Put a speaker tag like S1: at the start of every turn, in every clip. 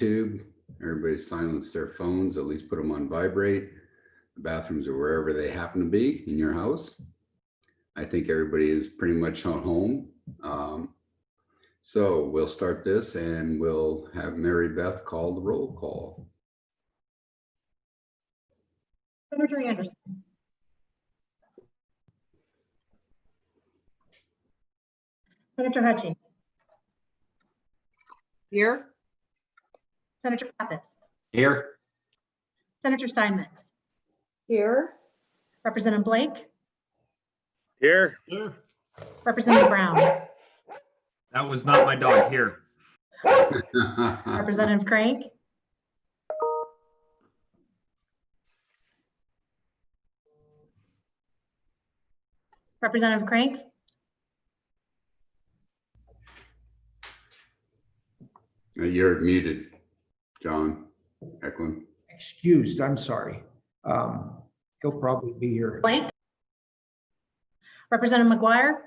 S1: tube. Everybody silence their phones, at least put them on vibrate. The bathrooms are wherever they happen to be in your house. I think everybody is pretty much at home. So we'll start this and we'll have Mary Beth call the roll call.
S2: Senator Anderson. Senator Hutchings.
S3: Here.
S2: Senator Pappas.
S4: Here.
S2: Senator Steinmetz.
S3: Here.
S2: Representative Blake.
S5: Here.
S2: Representative Brown.
S4: That was not my dog. Here.
S2: Representative Crank. Representative Crank.
S1: You're muted, John Eklund.
S6: Excused, I'm sorry. He'll probably be here.
S2: Blake. Representative McGuire.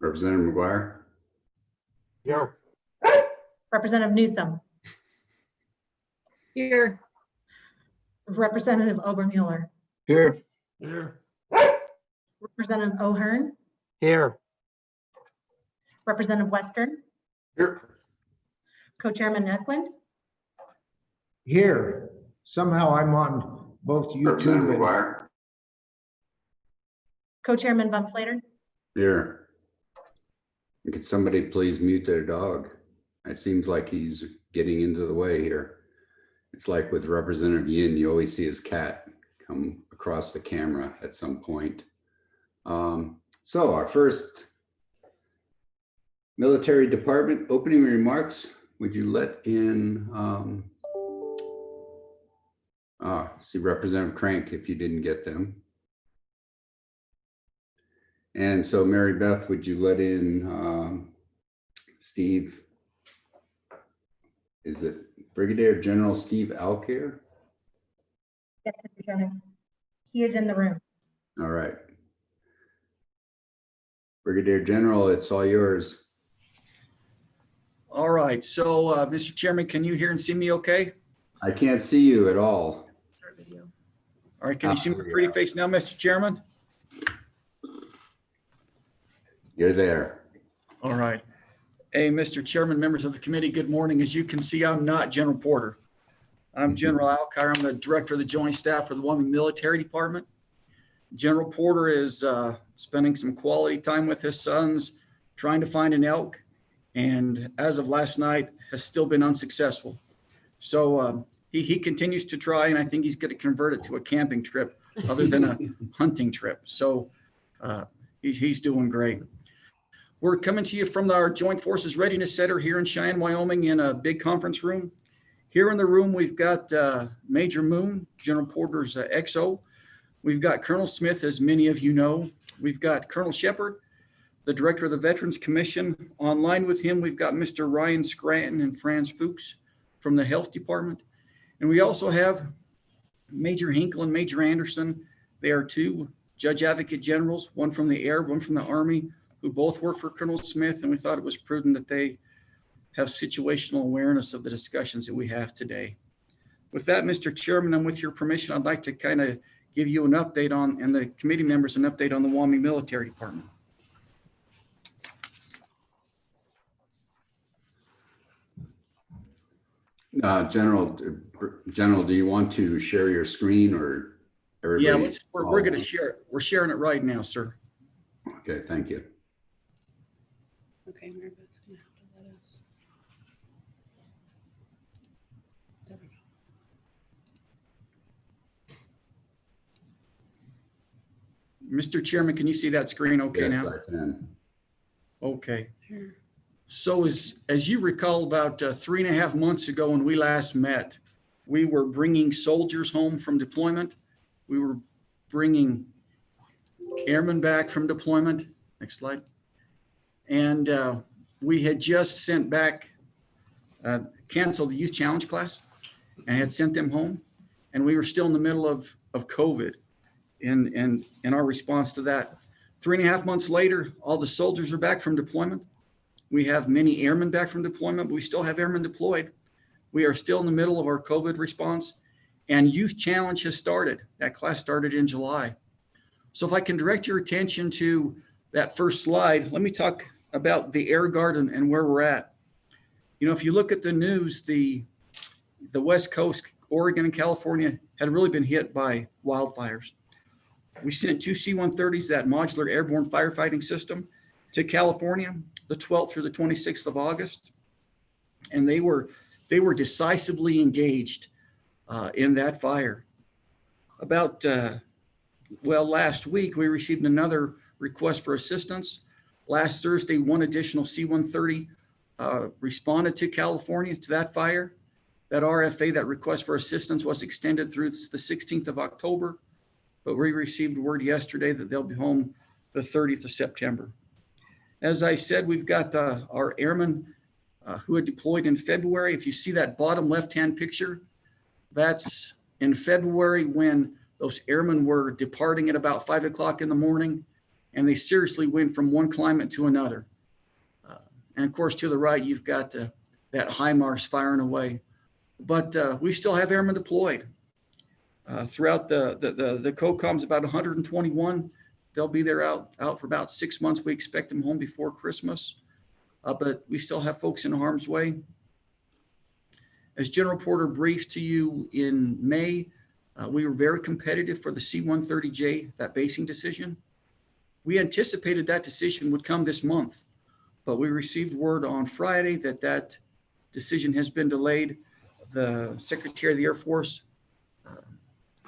S1: Representative McGuire.
S5: Here.
S2: Representative Newsom.
S3: Here.
S2: Representative Obermuller.
S5: Here.
S2: Representative O'Hearn.
S5: Here.
S2: Representative Western.
S1: Here.
S2: Co-chairman Eklund.
S6: Here. Somehow I'm on both
S1: Representative
S6: YouTube and
S1: McGuire.
S2: Co-chairman Van Flater.
S1: Here. Could somebody please mute their dog? It seems like he's getting into the way here. It's like with Representative Yin, you always see his cat come across the camera at some point. So our first military department opening remarks, would you let in, see Representative Crank if you didn't get them. And so Mary Beth, would you let in Steve? Is it Brigadier General Steve Alcare?
S2: Yes, Mr. Chairman. He is in the room.
S1: All right. Brigadier General, it's all yours.
S7: All right, so Mr. Chairman, can you hear and see me okay?
S1: I can't see you at all.
S7: All right, can you see my pretty face now, Mr. Chairman?
S1: You're there.
S7: All right. Hey, Mr. Chairman, members of the committee, good morning. As you can see, I'm not General Porter. I'm General Alcire. I'm the director of the Joint Staff for the Wyoming Military Department. General Porter is spending some quality time with his sons, trying to find an elk, and as of last night, has still been unsuccessful. So he continues to try, and I think he's going to convert it to a camping trip other than a hunting trip. So he's doing great. We're coming to you from our Joint Forces Readiness Center here in Cheyenne, Wyoming, in a big conference room. Here in the room, we've got Major Moon, General Porter's XO. We've got Colonel Smith, as many of you know. We've got Colonel Shepard, the director of the Veterans Commission. Online with him, we've got Mr. Ryan Scranton and Franz Fuchs from the Health Department. And we also have Major Hinkle and Major Anderson. They are two Judge Advocate Generals, one from the Air, one from the Army, who both work for Colonel Smith, and we thought it was prudent that they have situational awareness of the discussions that we have today. With that, Mr. Chairman, and with your permission, I'd like to kind of give you an update on, and the committee members an update on the Wyoming Military Department.
S1: General, do you want to share your screen or everybody?
S7: Yeah, we're going to share it. We're sharing it right now, sir.
S1: Okay, thank you.
S3: Okay, Mary Beth's gonna have to let us. There we go.
S7: Mr. Chairman, can you see that screen okay
S1: Yes,
S7: now?
S1: I can.
S7: Okay.
S3: Here.
S7: So as you recall, about 3.5 months ago when we last met, we were bringing soldiers home from deployment. We were bringing airmen back from deployment. Next slide. And we had just sent back, canceled the Youth Challenge class and had sent them home. And we were still in the middle of COVID in our response to that. 3.5 months later, all the soldiers are back from deployment. We have many airmen back from deployment, but we still have airmen deployed. We are still in the middle of our COVID response, and Youth Challenge has started. That class started in July. So if I can direct your attention to that first slide, let me talk about the Air Guard and where we're at. You know, if you look at the news, the West Coast, Oregon and California had really been hit by wildfires. We sent 2 C-130s, that modular airborne firefighting system, to California the 12th through the 26th of August. And they were decisively engaged in that fire. About, last week, we received another request for assistance. Last Thursday, 1 additional C-130 responded to California to that fire. That RFA, that request for assistance, was extended through the 16th of October, but we received word yesterday that they'll be home the 30th of September. As I said, we've got our airmen who had deployed in February. If you see that bottom left-hand picture, that's in February when those airmen were departing at about 5 o'clock in the morning, and they seriously went from one climate to another. And of course, to the right, you've got that HIMARS firing away. But we still have airmen deployed. Throughout the COCOM's about 121. They'll be there out for about 6 months. We expect them home before Christmas. But we still have folks in harm's way. As General Porter briefed to you in May, we were very competitive for the C-130J, that basing decision. We anticipated that decision would come this month, but we received word on Friday that that decision has been delayed. The Secretary of the Air Force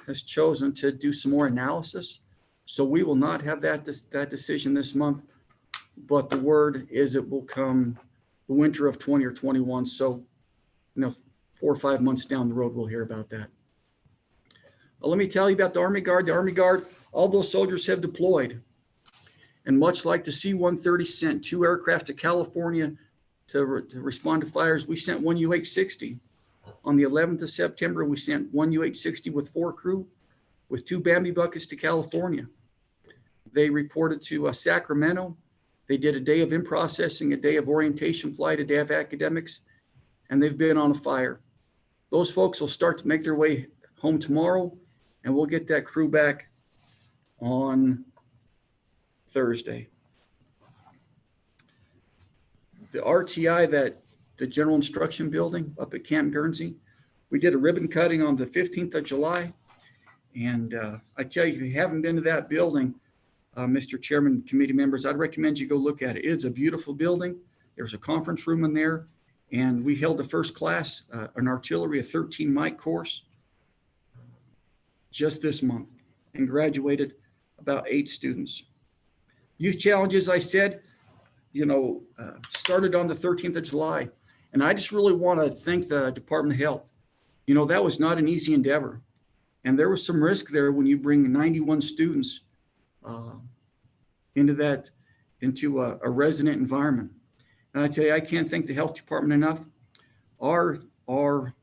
S7: has chosen to do some more analysis. So we will not have that decision this month, but the word is it will come the winter of 20 or 21. So, 4 or 5 months down the road, we'll hear about that. Well, let me tell you about the Army Guard. The Army Guard, all those soldiers have deployed. And much like the C-130 sent 2 aircraft to California to respond to fires, we sent 1 UH-60. On the 11th of September, we sent 1 UH-60 with 4 crew, with 2 Bambi buckets to California. They reported to Sacramento. They did a day of in-processing, a day of orientation flight, a day of academics, and they've been on a fire. Those folks will start to make their way home tomorrow, and we'll get that crew back on Thursday. The RTI, that the General Instruction Building up at Camp Guernsey, we did a ribbon cutting on the 15th of July. And I tell you, if you haven't been to that building, Mr. Chairman, committee members, I'd recommend you go look at it. It is a beautiful building. There's a conference room in there. And we held the first class, an artillery, a 13 mic course just this month, and graduated about 8 students. Youth Challenges, I said, started on the 13th of July. And I just really want to thank the Department of Health. That was not an easy endeavor. And there was some risk there when you bring 91 students into a resident environment. And I tell you, I can't thank the health department enough. Our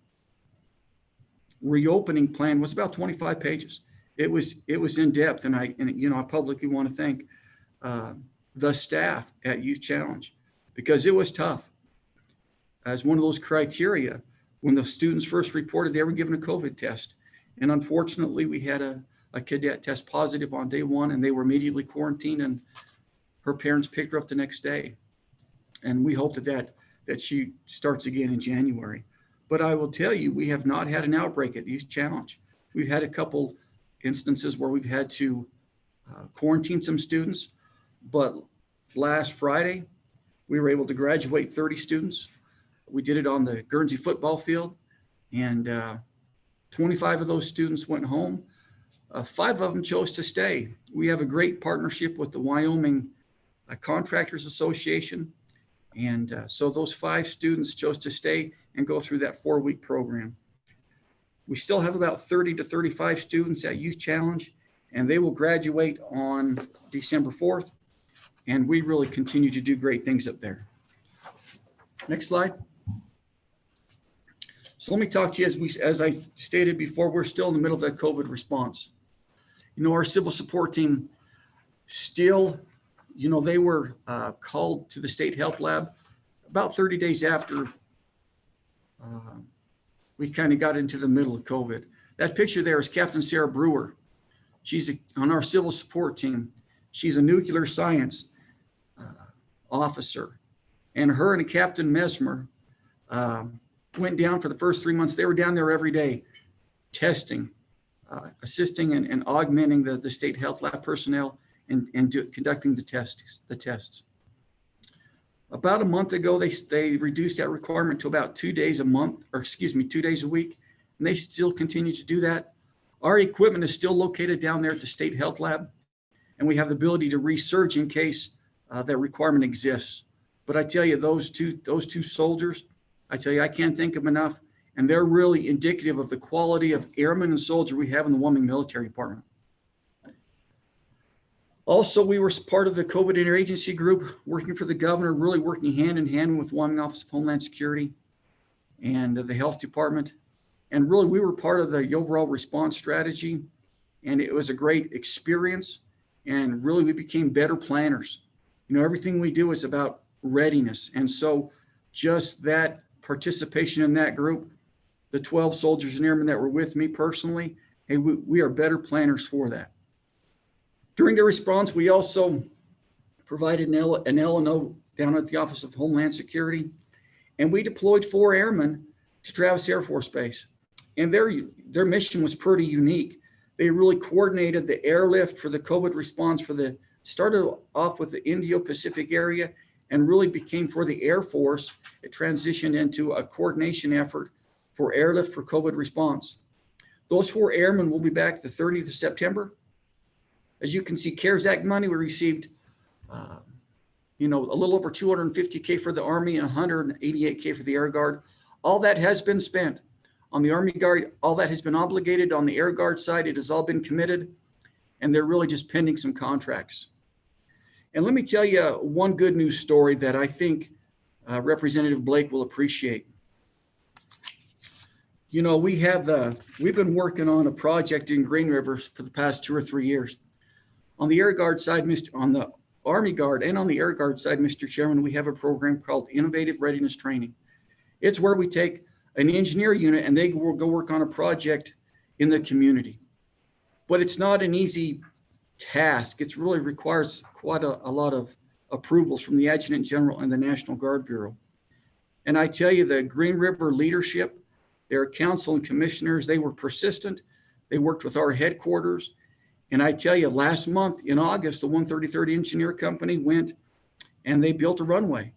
S7: reopening plan was about 25 pages. It was in depth, and I publicly want to thank the staff at Youth Challenge, because it was tough. As one of those criteria, when the students first reported, they were given a COVID test. And unfortunately, we had a cadet test positive on day 1, and they were immediately quarantined, and her parents picked her up the next day. And we hope that she starts again in January. But I will tell you, we have not had an outbreak at Youth Challenge. We've had a couple instances where we've had to quarantine some students, but last Friday, we were able to graduate 30 students. We did it on the Guernsey football field, and 25 of those students went home. 5 of them chose to stay. We have a great partnership with the Wyoming Contractors Association. And so those 5 students chose to stay and go through that 4-week program. We still have about 30 to 35 students at Youth Challenge, and they will graduate on December 4th. And we really continue to do great things up there. Next slide. So let me talk to you, as I stated before, we're still in the middle of that COVID response. Our civil support team still, they were called to the State Health Lab about 30 days after we kind of got into the middle of COVID. That picture there is Captain Sarah Brewer. She's on our civil support team. She's a nuclear science officer. And her and Captain Mesmer went down for the first 3 months. They were down there every day testing, assisting and augmenting the state health lab personnel and conducting the tests. About a month ago, they reduced that requirement to about 2 days a month, or 2 days a week, and they still continue to do that. Our equipment is still located down there at the state health lab, and we have the ability to resurge in case that requirement exists. But I tell you, those two soldiers, I tell you, I can't thank them enough, and they're really indicative of the quality of airmen and soldier we have in the Wyoming Military Department. Also, we were part of the COVID interagency group working for the governor, really working hand in hand with Wyoming Office of Homeland Security and the health department. And really, we were part of the overall response strategy, and it was a great experience. And really, we became better planners. You know, everything we do is about readiness. And so just that participation in that group, the 12 soldiers and airmen that were with me personally, hey, we are better planners for that. During the response, we also provided an L&O down at the Office of Homeland Security, and we deployed 4 airmen to Travis Air Force Base. And their mission was pretty unique. They really coordinated the airlift for the COVID response started off with the Indo-Pacific area and really became for the Air Force. It transitioned into a coordination effort for airlift for COVID response. Those 4 airmen will be back the 30th of September. As you can see, CARES Act money, we received, a little over $250K for the Army and $188K for the Air Guard. All that has been spent. On the Army Guard, all that has been obligated. On the Air Guard side, it has all been committed, and they're really just pending some contracts. And let me tell you one good news story that I think Representative Blake will appreciate. You know, we've been working on a project in Green River for the past 2 or 3 years. On the Air Guard side, on the Army Guard and on the Air Guard side, Mr. Chairman, we have a program called Innovative Readiness Training. It's where we take an engineer unit and they will go work on a project in the community. But it's not an easy task. It really requires quite a lot of approvals from the Adjutant General and the National Guard Bureau. And I tell you, the Green River leadership, their council and commissioners, they were persistent. They worked with our headquarters. And I tell you, last month in August, the 133rd Engineer Company went and they built a runway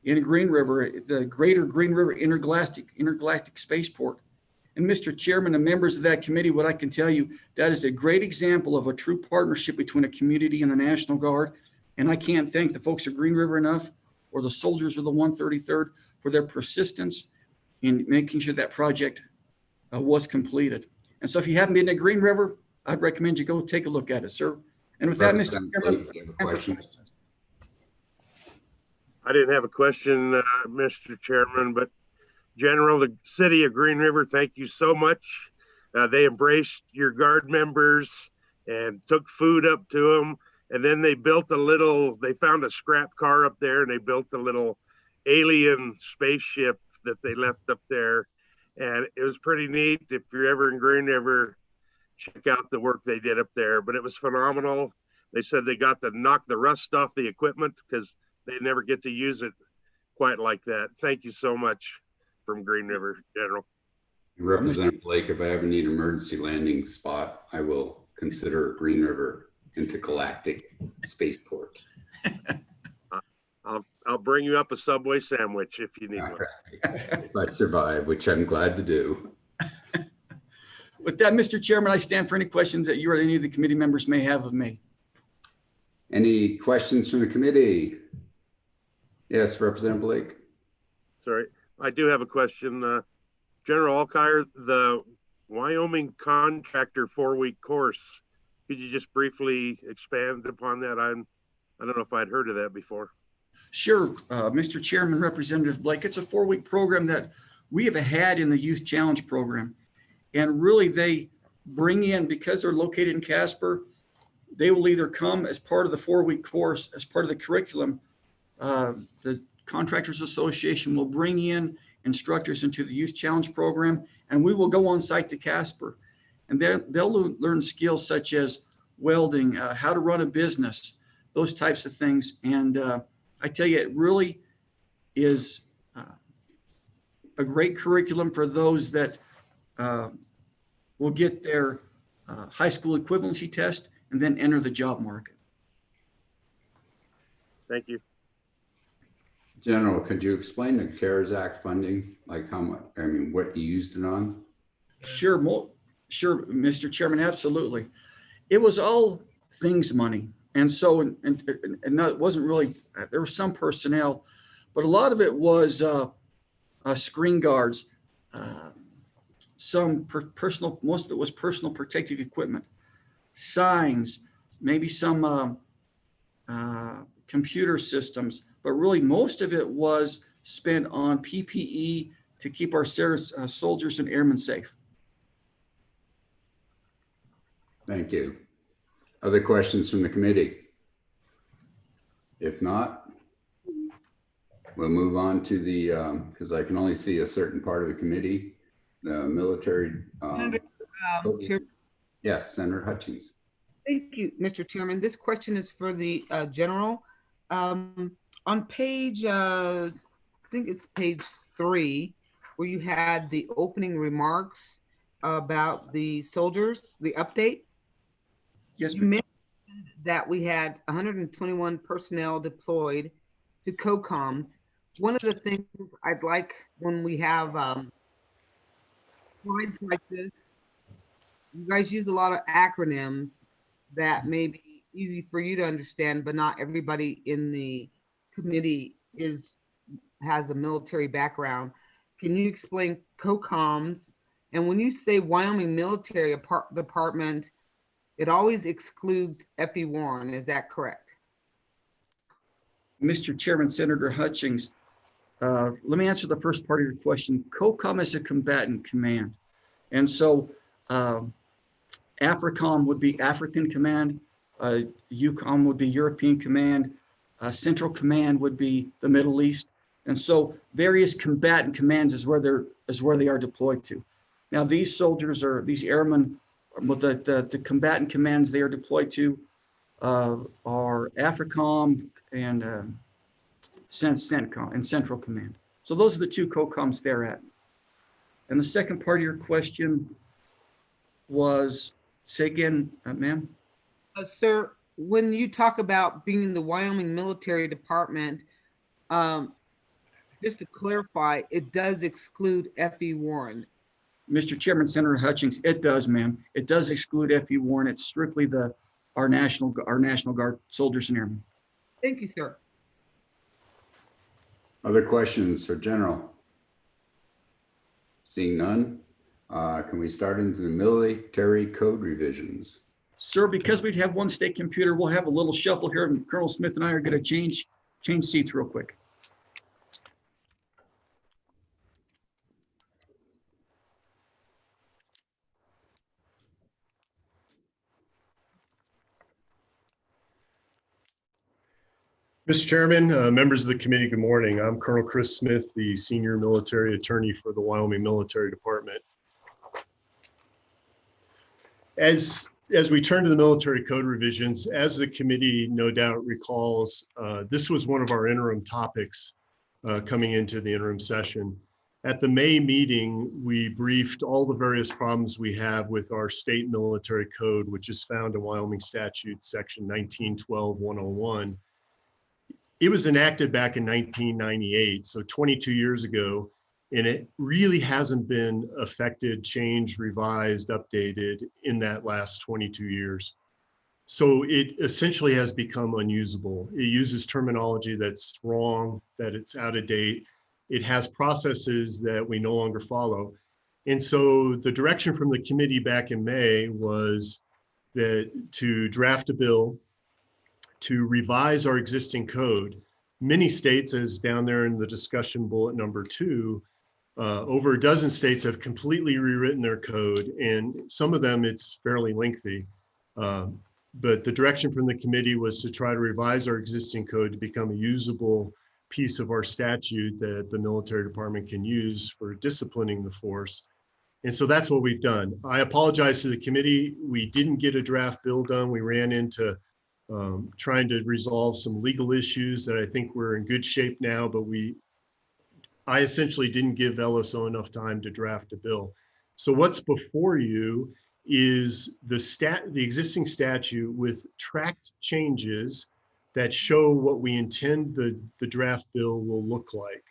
S7: in Green River, the Greater Green River Intergalactic Spaceport. And Mr. Chairman and members of that committee, what I can tell you, that is a great example of a true partnership between a community and the National Guard. And I can't thank the folks of Green River enough, or the soldiers of the 133rd, for their persistence in making sure that project was completed. And so if you haven't been to Green River, I'd recommend you go take a look at it, sir. And with that, Mr. Chairman,
S1: You have a question?
S5: I didn't have a question, Mr. Chairman, but General, the city of Green River, thank you so much. They embraced your Guard members and took food up to them. And then they found a scrap car up there and they built a little alien spaceship that they left up there. And it was pretty neat. If you're ever in Green River, check out the work they did up there. But it was phenomenal. They said they got to knock the rust off the equipment because they never get to use it quite like that. Thank you so much from Green River, General.
S1: Representative Blake, if I ever need an emergency landing spot, I will consider Green River Intergalactic Spaceport.
S5: I'll bring you up a Subway sandwich if you need one.
S1: If I survive, which I'm glad to do.
S7: With that, Mr. Chairman, I stand for any questions that you or any of the committee members may have of me.
S1: Any questions from the committee? Yes, Representative Blake.
S5: Sorry, I do have a question. General Alkire, the Wyoming contractor 4-week course, could you just briefly expand upon that? I don't know if I'd heard of that before.
S7: Sure, Mr. Chairman, Representative Blake, it's a 4-week program that we have had in the Youth Challenge program. And really they bring in, because they're located in Casper, they will either come as part of the 4-week course, as part of the curriculum, the Contractors Association will bring in instructors into the Youth Challenge program, and we will go on site to Casper. And they'll learn skills such as welding, how to run a business, those types of things. And I tell you, it really is a great curriculum for those that will get their high school equivalency test and then enter the job market.
S5: Thank you.
S1: General, could you explain the CARES Act funding? Like how much, I mean, what you used it on?
S7: Sure, sure, Mr. Chairman, absolutely. It was all things money. And so, and no, it wasn't really, there was some personnel, but a lot of it was screen guards, some personal, most of it was personal protective equipment, signs, maybe some computer systems, but really most of it was spent on PPE to keep our soldiers and airmen safe.
S1: Thank you. Other questions from the committee? If not, we'll move on to the, because I can only see a certain part of the committee, the military.
S8: Chair-
S1: Yes, Senator Hutchins.
S8: Thank you, Mr. Chairman. This question is for the general. On page, I think it's page 3, where you had the opening remarks about the soldiers, the update.
S7: Yes,
S8: You mentioned that we had 121 personnel deployed to COCOMs. One of the things I'd like when we have slides like this, you guys use a lot of acronyms that may be easy for you to understand, but not everybody in the committee has a military background. Can you explain COCOMs? And when you say Wyoming Military Department, it always excludes F.E. Warren. Is that correct?
S7: Mr. Chairman, Senator Hutchins, let me answer the first part of your question. COCOM is a combatant command. And so AFRICOM would be African Command, EUCOM would be European Command, Central Command would be the Middle East. And so various combatant commands is where they are deployed to. Now these soldiers are, these airmen with the combatant commands they are deployed to are AFRICOM and CENTCOM and Central Command. So those are the two COCOMs they're at. And the second part of your question was, say again, ma'am?
S8: Sir, when you talk about being in the Wyoming Military Department, just to clarify, it does exclude F.E. Warren.
S7: Mr. Chairman, Senator Hutchins, it does, ma'am. It does exclude F.E. Warren. It's strictly our National Guard soldiers and airmen.
S8: Thank you, sir.
S1: Other questions for General? Seeing none, can we start into the military code revisions?
S7: Sir, because we have one state computer, we'll have a little shuffle here, and Colonel Smith and I are going to change seats real quick.
S9: Mr. Chairman, members of the committee, good morning. I'm Colonel Chris Smith, the Senior Military Attorney for the Wyoming Military Department. As we turn to the military code revisions, as the committee no doubt recalls, this was one of our interim topics coming into the interim session. At the May meeting, we briefed all the various problems we have with our state military code, which is found in Wyoming Statute Section 1912-101. It was enacted back in 1998, so 22 years ago, and it really hasn't been affected, changed, revised, updated in that last 22 years. So it essentially has become unusable. It uses terminology that's wrong, that it's out of date. It has processes that we no longer follow. And so the direction from the committee back in May was that to draft a bill to revise our existing code. Many states, as down there in the discussion bullet number 2, over a dozen states have completely rewritten their code, and some of them it's fairly lengthy. But the direction from the committee was to try to revise our existing code to become a usable piece of our statute that the military department can use for disciplining the force. And so that's what we've done. I apologize to the committee. We didn't get a draft bill done. We ran into trying to resolve some legal issues that I think we're in good shape now, but I essentially didn't give LSO enough time to draft a bill. So what's before you is the existing statute with tracked changes that show what we intend the draft bill will look like.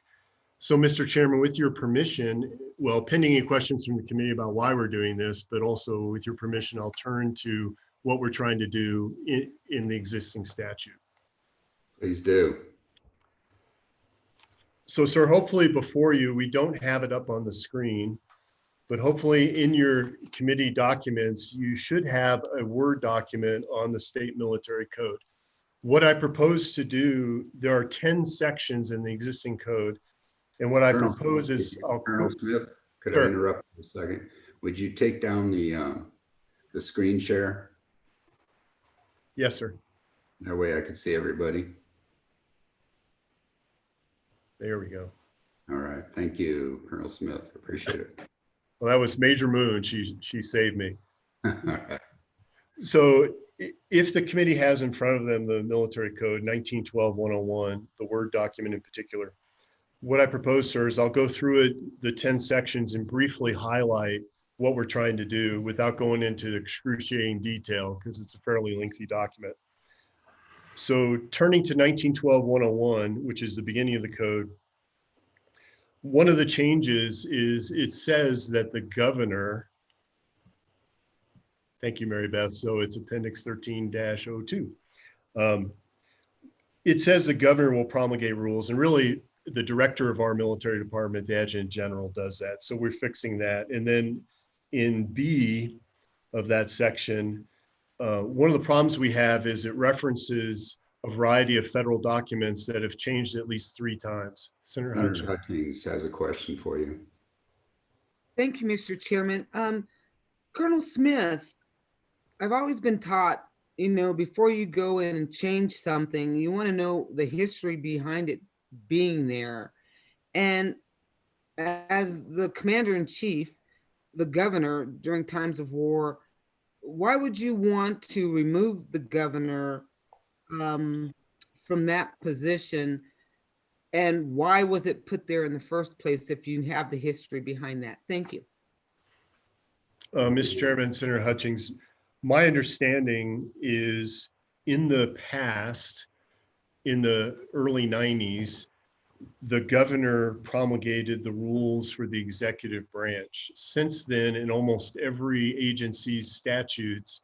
S9: So, Mr. Chairman, with your permission, well, pending any questions from the committee about why we're doing this, but also with your permission, I'll turn to what we're trying to do in the existing statute.
S1: Please do.
S9: So, sir, hopefully before you, we don't have it up on the screen, but hopefully in your committee documents, you should have a Word document on the state military code. What I propose to do, there are 10 sections in the existing code. And what I propose is,
S1: Colonel Smith, could I
S9: Sure.
S1: interrupt for a second? Would you take down the screen share?
S9: Yes, sir.
S1: That way I could see everybody.
S9: There we go.
S1: All right. Thank you, Colonel Smith. Appreciate it.
S9: Well, that was Major Moon. She saved me.
S1: All right.
S9: So if the committee has in front of them the military code 1912-101, the Word document in particular, what I propose, sir, is I'll go through it, the 10 sections, and briefly highlight what we're trying to do without going into excruciating detail because it's a fairly lengthy document. So turning to 1912-101, which is the beginning of the code, one of the changes is it says that the governor, thank you, Mary Beth, so it's Appendix 13-02. It says the governor will promulgate rules, and really the director of our military department, the adjutant general, does that. So we're fixing that. And then in B of that section, one of the problems we have is it references a variety of federal documents that have changed at least 3 times. Senator
S1: Senator
S9: Hutchins.
S1: Hutchings has a question for you.
S8: Thank you, Mr. Chairman. Colonel Smith, I've always been taught, before you go in and change something, you want to know the history behind it being there. And as the commander in chief, the governor during times of war, why would you want to remove the governor from that position? And why was it put there in the first place if you have the history behind that? Thank you.
S9: Mr. Chairman, Senator Hutchings, my understanding is in the past, in the early 90s, the governor promulgated the rules for the executive branch. Since then, in almost every agency's statutes,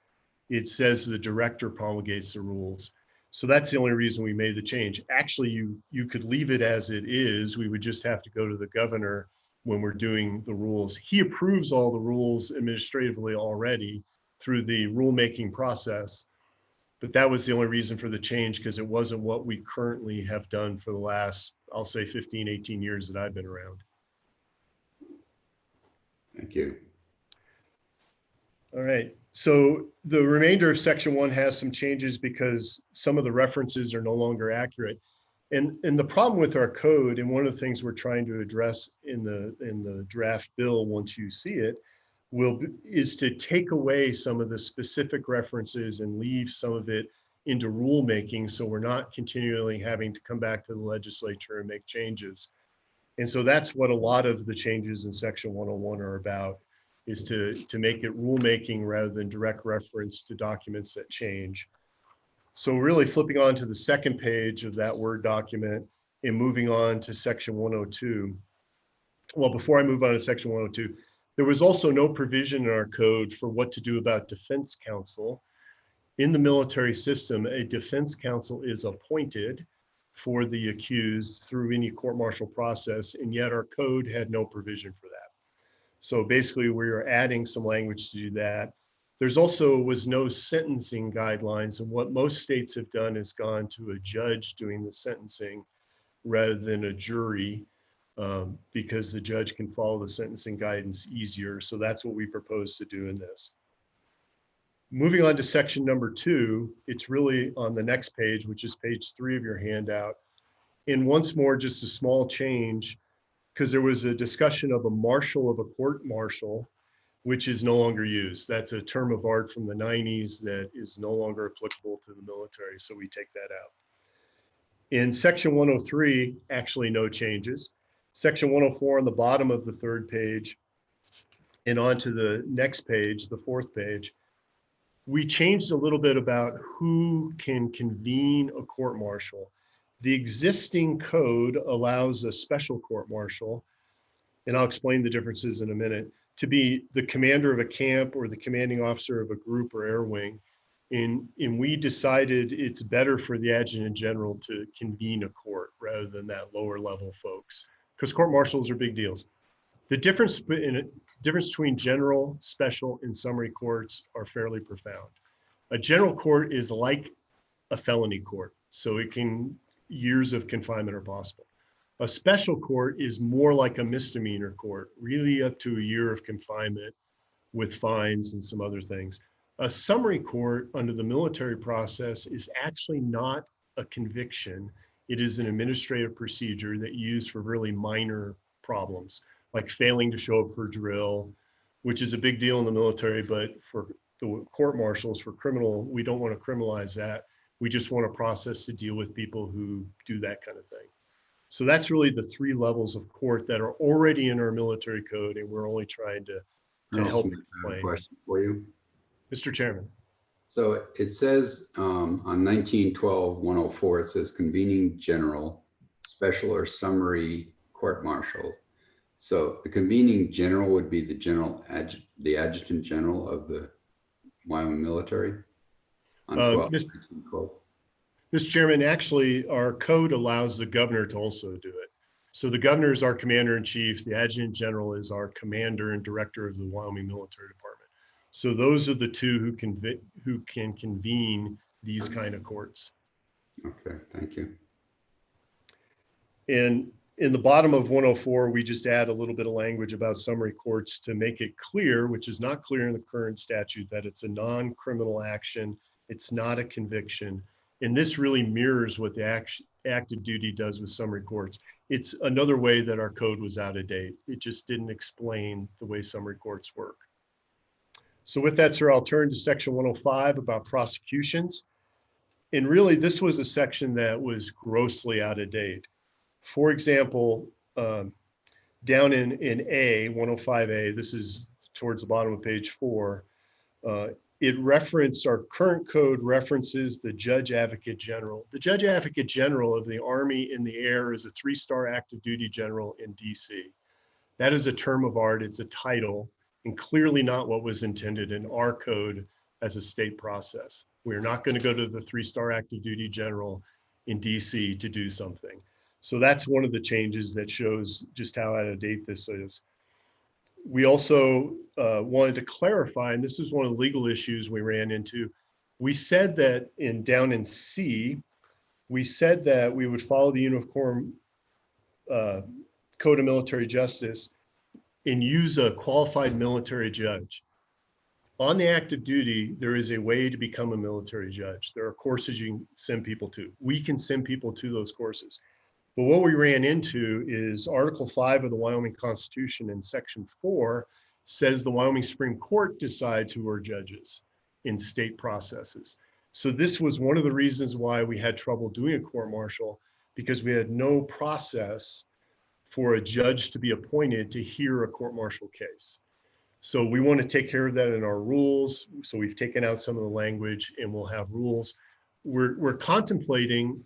S9: it says the director promulgates the rules. So that's the only reason we made the change. Actually, you could leave it as it is. We would just have to go to the governor when we're doing the rules. He approves all the rules administratively already through the rulemaking process. But that was the only reason for the change because it wasn't what we currently have done for the last, I'll say 15, 18 years that I've been around.
S1: Thank you.
S9: All right. So the remainder of section 1 has some changes because some of the references are no longer accurate. And the problem with our code, and one of the things we're trying to address in the draft bill once you see it, is to take away some of the specific references and leave some of it into rulemaking so we're not continually having to come back to the legislature and make changes. And so that's what a lot of the changes in section 101 are about, is to make it rulemaking rather than direct reference to documents that change. So really flipping on to the second page of that Word document and moving on to section 102. Well, before I move on to section 102, there was also no provision in our code for what to do about defense counsel. In the military system, a defense counsel is appointed for the accused through any court-martial process, and yet our code had no provision for that. So basically, we're adding some language to do that. There's also was no sentencing guidelines, and what most states have done is gone to a judge doing the sentencing rather than a jury. Because the judge can follow the sentencing guidance easier. So that's what we propose to do in this. Moving on to section number 2, it's really on the next page, which is page 3 of your handout. And once more, just a small change, because there was a discussion of a marshal of a court martial, which is no longer used. That's a term of art from the 90s that is no longer applicable to the military. So we take that out. In section 103, actually no changes. Section 104 on the bottom of the 3rd page and onto the next page, the 4th page, we changed a little bit about who can convene a court martial. The existing code allows a special court martial, and I'll explain the differences in a minute, to be the commander of a camp or the commanding officer of a group or air wing. And we decided it's better for the adjutant general to convene a court rather than that lower level folks, because court martials are big deals. The difference between general, special, and summary courts are fairly profound. A general court is like a felony court, so it can, years of confinement are possible. A special court is more like a misdemeanor court, really up to a year of confinement with fines and some other things. A summary court under the military process is actually not a conviction. It is an administrative procedure that you use for really minor problems, like failing to show up for drill, which is a big deal in the military, but for the court martials, for criminal, we don't want to criminalize that. We just want a process to deal with people who do that kind of thing. So that's really the 3 levels of court that are already in our military code, and we're only trying to
S1: Colonel
S9: help
S1: Smith, I have a
S9: explain.
S1: question for you.
S9: Mr. Chairman.
S1: So it says on 1912-104, it says convening general, special or summary court martial. So the convening general would be the adjutant general of the Wyoming military on 1912.
S9: Mr. Chairman, actually, our code allows the governor to also do it. So the governor is our commander in chief. The adjutant general is our commander and director of the Wyoming Military Department. So those are the 2 who can convene these kind of courts.
S1: Okay, thank you.
S9: And in the bottom of 104, we just add a little bit of language about summary courts to make it clear, which is not clear in the current statute, that it's a non-criminal action. It's not a conviction. And this really mirrors what the active duty does with summary courts. It's another way that our code was out of date. It just didn't explain the way summary courts work. So with that, sir, I'll turn to section 105 about prosecutions. And really, this was a section that was grossly out of date. For example, down in A, 105A, this is towards the bottom of page 4, it referenced, our current code references the Judge Advocate General. The Judge Advocate General of the Army in the Air is a 3-star active duty general in DC. That is a term of art, it's a title, and clearly not what was intended in our code as a state process. We're not going to go to the 3-star active duty general in DC to do something. So that's one of the changes that shows just how out of date this is. We also wanted to clarify, and this is one of the legal issues we ran into. We said that down in C, we said that we would follow the Uniform Code of Military Justice and use a qualified military judge. On the active duty, there is a way to become a military judge. There are courses you can send people to. We can send people to those courses. But what we ran into is Article 5 of the Wyoming Constitution in Section 4 says the Wyoming Supreme Court decides who are judges in state processes. So this was one of the reasons why we had trouble doing a court martial, because we had no process for a judge to be appointed to hear a court martial case. So we want to take care of that in our rules. So we've taken out some of the language and we'll have rules. We're contemplating,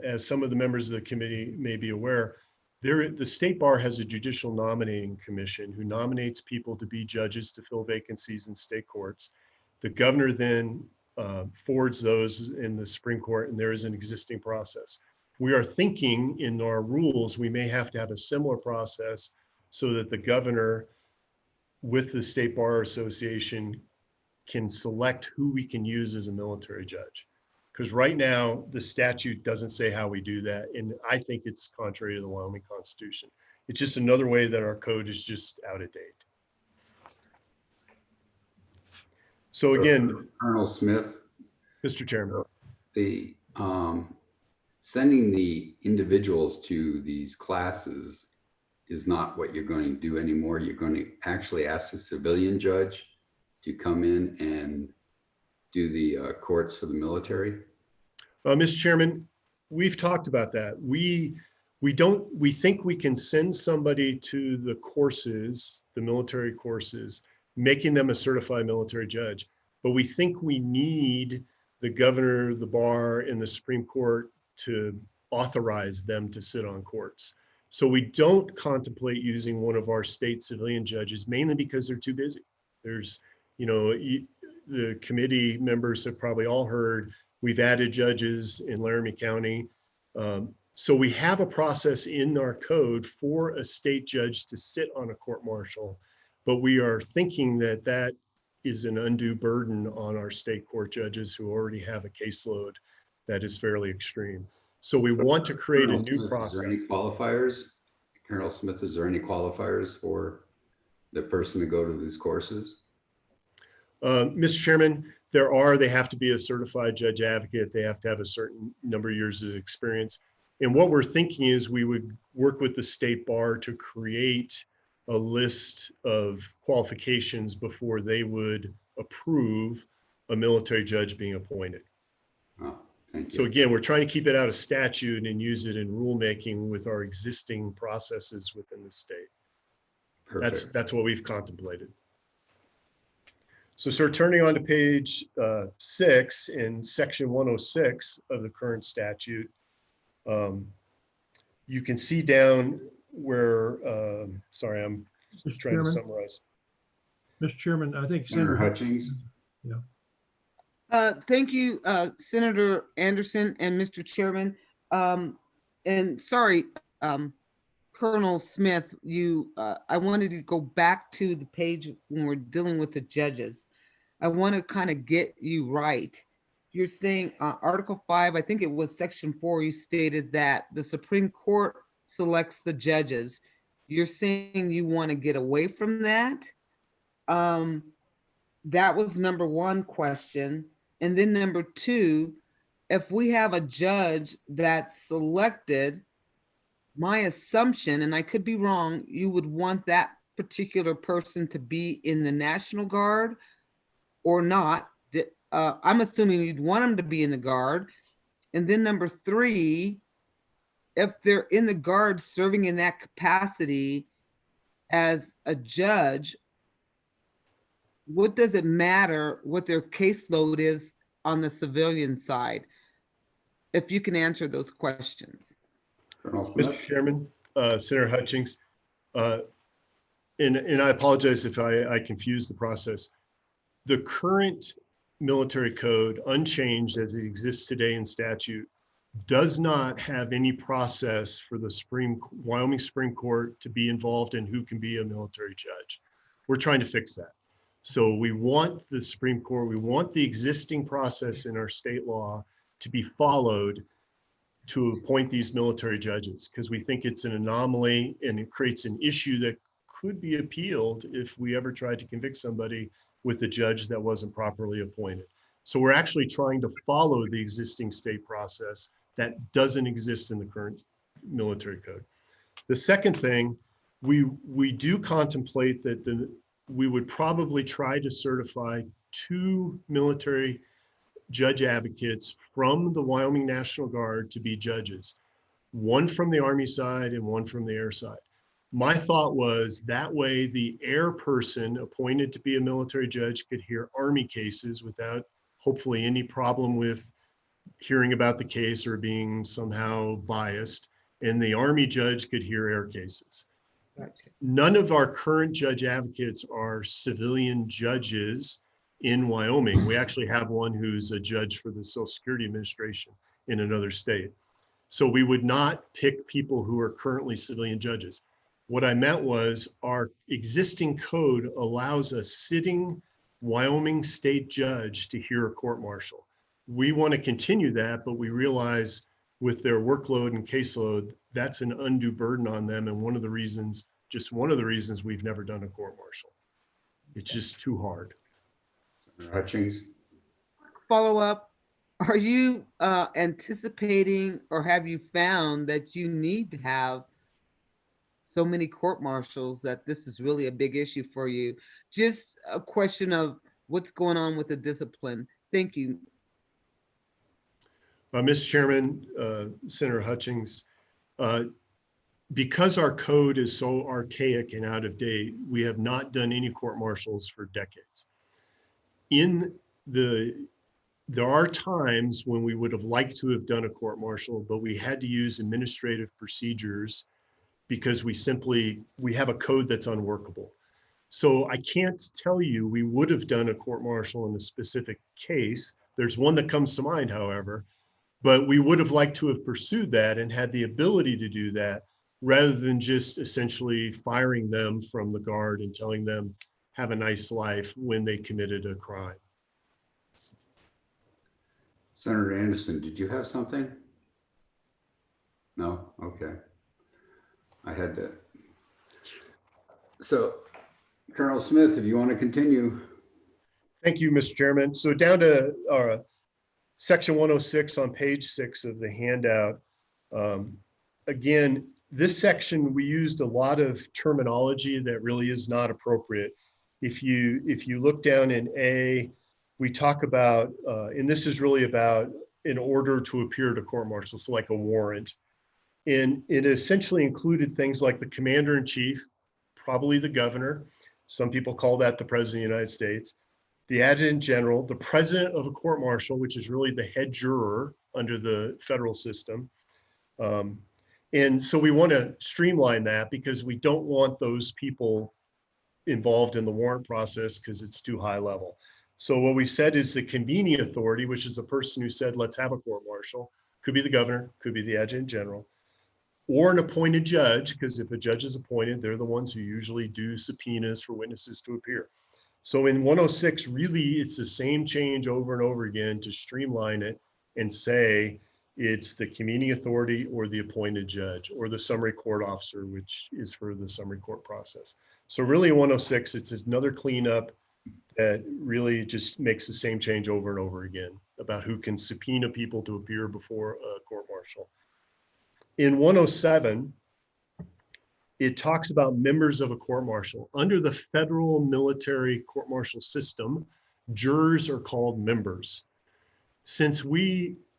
S9: as some of the members of the committee may be aware, the State Bar has a judicial nominating commission who nominates people to be judges to fill vacancies in state courts. The governor then forwards those in the Supreme Court, and there is an existing process. We are thinking in our rules, we may have to have a similar process so that the governor with the State Bar Association can select who we can use as a military judge. Because right now, the statute doesn't say how we do that. And I think it's contrary to the Wyoming Constitution. It's just another way that our code is just out of date. So again,
S1: Colonel Smith,
S9: Mr. Chairman.
S1: the sending the individuals to these classes is not what you're going to do anymore. You're going to actually ask a civilian judge to come in and do the courts for the military.
S9: Mr. Chairman, we've talked about that. We think we can send somebody to the courses, the military courses, making them a certified military judge. But we think we need the governor, the bar, and the Supreme Court to authorize them to sit on courts. So we don't contemplate using one of our state civilian judges, mainly because they're too busy. There's, the committee members have probably all heard, we've added judges in Laramie County. So we have a process in our code for a state judge to sit on a court martial, but we are thinking that that is an undue burden on our state court judges who already have a caseload that is fairly extreme. So we want to create a new process.
S1: Is there any qualifiers? Colonel Smith, is there any qualifiers for the person to go to these courses?
S9: Mr. Chairman, they have to be a certified judge advocate. They have to have a certain number of years of experience. And what we're thinking is we would work with the state bar to create a list of qualifications before they would approve a military judge being appointed.
S1: Oh, thank you.
S9: So again, we're trying to keep it out of statute and use it in rulemaking with our existing processes within the state.
S1: Perfect.
S9: That's what we've contemplated. So start turning on to page 6 in section 106 of the current statute. You can see down where, sorry, I'm
S6: Mr.
S9: trying to
S6: Chairman?
S9: summarize.
S6: Mr. Chairman, I think
S1: Senator
S6: Senator,
S1: Hutchings?
S8: Thank you, Senator Anderson and Mr. Chairman. And sorry, Colonel Smith, I wanted to go back to the page when we're dealing with the judges. I want to kind of get you right. You're saying Article 5, I think it was Section 4, you stated that the Supreme Court selects the judges. You're saying you want to get away from that? That was number one question. And then number two, if we have a judge that's selected, my assumption, and I could be wrong, you would want that particular person to be in the National Guard or not. I'm assuming you'd want them to be in the Guard. And then number three, if they're in the Guard serving in that capacity as a judge, what does it matter what their caseload is on the civilian side? If you can answer those questions.
S1: Colonel Smith?
S9: Mr. Chairman, Senator Hutchings, and I apologize if I confused the process. The current military code, unchanged as it exists today in statute, does not have any process for the Wyoming Supreme Court to be involved in who can be a military judge. We're trying to fix that. So we want the Supreme Court, we want the existing process in our state law to be followed to appoint these military judges, because we think it's an anomaly and it creates an issue that could be appealed if we ever tried to convict somebody with a judge that wasn't properly appointed. So we're actually trying to follow the existing state process that doesn't exist in the current military code. The second thing, we do contemplate that we would probably try to certify 2 military judge advocates from the Wyoming National Guard to be judges, one from the Army side and one from the air side. My thought was that way the air person appointed to be a military judge could hear Army cases without hopefully any problem with hearing about the case or being somehow biased, and the Army judge could hear air cases. None of our current judge advocates are civilian judges in Wyoming. We actually have one who's a judge for the Social Security Administration in another state. So we would not pick people who are currently civilian judges. What I meant was our existing code allows a sitting Wyoming state judge to hear a court martial. We want to continue that, but we realize with their workload and caseload, that's an undue burden on them. And one of the reasons we've never done a court martial. It's just too hard.
S1: Senator Hutchings?
S8: Follow up Are you anticipating, or have you found that you need to have so many court martials, that this is really a big issue for you? Just a question of what's going on with the discipline. Thank you.
S9: Mr. Chairman, Senator Hutchings, because our code is so archaic and out of date, we have not done any court martials for decades. There are times when we would have liked to have done a court martial, but we had to use administrative procedures because we have a code that's unworkable. So I can't tell you we would have done a court martial in a specific case. There's one that comes to mind, however, but we would have liked to have pursued that and had the ability to do that rather than just essentially firing them from the guard and telling them, have a nice life when they committed a crime.
S1: Senator Anderson, did you have something? No? Okay. I had to. So Colonel Smith, if you want to continue.
S9: Thank you, Mr. Chairman. So down to section 106 on page 6 of the handout. Again, this section, we used a lot of terminology that really is not appropriate. If you look down in A, we talk about, and this is really about an order to appear at a court martial, so like a warrant. And it essentially included things like the commander-in-chief, probably the governor. Some people call that the president of the United States, the adjutant general, the president of a court martial, which is really the head juror under the federal system. And so we want to streamline that because we don't want those people involved in the warrant process because it's too high level. So what we said is the convening authority, which is the person who said, let's have a court martial, could be the governor, could be the adjutant general, or an appointed judge, because if a judge is appointed, they're the ones who usually do subpoenas for witnesses to appear. So in 106, really, it's the same change over and over again to streamline it and say it's the convening authority or the appointed judge or the summary court officer, which is for the summary court process. So really in 106, it's another cleanup that really just makes the same change over and over again about who can subpoena people to appear before a court martial. In 107, it talks about members of a court martial. Under the federal military court martial system, jurors are called members. Since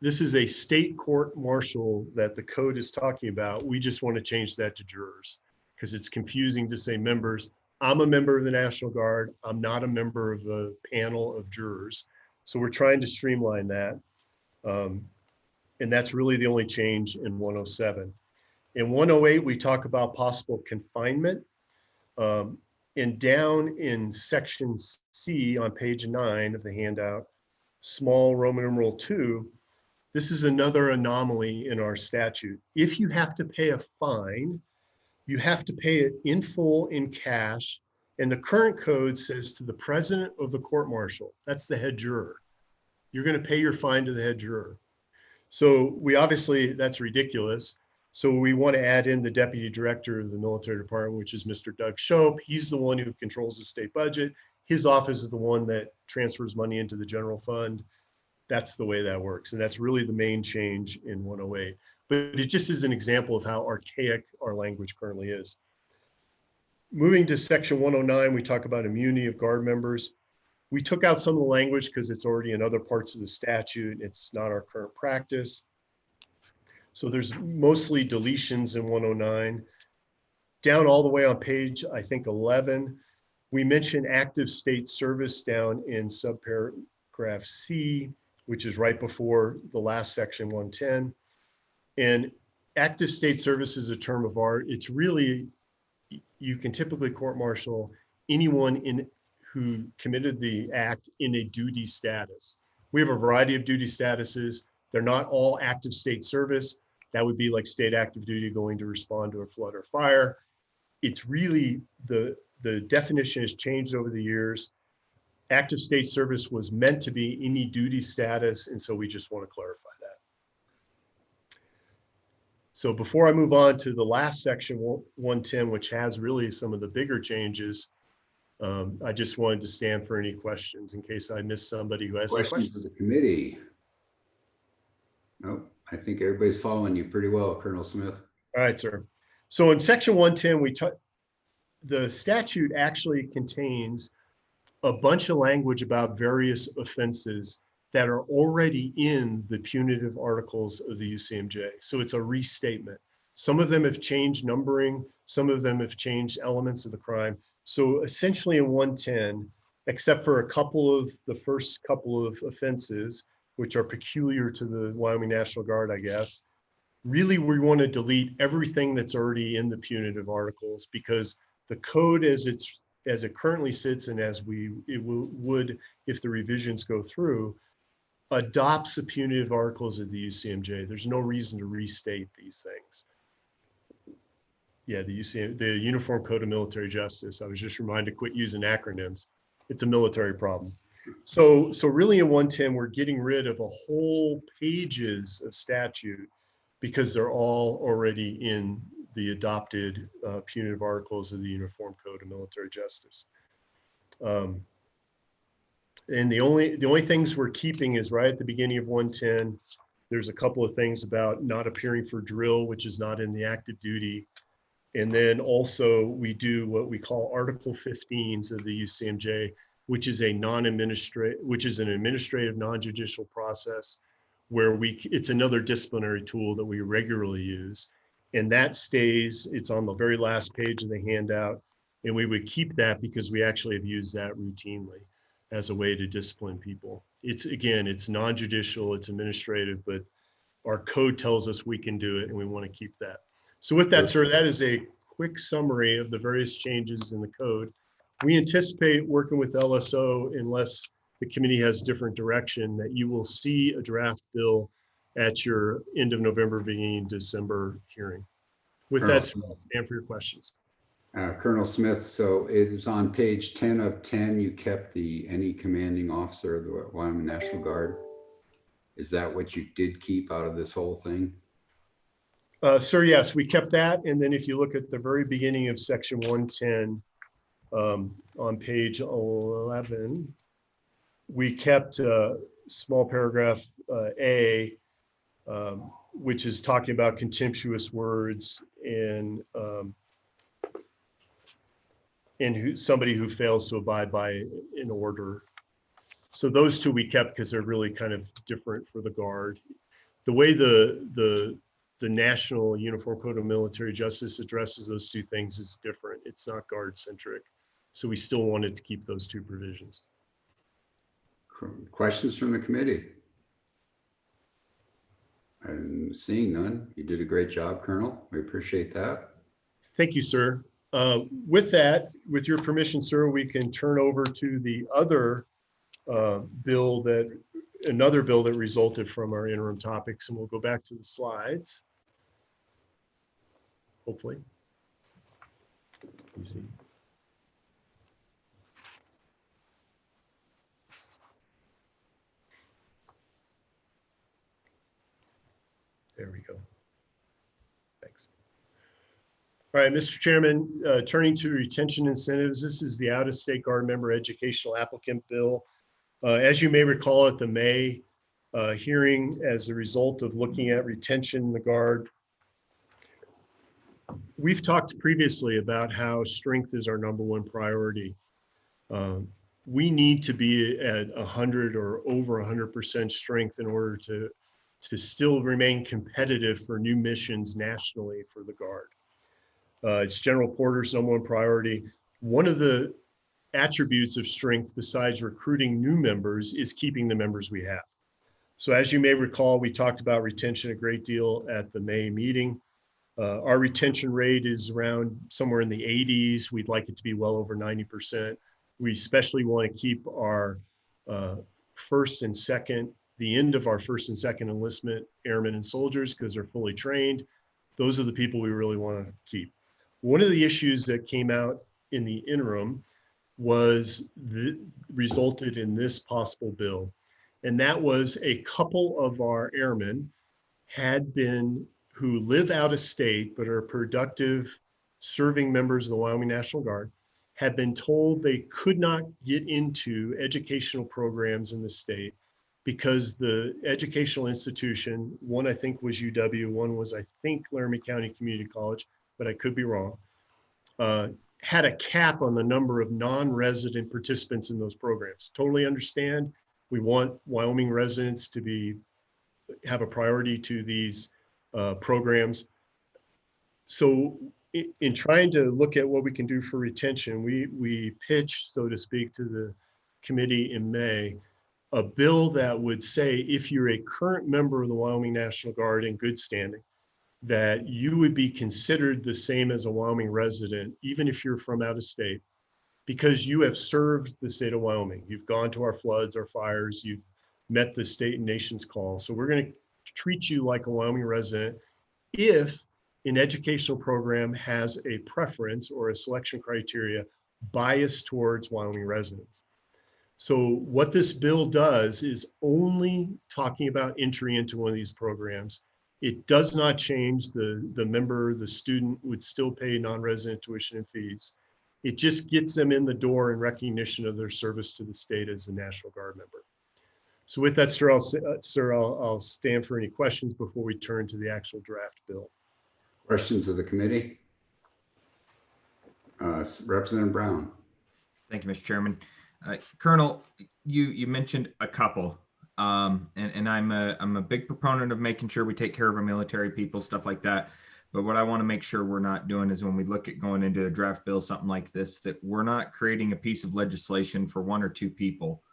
S9: this is a state court martial that the code is talking about, we just want to change that to jurors because it's confusing to say members. I'm a member of the National Guard. I'm not a member of a panel of jurors. So we're trying to streamline that. And that's really the only change in 107. In 108, we talk about possible confinement. And down in section C on page 9 of the handout, small Roman numeral 2, this is another anomaly in our statute. If you have to pay a fine, you have to pay it in full in cash. And the current code says to the president of the court martial, that's the head juror, you're going to pay your fine to the head juror. So we obviously, that's ridiculous. So we want to add in the deputy director of the military department, which is Mr. Doug Shope. He's the one who controls the state budget. His office is the one that transfers money into the general fund. That's the way that works. And that's really the main change in 108. But it just is an example of how archaic our language currently is. Moving to section 109, we talk about immunity of guard members. We took out some of the language because it's already in other parts of the statute. It's not our current practice. So there's mostly deletions in 109. Down all the way on page, I think 11, we mentioned active state service down in subparagraph C, which is right before the last section 110. And active state service is a term of art. It's really, you can typically court martial anyone who committed the act in a duty status. We have a variety of duty statuses. They're not all active state service. That would be like state active duty going to respond to a flood or fire. It's really, the definition has changed over the years. Active state service was meant to be any duty status, and so we just want to clarify that. So before I move on to the last section, 110, which has really some of the bigger changes, I just wanted to stand for any questions in case I missed somebody who has a
S1: Questions
S9: question.
S1: for the committee. Nope, I think everybody's following you pretty well, Colonel Smith.
S9: All right, sir. So in section 110, the statute actually contains a bunch of language about various offenses that are already in the punitive articles of the UCMJ. So it's a restatement. Some of them have changed numbering, some of them have changed elements of the crime. So essentially in 110, except for the first couple of offenses, which are peculiar to the Wyoming National Guard, I guess, really we want to delete everything that's already in the punitive articles, because the code as it currently sits and as would if the revisions go through, adopts the punitive articles of the UCMJ. There's no reason to restate these things. Yeah, the Uniform Code of Military Justice. I was just reminded, quit using acronyms. It's a military problem. So really in 110, we're getting rid of a whole pages of statute because they're all already in the adopted punitive articles of the Uniform Code of Military Justice. And the only things we're keeping is right at the beginning of 110. There's a couple of things about not appearing for drill, which is not in the active duty. And then also we do what we call Article 15s of the UCMJ, which is an administrative non-judicial process where it's another disciplinary tool that we regularly use. And that stays, it's on the very last page of the handout. And we would keep that because we actually have used that routinely as a way to discipline people. It's non-judicial, it's administrative, but our code tells us we can do it and we want to keep that. So with that, sir, that is a quick summary of the various changes in the code. We anticipate working with LSO, unless the committee has different direction, that you will see a draft bill at your end of November, beginning December hearing. With that, sir, I'll stand for your questions.
S1: Colonel Smith, so it is on page 10 of 10, you kept any commanding officer of the Wyoming National Guard. Is that what you did keep out of this whole thing?
S9: Sir, yes, we kept that. And then if you look at the very beginning of section 110, on page 11, we kept small paragraph A, which is talking about contemptuous words and somebody who fails to abide by an order. So those two we kept because they're really kind of different for the Guard. The way the National Uniform Code of Military Justice addresses those two things is different. It's not Guard centric. So we still wanted to keep those two provisions.
S1: Questions from the committee? I'm seeing none. You did a great job, Colonel. We appreciate that.
S9: Thank you, sir. With that, with your permission, sir, we can turn over to the other another bill that resulted from our interim topics, and we'll go back to the slides. Hopefully. Let me see. There we go. Thanks. All right, Mr. Chairman, turning to retention incentives, this is the out-of-state Guard member educational applicant bill. As you may recall at the May hearing, as a result of looking at retention in the Guard, we've talked previously about how strength is our #1 priority. We need to be at 100 or over 100% strength in order to still remain competitive for new missions nationally for the Guard. It's General Porter's #1 priority. One of the attributes of strength, besides recruiting new members, is keeping the members we have. So as you may recall, we talked about retention a great deal at the May meeting. Our retention rate is around somewhere in the 80s. We'd like it to be well over 90%. We especially want to keep our first and second, the end of our first and second enlistment airmen and soldiers, because they're fully trained. Those are the people we really want to keep. One of the issues that came out in the interim resulted in this possible bill. And that was a couple of our airmen who live out of state but are productive serving members of the Wyoming National Guard, had been told they could not get into educational programs in the state because the educational institution, one I think was UW, one was I think Laramie County Community College, but I could be wrong, had a cap on the number of non-resident participants in those programs. Totally understand. We want Wyoming residents to have a priority to these programs. So in trying to look at what we can do for retention, we pitched, so to speak, to the committee in May, a bill that would say if you're a current member of the Wyoming National Guard in good standing, that you would be considered the same as a Wyoming resident, even if you're from out of state, because you have served the state of Wyoming. You've gone to our floods, our fires, you've met the state and nation's call. So we're going to treat you like a Wyoming resident if an educational program has a preference or a selection criteria biased towards Wyoming residents. So what this bill does is only talking about entry into one of these programs. It does not change the student would still pay non-resident tuition and fees. It just gets them in the door in recognition of their service to the state as a National Guard member. So with that, sir, I'll stand for any questions before we turn to the actual draft bill.
S1: Questions of the committee? Representative Brown.
S4: Thank you, Mr. Chairman. Colonel, you mentioned a couple, and I'm a big proponent of making sure we take care of our military people, stuff like that. But what I want to make sure we're not doing is when we look at going into a draft bill, something like this, that we're not creating a piece of legislation for one or two people.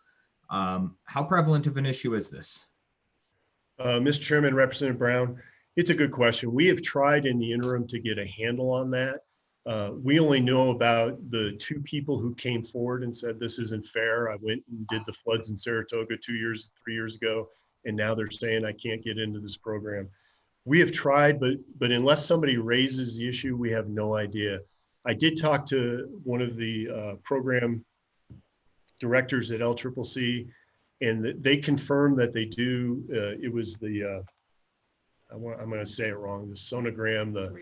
S4: How prevalent of an issue is this?
S9: Mr. Chairman, Representative Brown, it's a good question. We have tried in the interim to get a handle on that. We only know about the two people who came forward and said, this isn't fair. I went and did the floods in Saratoga 3 years ago, and now they're saying I can't get into this program. We have tried, but unless somebody raises the issue, we have no idea. I did talk to one of the program directors at LCCC, and they confirmed that they do. It was the, I'm going to say it wrong, the sonogram, the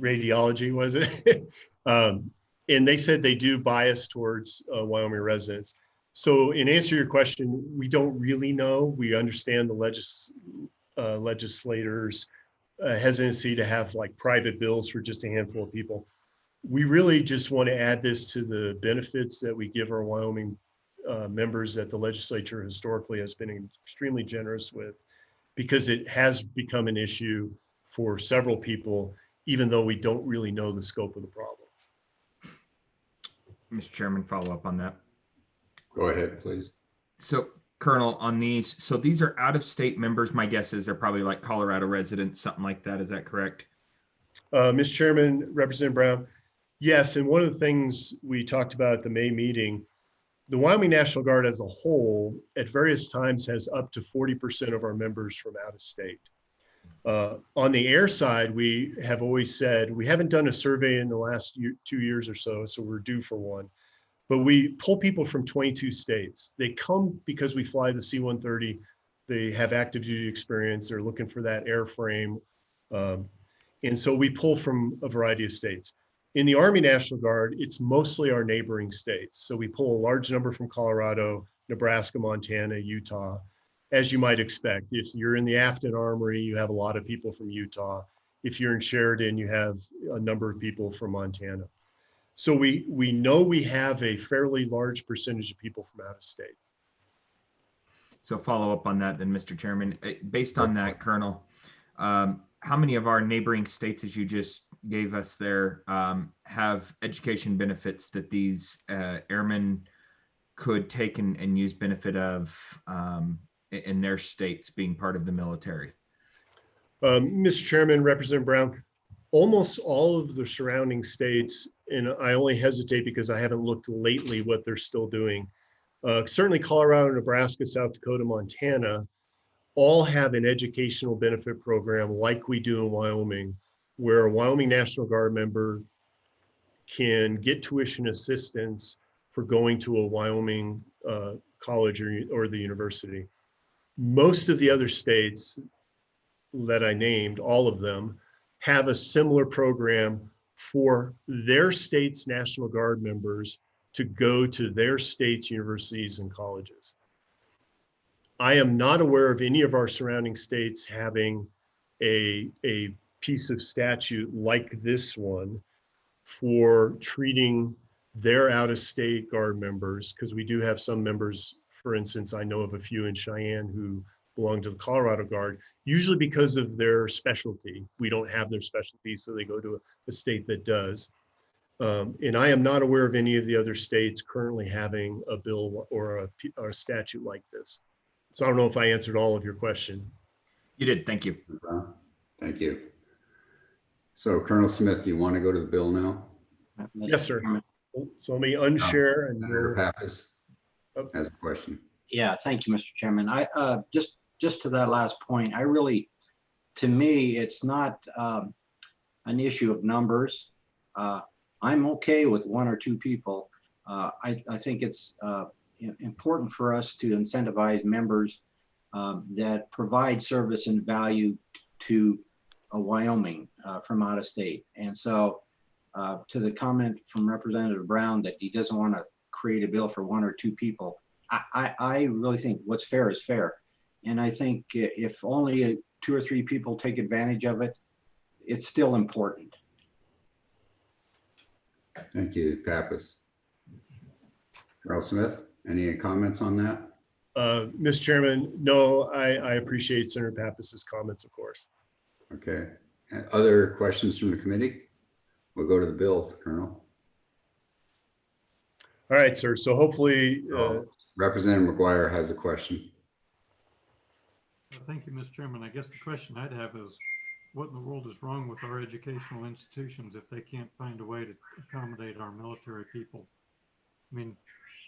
S9: radiology, was it? And they said they do bias towards Wyoming residents. So in answer to your question, we don't really know. We understand the legislators' hesitancy to have like private bills for just a handful of people. We really just want to add this to the benefits that we give our Wyoming members that the legislature historically has been extremely generous with, because it has become an issue for several people, even though we don't really know the scope of the problem.
S4: Mr. Chairman, follow up on that.
S1: Go ahead, please.
S4: So, Colonel, on these, so these are out-of-state members. My guess is they're probably like Colorado residents, something like that. Is that correct?
S9: Mr. Chairman, Representative Brown, yes. And one of the things we talked about at the May meeting, the Wyoming National Guard as a whole at various times has up to 40% of our members from out of state. On the air side, we have always said, we haven't done a survey in the last 2 years or so, so we're due for one. But we pull people from 22 states. They come because we fly the C-130. They have active duty experience. They're looking for that airframe. And so we pull from a variety of states. In the Army National Guard, it's mostly our neighboring states. So we pull a large number from Colorado, Nebraska, Montana, Utah, as you might expect. If you're in the Afton Armory, you have a lot of people from Utah. If you're in Sheridan, you have a number of people from Montana. So we know we have a fairly large percentage of people from out of state.
S4: So follow up on that then, Mr. Chairman. Based on that, Colonel, how many of our neighboring states, as you just gave us there, have education benefits that these airmen could take and use benefit of in their states being part of the military?
S9: Mr. Chairman, Representative Brown, almost all of the surrounding states, and I only hesitate because I haven't looked lately what they're still doing. Certainly Colorado, Nebraska, South Dakota, Montana, all have an educational benefit program like we do in Wyoming, where a Wyoming National Guard member can get tuition assistance for going to a Wyoming college or the university. Most of the other states that I named, all of them, have a similar program for their state's National Guard members to go to their state's universities and colleges. I am not aware of any of our surrounding states having a piece of statute like this one for treating their out-of-state Guard members, because we do have some members, for instance, I know of a few in Cheyenne who belong to the Colorado Guard, usually because of their specialty. We don't have their specialty, so they go to a state that does. And I am not aware of any of the other states currently having a bill or a statute like this. So I don't know if I answered all of your question.
S4: You did. Thank you.
S1: Thank you. So Colonel Smith, do you want to go to the bill now?
S9: Yes, sir. So let me unshare and
S1: Senator
S9: we'll,
S1: Pappas has a question.
S10: Yeah, thank you, Mr. Chairman. I just to that last point, to me, it's not an issue of numbers. I'm okay with 1 or 2 people. I think it's important for us to incentivize members that provide service and value to Wyoming from out of state. And so to the comment from Representative Brown that he doesn't want to create a bill for 1 or 2 people, I really think what's fair is fair. And I think if only 2 or 3 people take advantage of it, it's still important.
S1: Thank you, Pappas. Earl Smith, any comments on that?
S9: Mr. Chairman, no, I appreciate Senator Pappas's comments, of course.
S1: Okay. Other questions from the committee? We'll go to the bill, Colonel.
S9: All right, sir. So hopefully,
S1: Representative McGuire has a question.
S11: Thank you, Mr. Chairman. I guess the question I'd have is, what in the world is wrong with our educational institutions if they can't find a way to accommodate our military people? I mean,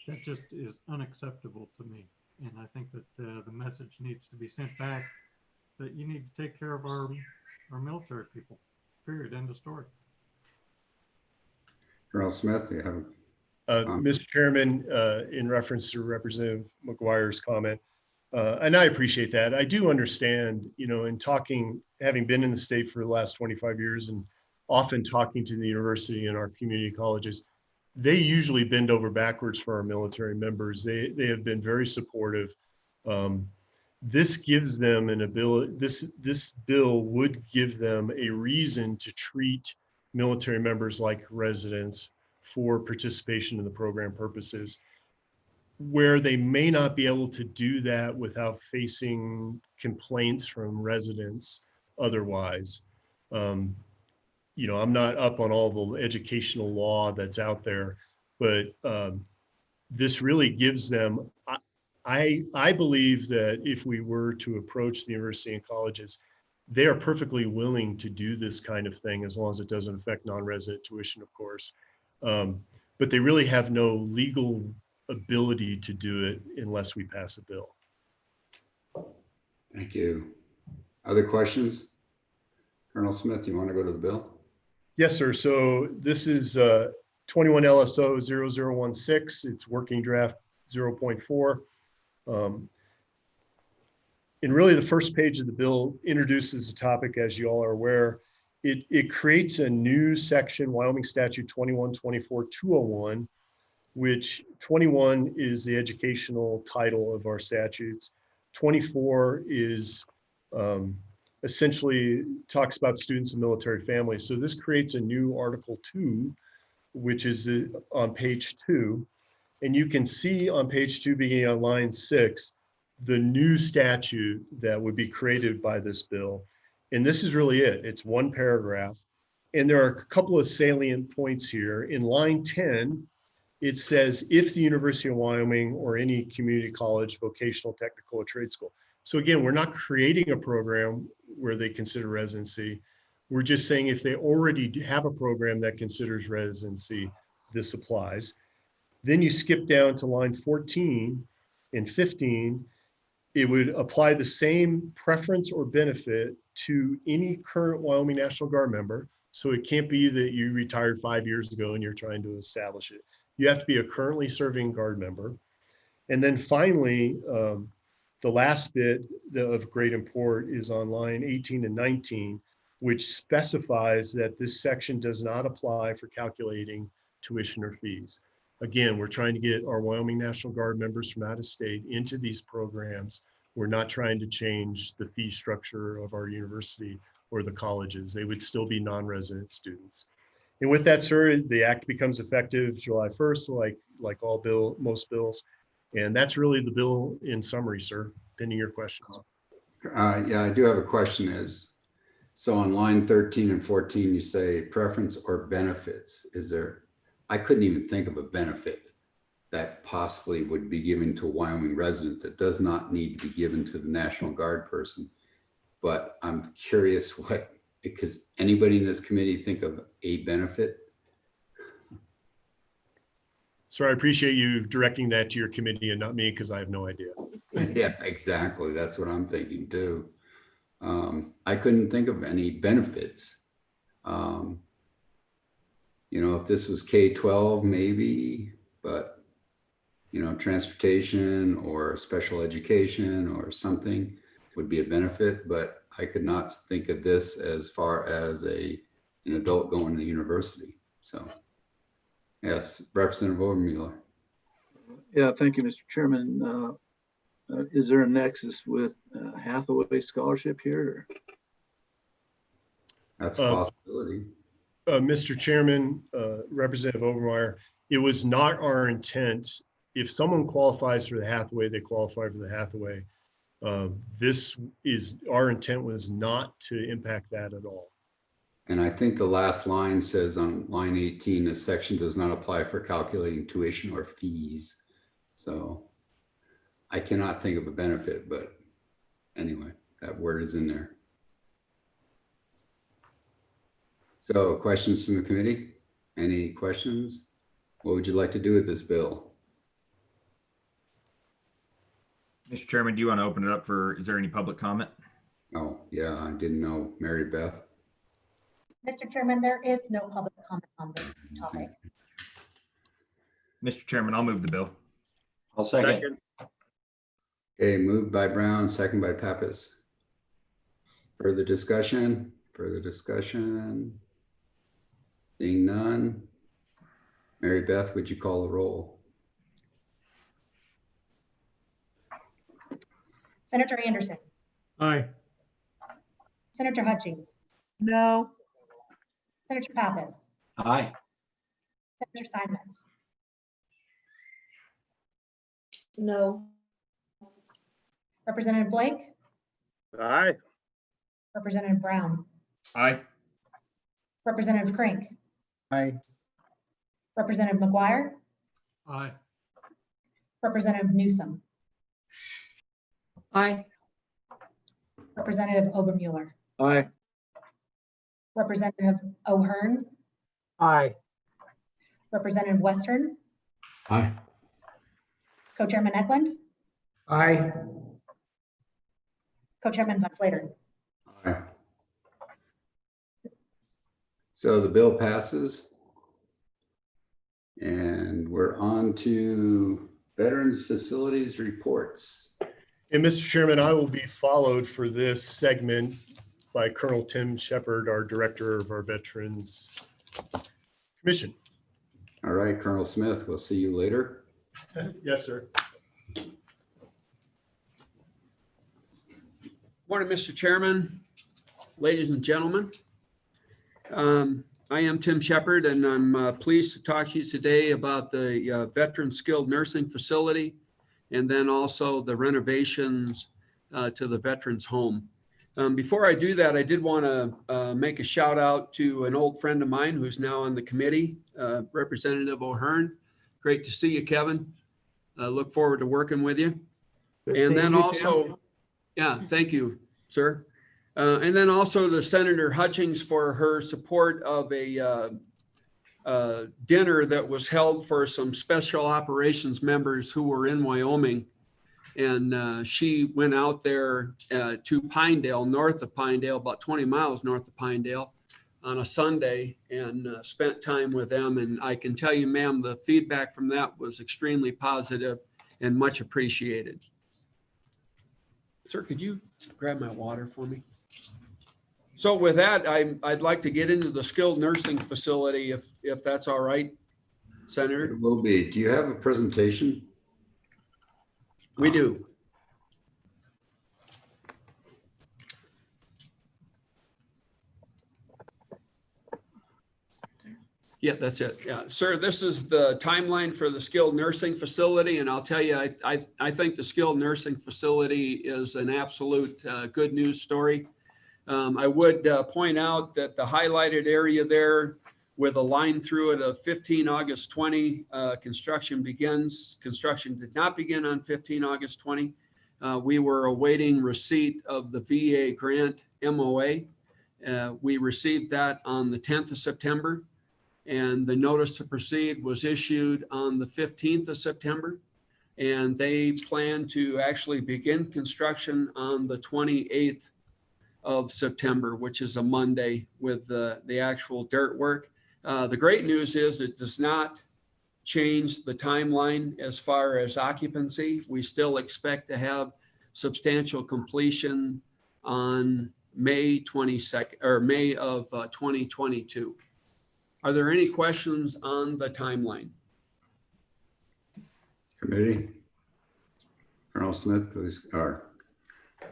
S11: that just is unacceptable to me. And I think that the message needs to be sent back that you need to take care of our military people, period, end of story.
S1: Colonel Smith, do you have?
S9: Mr. Chairman, in reference to Representative McGuire's comment, and I appreciate that. I do understand, in talking, having been in the state for the last 25 years and often talking to the university and our community colleges, they usually bend over backwards for our military members. They have been very supportive. This gives them an ability, this bill would give them a reason to treat military members like residents for participation in the program purposes, where they may not be able to do that without facing complaints from residents otherwise. I'm not up on all the educational law that's out there, but this really gives them, I believe that if we were to approach the university and colleges, they are perfectly willing to do this kind of thing as long as it doesn't affect non-resident tuition, of course. But they really have no legal ability to do it unless we pass a bill.
S1: Thank you. Other questions? Colonel Smith, you want to go to the bill?
S9: Yes, sir. So this is 21 LSO 0016. It's working draft 0.4. And really the first page of the bill introduces the topic, as you all are aware. It creates a new section, Wyoming Statute 21-24-201, which 21 is the educational title of our statutes. 24 is essentially talks about students and military families. So this creates a new Article 2, which is on page 2. And you can see on page 2, beginning on line 6, the new statute that would be created by this bill. And this is really it. It's one paragraph. And there are a couple of salient points here. In line 10, it says, if the University of Wyoming or any community college, vocational, technical, or trade school. So again, we're not creating a program where they consider residency. We're just saying if they already have a program that considers residency, this applies. Then you skip down to line 14 and 15. It would apply the same preference or benefit to any current Wyoming National Guard member. So it can't be that you retired 5 years ago and you're trying to establish it. You have to be a currently serving Guard member. And then finally, the last bit of great import is on line 18 and 19, which specifies that this section does not apply for calculating tuition or fees. Again, we're trying to get our Wyoming National Guard members from out of state into these programs We're not trying to change the fee structure of our university or the colleges. They would still be non-resident students. And with that, sir, the act becomes effective July 1st, like most bills. And that's really the bill in summary, sir, pending your questions.
S1: Yeah, I do have a question so on line 13 and 14, you say preference or benefits. I couldn't even think of a benefit that possibly would be given to a Wyoming resident that does not need to be given to the National Guard person. But I'm curious because anybody in this committee think of a benefit?
S9: So I appreciate you directing that to your committee and not me, because I have no idea.
S1: Yeah, exactly. That's what I'm thinking too. I couldn't think of any benefits. If this was K-12, maybe, but transportation or special education or something would be a benefit, but I could not think of this as far as an adult going to university. So yes, Representative Overmuller.
S12: Yeah, thank you, Mr. Chairman. Is there a nexus with Hathaway scholarship here?
S1: That's a possibility.
S9: Mr. Chairman, Representative Overmeyer, it was not our intent. If someone qualifies for the Hathaway, they qualify for the Hathaway. Our intent was not to impact that at all.
S1: And I think the last line says on line 18, this section does not apply for calculating tuition or fees. So I cannot think of a benefit, but anyway, that word is in there. So questions from the committee? Any questions? What would you like to do with this bill?
S4: Mr. Chairman, do you want to open it up is there any public comment?
S1: Oh, yeah, I didn't know. Mary Beth?
S2: Mr. Chairman, there is no public comment on this topic.
S4: Mr. Chairman, I'll move the bill.
S10: I'll second.
S1: Okay, moved by Brown, second by Pappas. Further discussion? Further discussion? Seeing none. Mary Beth, would you call the roll?
S2: Senator Anderson,
S11: Aye.
S2: Senator Hutchings,
S8: No.
S2: Senator Pappas,
S10: Aye.
S2: Senator Steinmetz,
S3: No.
S2: Representative Blake,
S5: Aye.
S2: Representative Brown,
S4: Aye.
S2: Representative Crink,
S6: Aye.
S2: Representative McGuire,
S11: Aye.
S2: Representative Newsom,
S3: Aye.
S2: Representative Obermuller,
S12: Aye.
S2: Representative O'Hearn,
S6: Aye.
S2: Representative Western,
S1: Aye.
S2: Co-Chairman Eklund,
S6: Aye.
S2: Co-Chairman Van Flatern.
S1: Aye. So the bill passes. And we're on to Veterans Facilities Reports.
S9: And Mr. Chairman, I will be followed for this segment by Colonel Tim Shepard, our Director of our Veterans Commission.
S1: All right, Colonel Smith, we'll see you later.
S9: Yes, sir.
S13: Morning, Mr. Chairman, ladies and gentlemen. I am Tim Shepard, and I'm pleased to talk to you today about the Veteran Skilled Nursing Facility and then also the renovations to the Veterans Home. Before I do that, I did want to make a shout out to an old friend of mine who's now on the committee, Representative O'Hearn. Great to see you, Kevin. Look forward to working with you. And then also, yeah, thank you, sir. And then also to Senator Hutchings for her support of a dinner that was held for some special operations members who were in Wyoming. And she went out there to Pinedale, north of Pinedale, about 20 miles north of Pinedale on a Sunday and spent time with them. And I can tell you, ma'am, the feedback from that was extremely positive and much appreciated. Sir, could you grab my water for me? So with that, I'd like to get into the skilled nursing facility, if that's all right, Senator.
S1: It will be. Do you have a presentation?
S13: We do. Yeah, that's it. Yeah, sir, this is the timeline for the skilled nursing facility, and I'll tell you, I think the skilled nursing facility is an absolute good news story. I would point out that the highlighted area there with a line through it of 15 August 20, construction begins. Construction did not begin on 15 August 20. We were awaiting receipt of the VA grant MOA. We received that on the 10th of September, and the notice to proceed was issued on the 15th of September. And they plan to actually begin construction on the 28th of September, which is a Monday, with the actual dirt work. The great news is it does not change the timeline as far as occupancy. We still expect to have substantial completion on May 22nd or May of 2022. Are there any questions on the timeline?
S1: Committee? Colonel Smith, please, or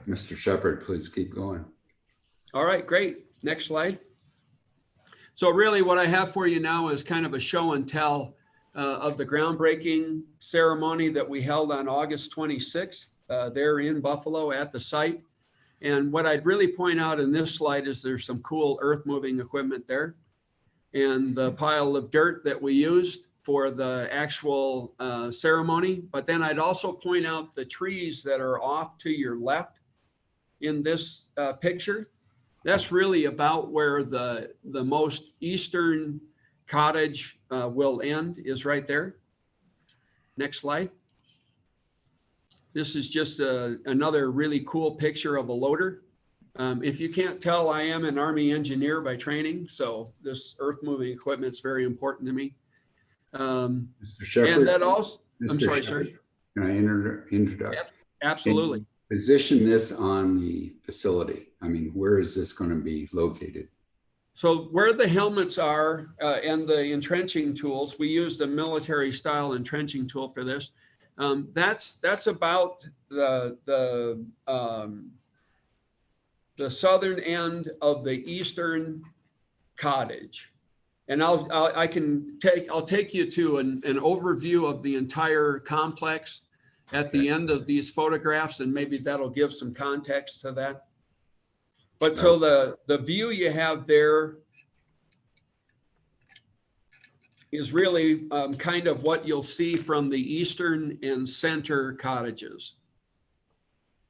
S1: Mr. Shepherd, please keep going.
S13: All right, great. Next slide. So really what I have for you now is kind of a show and tell of the groundbreaking ceremony that we held on August 26th there in Buffalo at the site. And what I'd really point out in this slide is there's some cool earth moving equipment there, and the pile of dirt that we used for the actual ceremony. But then I'd also point out the trees that are off to your left in this picture. That's really about where the most eastern cottage will end, is right there. Next slide. This is just another really cool picture of a loader. If you can't tell, I am an Army engineer by training, so this earth moving equipment is very important to me.
S1: Mr. Shepherd.
S13: And that also, I'm
S1: Mr.
S13: sorry,
S1: Shepherd,
S13: sir.
S1: Can I interrupt?
S13: Absolutely.
S1: Position this on the facility. I mean, where is this going to be located?
S13: So where the helmets are and the entrenching tools, we used a military style entrenching tool for this. That's about the southern end of the eastern cottage. And I'll take you to an overview of the entire complex at the end of these photographs, and maybe that'll give some context to that. But so the view you have there is really kind of what you'll see from the eastern and center cottages.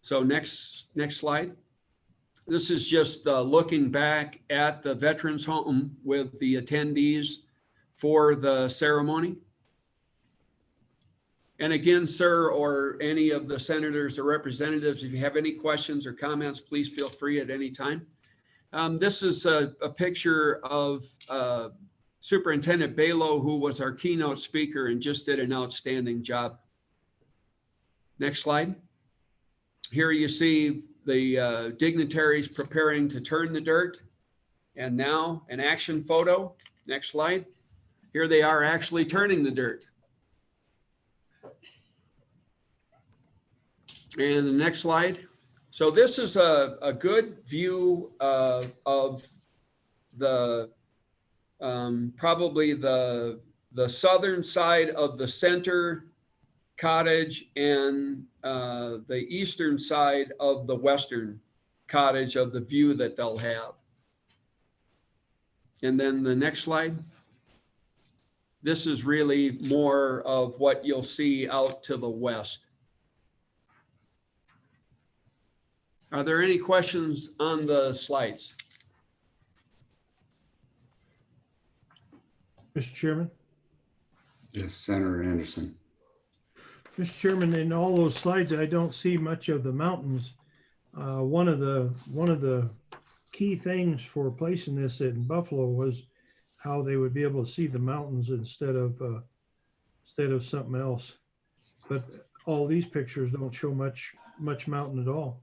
S13: So next slide. This is just looking back at the Veterans Home with the attendees for the ceremony. And again, sir, or any of the senators or representatives, if you have any questions or comments, please feel free at any time. This is a picture of Superintendent Balo, who was our keynote speaker and just did an outstanding job. Next slide. Here you see the dignitaries preparing to turn the dirt. And now an action photo. Next slide. Here they are actually turning the dirt. And the next slide. So this is a good view of the probably the southern side of the center cottage and the eastern side of the western cottage of the view that they'll have. And then the next slide. This is really more of what you'll see out to the west. Are there any questions on the slides?
S14: Mr. Chairman?
S1: Yes, Senator Anderson.
S14: Mr. Chairman, in all those slides, I don't see much of the mountains. One of the key things for placing this in Buffalo was how they would be able to see the mountains instead of something else. But all these pictures don't show much mountain at all.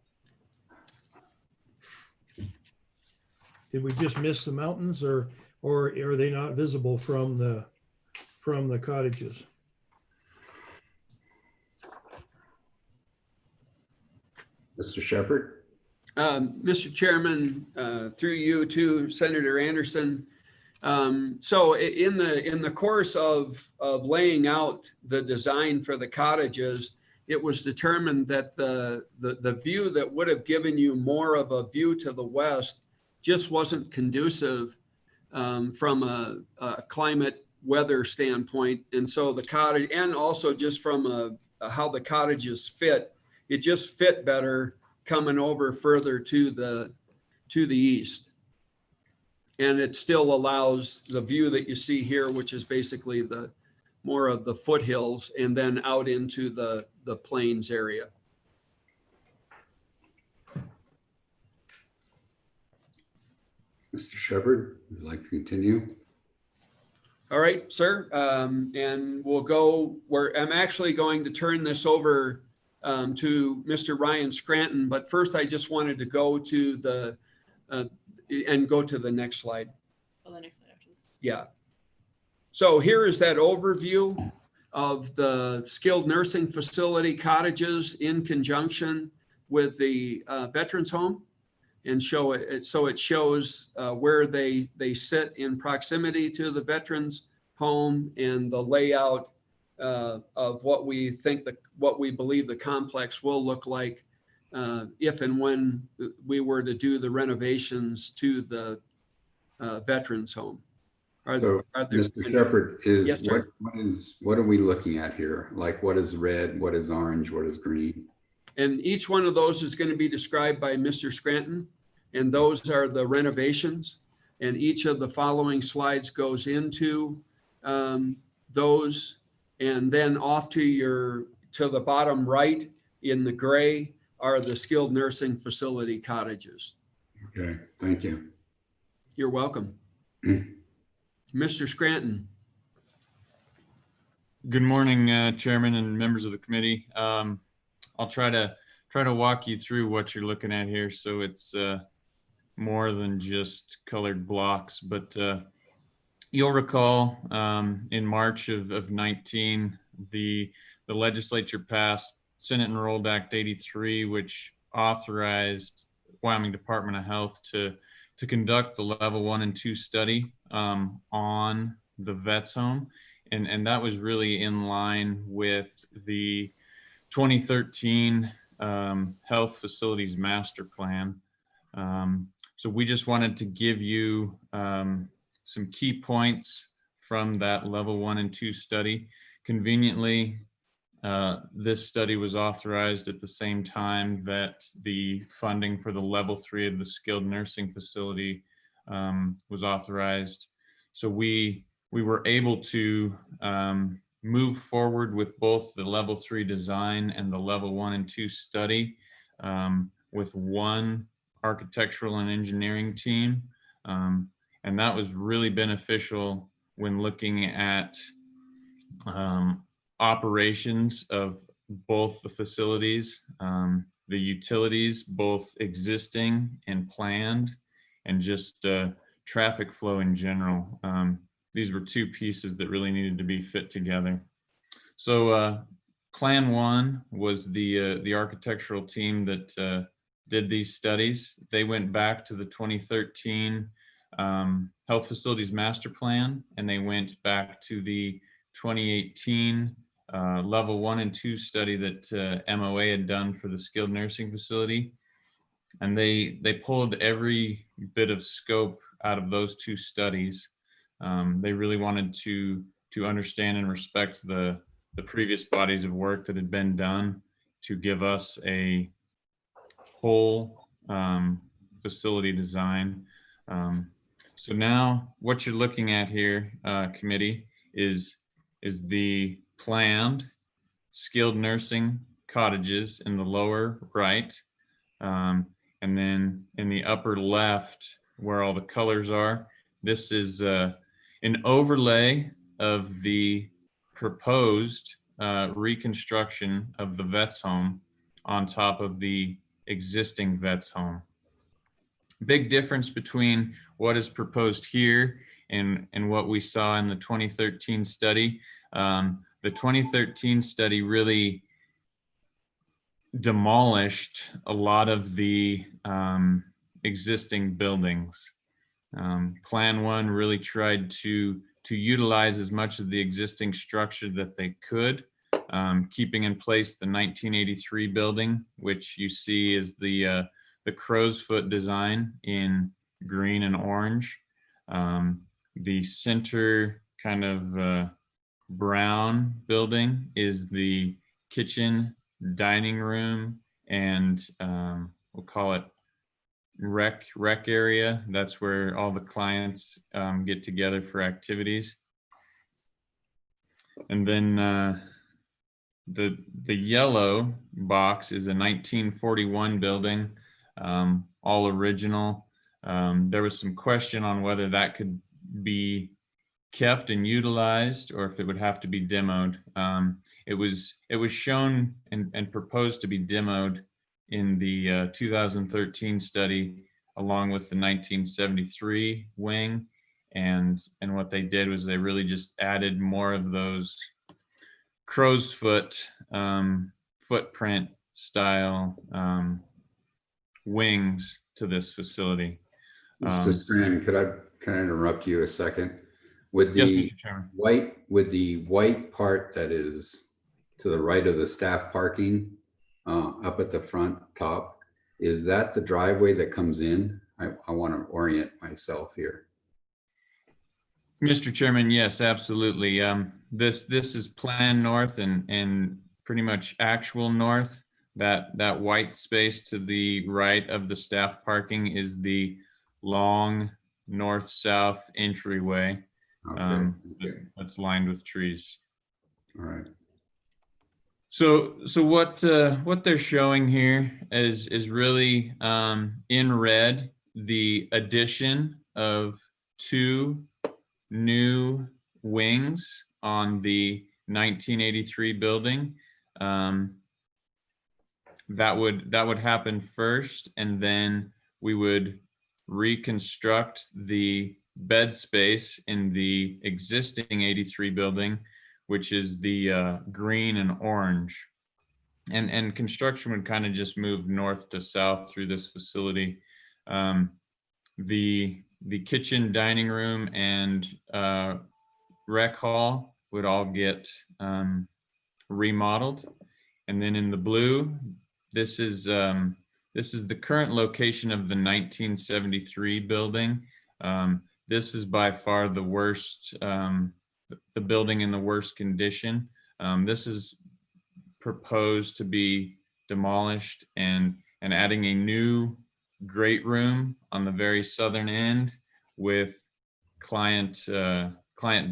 S14: Did we just miss the mountains, or are they not visible from the cottages?
S1: Mr. Shepherd?
S13: Mr. Chairman, through you to Senator Anderson, So in the course of laying out the design for the cottages, it was determined that the view that would have given you more of a view to the west just wasn't conducive from a climate weather standpoint. And so the cottage, and also just from how the cottages fit, it just fit better coming over further to the east. And it still allows the view that you see here, which is basically the more of the foothills and then out into the plains area.
S1: Mr. Shepherd, would you like to continue?
S13: All right, sir. And we'll go where I'm actually going to turn this over to Mr. Ryan Scranton. But first, I just wanted to go to the next slide.
S3: Oh, the next slide after this.
S13: Yeah. So here is that overview of the skilled nursing facility cottages in conjunction with the veterans home, and show it. So it shows where they sit in proximity to the veterans home and the layout of what we believe the complex will look like if and when we were to do the renovations to the veterans home.
S1: So, Mr. Shepherd,
S13: Yes, sir.
S1: what are we looking at here? Like, what is red, what is orange, what is green?
S13: And each one of those is going to be described by Mr. Scranton. And those are the renovations. And each of the following slides goes into those. And then off to the bottom right in the gray are the skilled nursing facility cottages.
S1: Okay, thank you.
S13: You're welcome. Mr. Scranton.
S15: Good morning, Chairman and members of the committee. I'll try to walk you through what you're looking at here, so it's more than just colored blocks. But you'll recall in March of 19, the legislature passed Senate Enrolled Act 83, which authorized Wyoming Department of Health to conduct the level 1 and 2 study on the vets home. And that was really in line with the 2013 Health Facilities Master Plan. So we just wanted to give you some key points from that level 1 and 2 study. Conveniently, this study was authorized at the same time that the funding for the level 3 of the skilled nursing facility was authorized. So we were able to move forward with both the level 3 design and the level 1 and 2 study with one architectural and engineering team. And that was really beneficial when looking at operations of both the facilities, the utilities, both existing and planned, and just traffic flow in general. These were two pieces that really needed to be fit together. So Plan 1 was the architectural team that did these studies. They went back to the 2013 Health Facilities Master Plan, and they went back to the 2018 level 1 and 2 study that MOA had done for the skilled nursing facility. And they pulled every bit of scope out of those two studies. They really wanted to understand and respect the previous bodies of work that had been done to give us a whole facility design. So now what you're looking at here, committee, is the planned skilled nursing cottages in the lower right. And then in the upper left, where all the colors are, this is an overlay of the proposed reconstruction of the vets home on top of the existing vets home. Big difference between what is proposed here and what we saw in the 2013 study. The 2013 study really demolished a lot of the existing buildings. Plan 1 really tried to utilize as much of the existing structure that they could, keeping in place the 1983 building, which you see is the crow's foot design in green and orange. The center kind of brown building is the kitchen, dining room, and we'll call it rec area. That's where all the clients get together for activities. And then the yellow box is a 1941 building, all original. There was some question on whether that could be kept and utilized or if it would have to be demoed. It was shown and proposed to be demoed in the 2013 study, along with the 1973 wing. And what they did was they really just added more of those crow's foot footprint style wings to this facility.
S1: Mr. Strand, can I interrupt you a second? With
S15: Yes,
S1: the
S15: Mr. Chairman.
S1: white part that is to the right of the staff parking, up at the front top, is that the driveway that comes in? I want to orient myself here.
S15: Mr. Chairman, yes, absolutely. This is Plan North and pretty much actual north. That white space to the right of the staff parking is the long north-south entryway.
S1: Okay.
S15: That's lined with trees.
S1: All right.
S15: So what they're showing here is really in red the addition of 2 new wings on the 1983 building. That would happen first, and then we would reconstruct the bed space in the existing 83 building, which is the green and orange. And construction would kind of just move north to south through this facility. The kitchen, dining room, and rec hall would all get remodeled. And then in the blue, this is the current location of the 1973 building. This is by far the worst, the building in the worst condition. This is proposed to be demolished and adding a new great room on the very southern end with client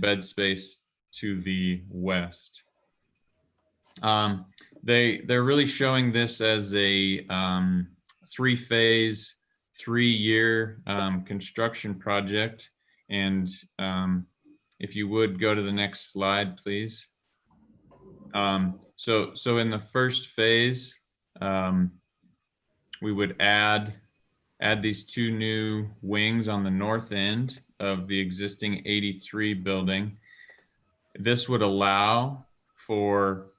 S15: bed space to the west. They're really showing this as a 3-phase, 3-year construction project. And if you would go to the next slide, please. So in the first phase, we would add these 2 new wings on the north end of the existing 83 building. This would allow for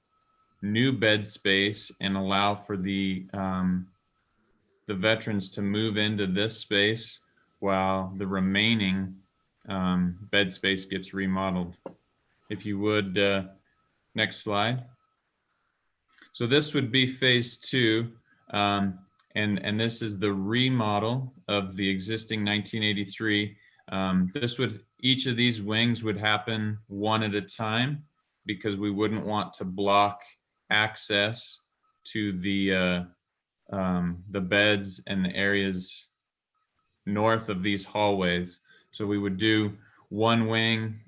S15: new bed space and allow for the veterans to move into this space while the remaining bed space gets remodeled. If you would, next slide. So this would be phase 2, and this is the remodel of the existing 1983. Each of these wings would happen one at a time because we wouldn't want to block access to the beds and the areas north of these hallways. So we would do one wing,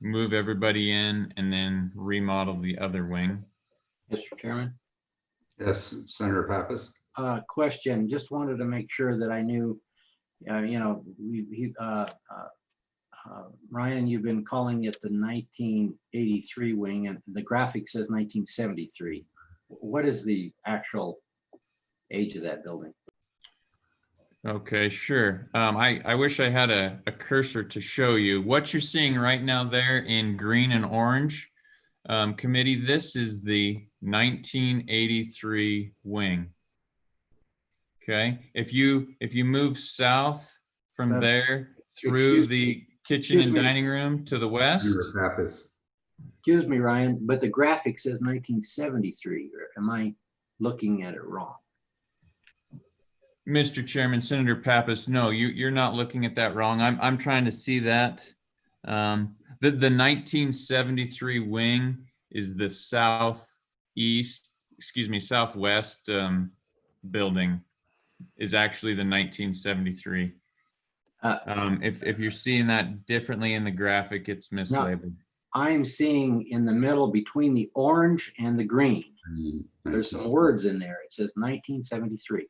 S15: move everybody in, and then remodel the other wing.
S10: Mr. Chairman?
S1: Yes, Senator Pappas.
S10: Question, just wanted to make sure that I knew, Ryan, you've been calling it the 1983 wing and the graphic says 1973. What is the actual age of that building?
S15: Okay, sure. I wish I had a cursor to show you. What you're seeing right now there in green and orange, committee, this is the 1983 wing. Okay, if you move south from there through
S10: Excuse
S15: the kitchen and
S10: excuse me.
S15: dining room to the west.
S1: Senator Pappas.
S10: Excuse me, Ryan, but the graphic says 1973. Am I looking at it wrong?
S15: Mr. Chairman, Senator Pappas, no, you're not looking at that wrong. I'm trying to see that. The 1973 wing is the southwest building is actually the 1973. If you're seeing that differently in the graphic, it's mislabeled.
S10: I'm seeing in the middle between the orange and the green. There's some words in there. It says 1973.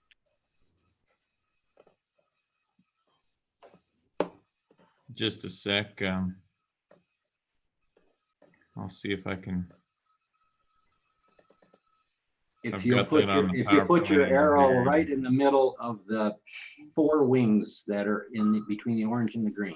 S15: Just a sec. I'll see if I can.
S10: If you put your arrow right in the middle of the 4 wings that are between the orange and the green.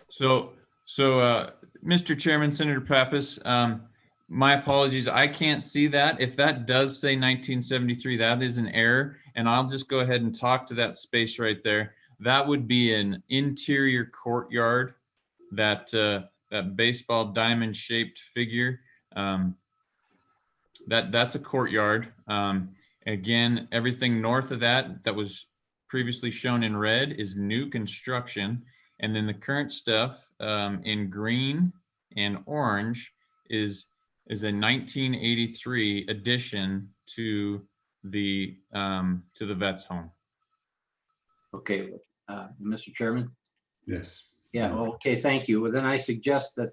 S15: So, Mr. Chairman, Senator Pappas, my apologies. I can't see that. If that does say 1973, that is an error. And I'll just go ahead and talk to that space right there. That would be an interior courtyard, that baseball diamond shaped figure. That's a courtyard. Again, everything north of that was previously shown in red is new construction. And then the current stuff in green and orange is a 1983 addition to the vet's home.
S10: Okay, Mr. Chairman.
S1: Yes.
S10: Yeah. Okay. Thank you. Well, then I suggest that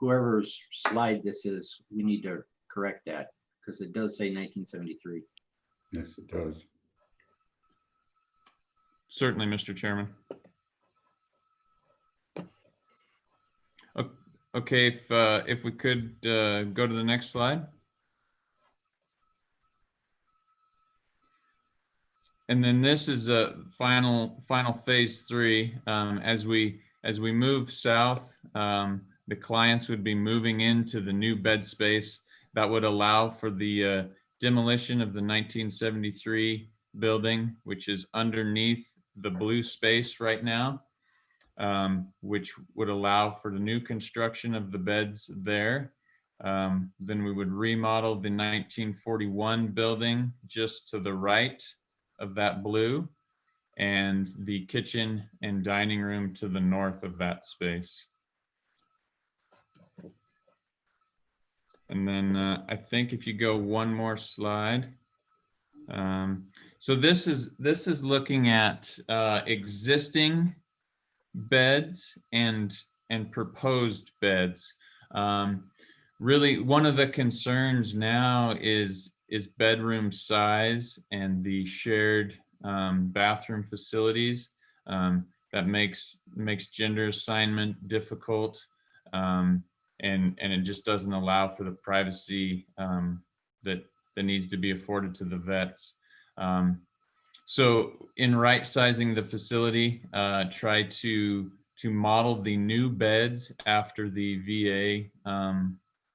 S10: whoever's slide this is, we need to correct that because it does say 1973.
S1: Yes, it does.
S15: Certainly, Mr. Chairman. Okay, if we could go to the next slide. And then this is a final phase 3. As we move south, the clients would be moving into the new bed space that would allow for the demolition of the 1973 building, which is underneath the blue space right now. Which would allow for the new construction of the beds there. Then we would remodel the 1941 building just to the right of that blue, and the kitchen and dining room to the north of that space. And then I think if you go one more slide. So this is looking at existing beds and proposed beds. Really, one of the concerns now is bedroom size and the shared bathroom facilities. That makes gender assignment difficult, and it just doesn't allow for the privacy that needs to be afforded to the vets. So in right sizing the facility, try to model the new beds after the VA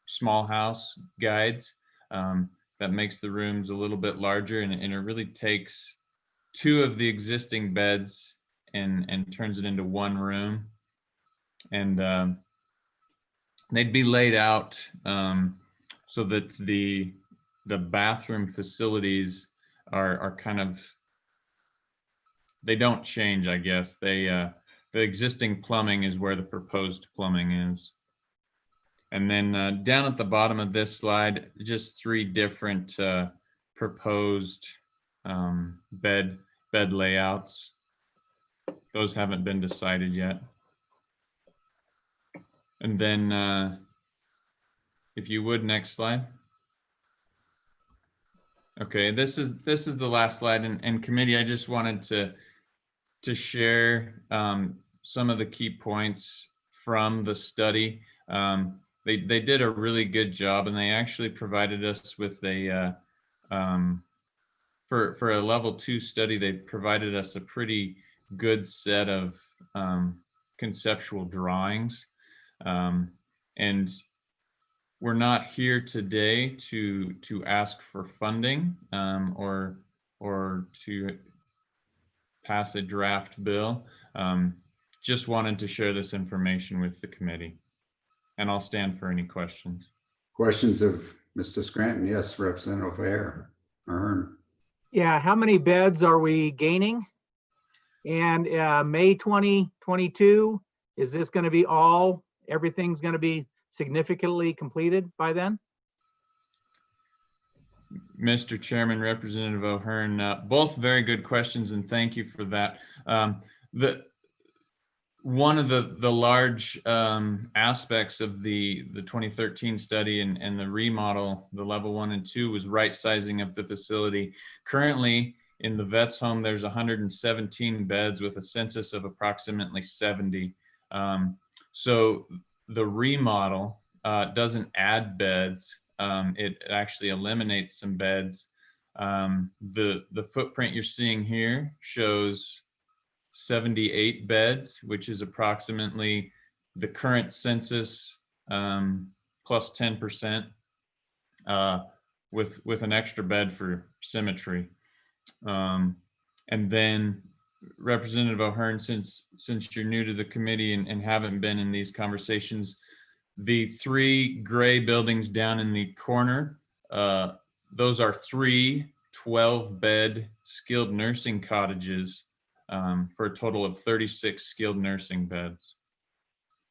S15: small house guides. That makes the rooms a little bit larger, and it really takes 2 of the existing beds and turns it into 1 room. And they'd be laid out so that the bathroom facilities are kind of, they don't change, I guess. The existing plumbing is where the proposed plumbing is. And then down at the bottom of this slide, just 3 different proposed bed layouts. Those haven't been decided yet. And then if you would, next slide. Okay, this is the last slide, and committee, I just wanted to share some of the key points from the study. They did a really good job, and they actually provided us with a for a level 2 study. They provided us a pretty good set of conceptual drawings. And we're not here today to ask for funding or to pass a draft bill. Just wanted to share this information with the committee, and I'll stand for any questions.
S1: Questions of Mr. Scranton? Yes, Representative Ahern.
S16: Yeah, how many beds are we gaining? And May 2022, is this going to be everything's going to be significantly completed by then?
S15: Mr. Chairman, Representative O'Hearn, both very good questions, and thank you for that. One of the large aspects of the 2013 study and the remodel, the level 1 and 2, was right sizing of the facility. Currently, in the Vets home, there's 117 beds with a census of approximately 70. So the remodel doesn't add beds. It actually eliminates some beds. The footprint you're seeing here shows 78 beds, which is approximately the current census plus 10%, with an extra bed for symmetry. And then Representative O'Hearn, since you're new to the committee and haven't been in these conversations, the 3 gray buildings down in the corner, those are 3 12-bed skilled nursing cottages for a total of 36 skilled nursing beds.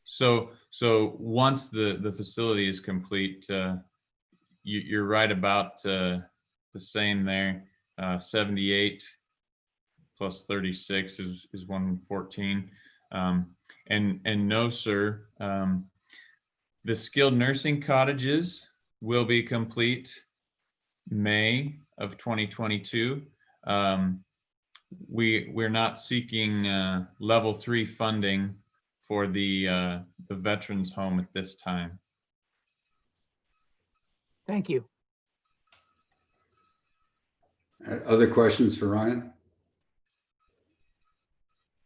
S15: So once the facility is complete, you're right about the same there. 78 plus 36 is 114. And no, sir, the skilled nursing cottages will be complete May of 2022. We're not seeking level 3 funding for the veterans home at this time.
S16: Thank you.
S1: Other questions for Ryan?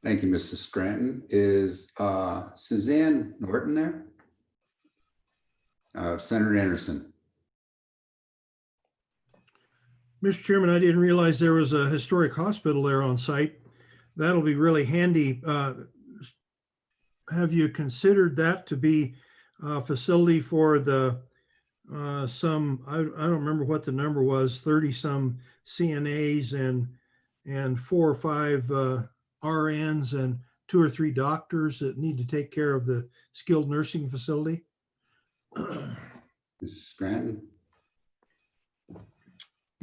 S1: Thank you, Mrs. Scranton. Is Suzanne Norton there? Senator Anderson.
S14: Mr. Chairman, I didn't realize there was a historic hospital there on site. That'll be really handy. Have you considered that to be a facility for the I don't remember what the number was, 30 some CNAs and 4 or 5 RNs and 2 or 3 doctors that need to take care of the skilled nursing facility?
S1: Mrs. Scranton.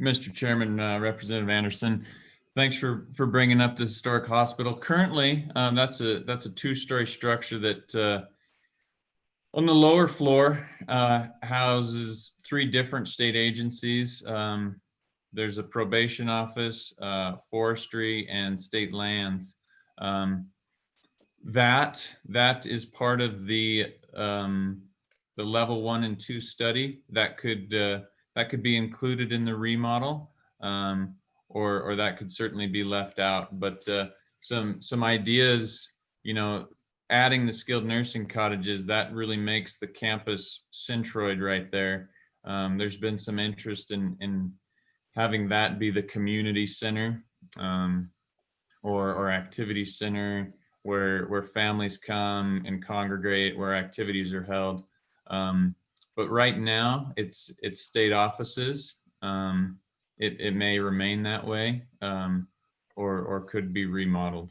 S15: Mr. Chairman, Representative Anderson, thanks for bringing up the historic hospital. Currently, that's a 2-story structure that on the lower floor houses 3 different state agencies. There's a probation office, forestry, and state lands. That is part of the level 1 and 2 study that could be included in the remodel, or that could certainly be left out. But some ideas, adding the skilled nursing cottages, that really makes the campus centroid right there. There's been some interest in having that be the community center or activity center where families come and congregate, where activities are held. But right now it's state offices. It may remain that way, or could be remodeled.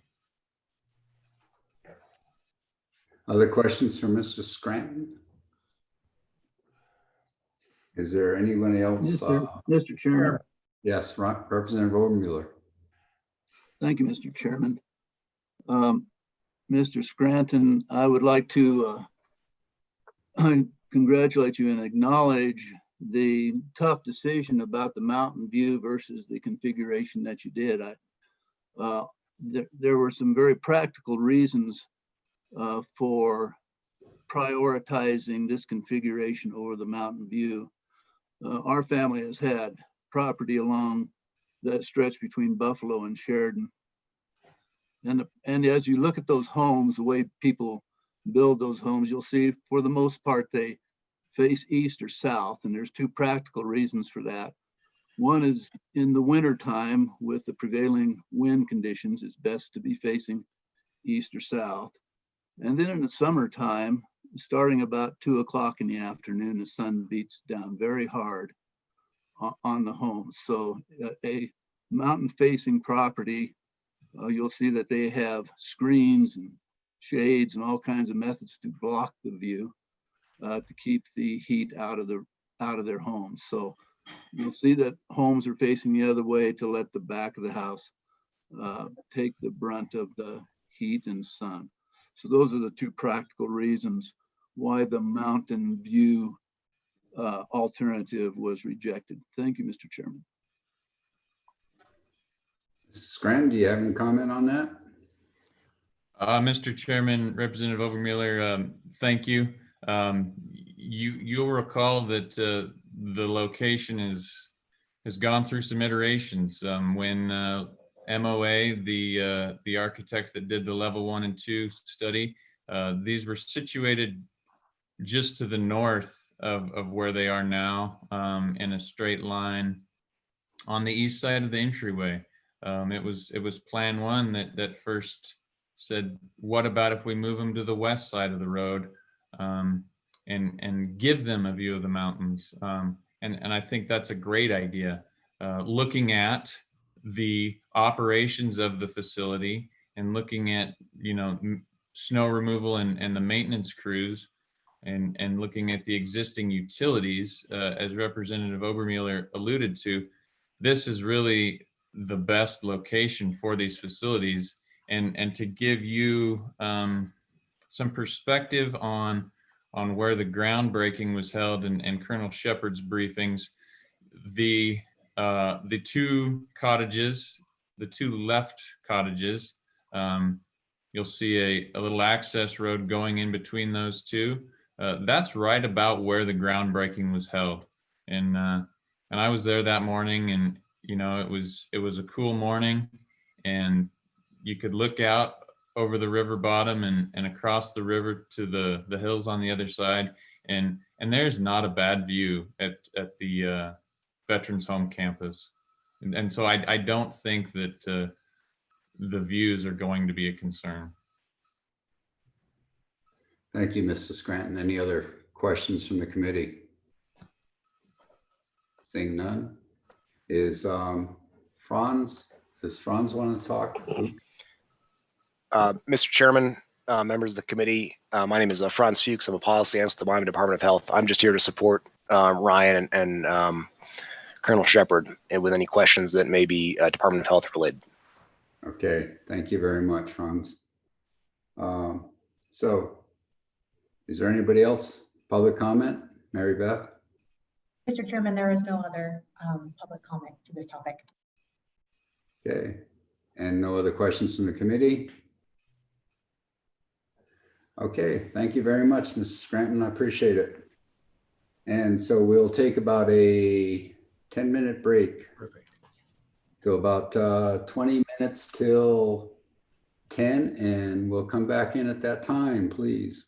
S1: Other questions for Mr. Scranton? Is there anyone else?
S12: Mr. Chairman.
S1: Yes, Representative Obermuller.
S12: Thank you, Mr. Chairman. Mr. Scranton, I would like to congratulate you and acknowledge the tough decision about the mountain view versus the configuration that you did. There were some very practical reasons for prioritizing this configuration over the mountain view. Our family has had property along that stretch between Buffalo and Sheridan. And as you look at those homes, the way people build those homes, you'll see for the most part, they face east or south. And there's two practical reasons for that. One is in the winter time with the prevailing wind conditions, it's best to be facing east or south. And then in the summertime, starting about 2 o'clock in the afternoon, the sun beats down very hard on the homes. So a mountain facing property, you'll see that they have screens and shades and all kinds of methods to block the view to keep the heat out of their homes. So you'll see that homes are facing the other way to let the back of the house take the brunt of the heat and sun. So those are the two practical reasons why the mountain view alternative was rejected. Thank you, Mr. Chairman.
S1: Mr. Scranton, do you have any comment on that?
S15: Mr. Chairman, Representative Overmuller, thank you. You'll recall that the location has gone through some iterations. When MOA, the architect that did the level 1 and 2 study, these were situated just to the north of where they are now, in a straight line on the east side of the entryway. It was Plan 1 that first said, what about if we move them to the west side of the road, and give them a view of the mountains? And I think that's a great idea. Looking at the operations of the facility and looking at, snow removal and the maintenance crews, and looking at the existing utilities, as Representative Obermuller alluded to, this is really the best location for these facilities. And to give you some perspective on where the groundbreaking was held and Colonel Shepard's briefings, the two cottages, the two left cottages, you'll see a little access road going in between those two. That's right about where the groundbreaking was held. And I was there that morning, and it was a cool morning, and you could look out over the river bottom and across the river to the hills on the other side, and there's not a bad view at the Veterans Home campus. And so I don't think that the views are going to be a concern.
S1: Thank you, Mr. Scranton. Any other questions from the committee? Seeing none. Does Franz want to talk?
S17: Mr. Chairman, members of the committee, my name is Franz Fuchs. I'm a policy analyst with the Miami Department of Health. I'm just here to support Ryan and Colonel Shepard with any questions that may be Department of Health related.
S1: Okay, thank you very much, Franz. So is there anybody else? Public comment? Mary Beth?
S2: Mr. Chairman, there is no other public comment to this topic.
S1: Okay, and no other questions from the committee? Okay, thank you very much, Mrs. Scranton. I appreciate it. And so we'll take about a 10-minute break.
S6: Perfect.
S1: To about 20 minutes till 10, and we'll come back in at that time, please.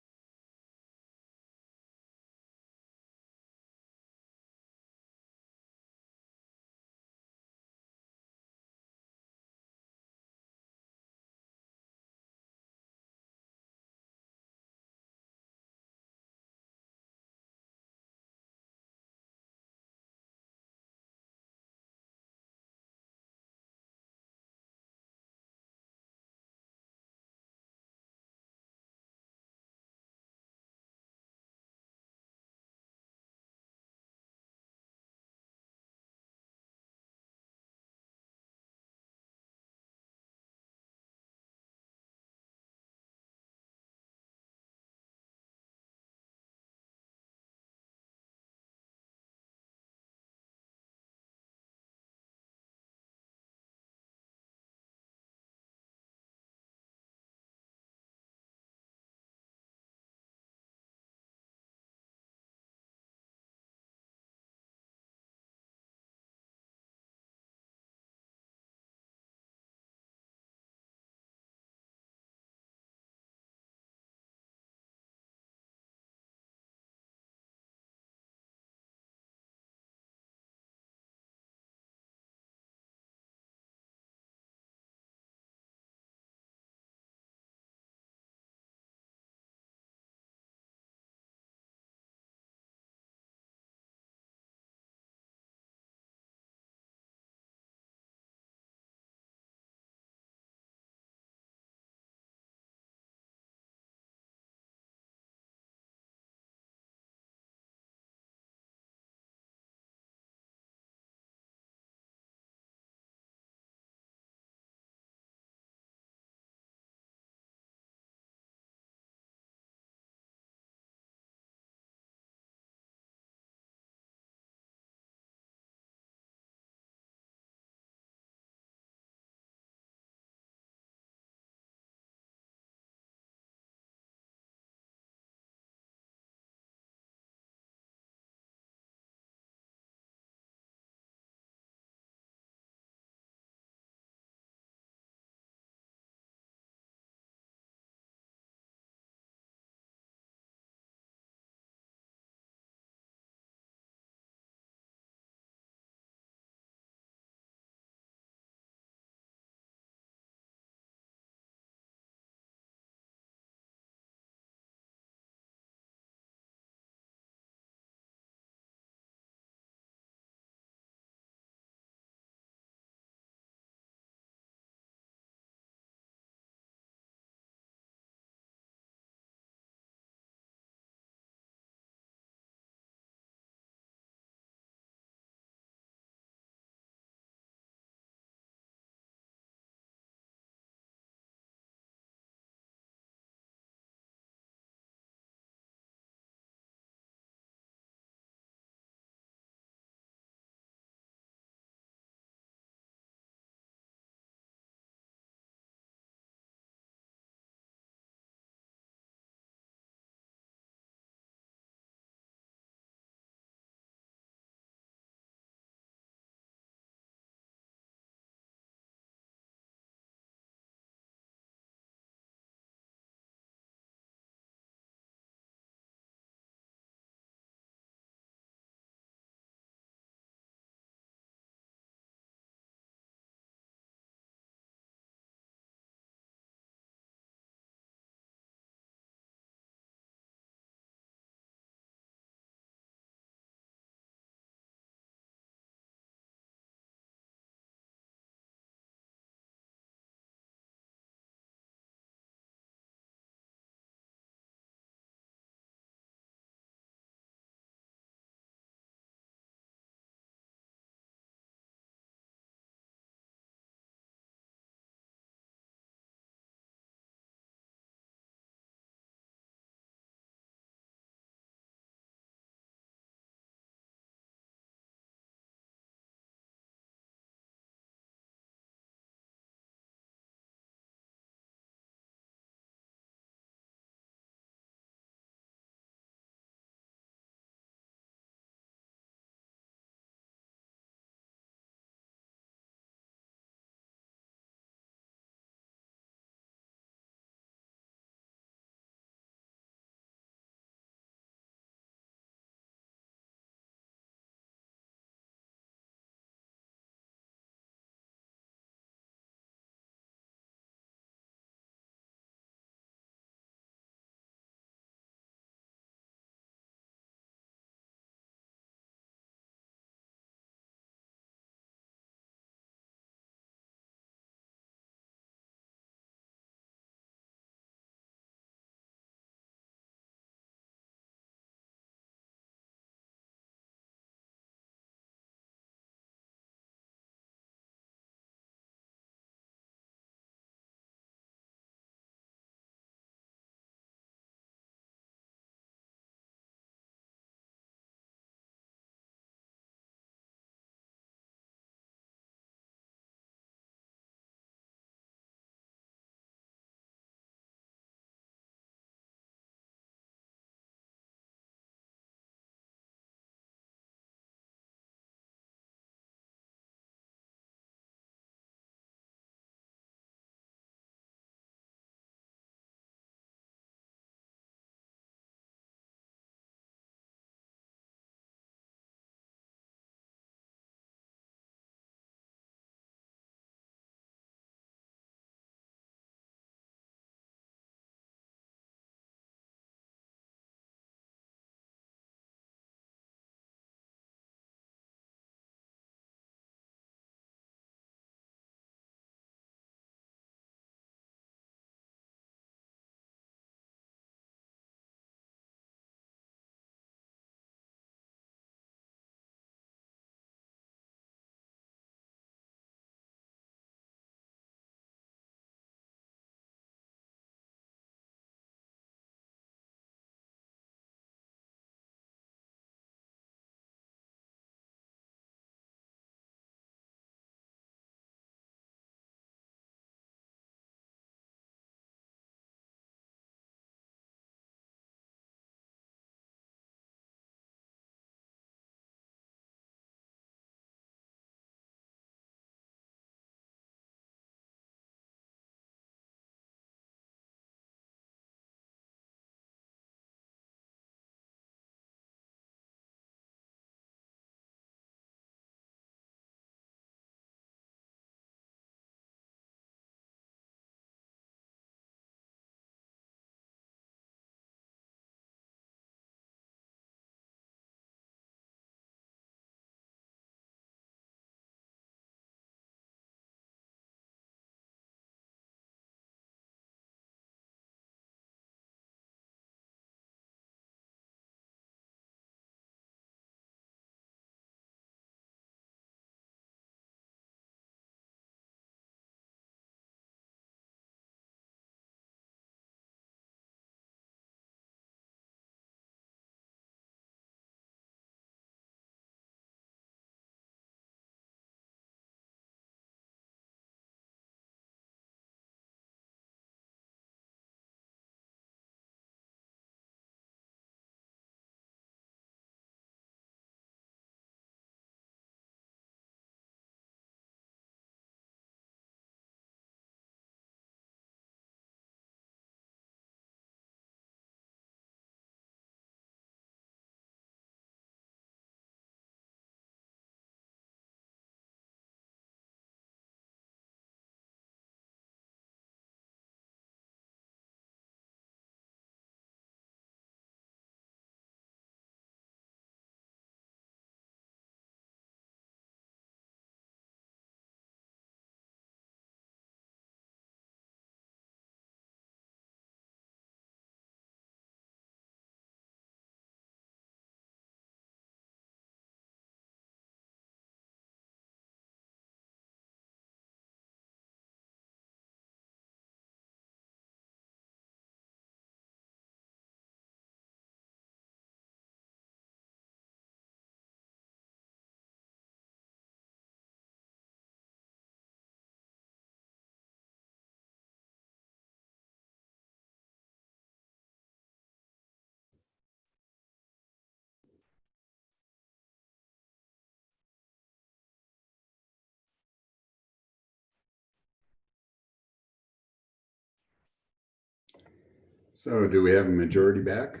S1: So do we have a majority back?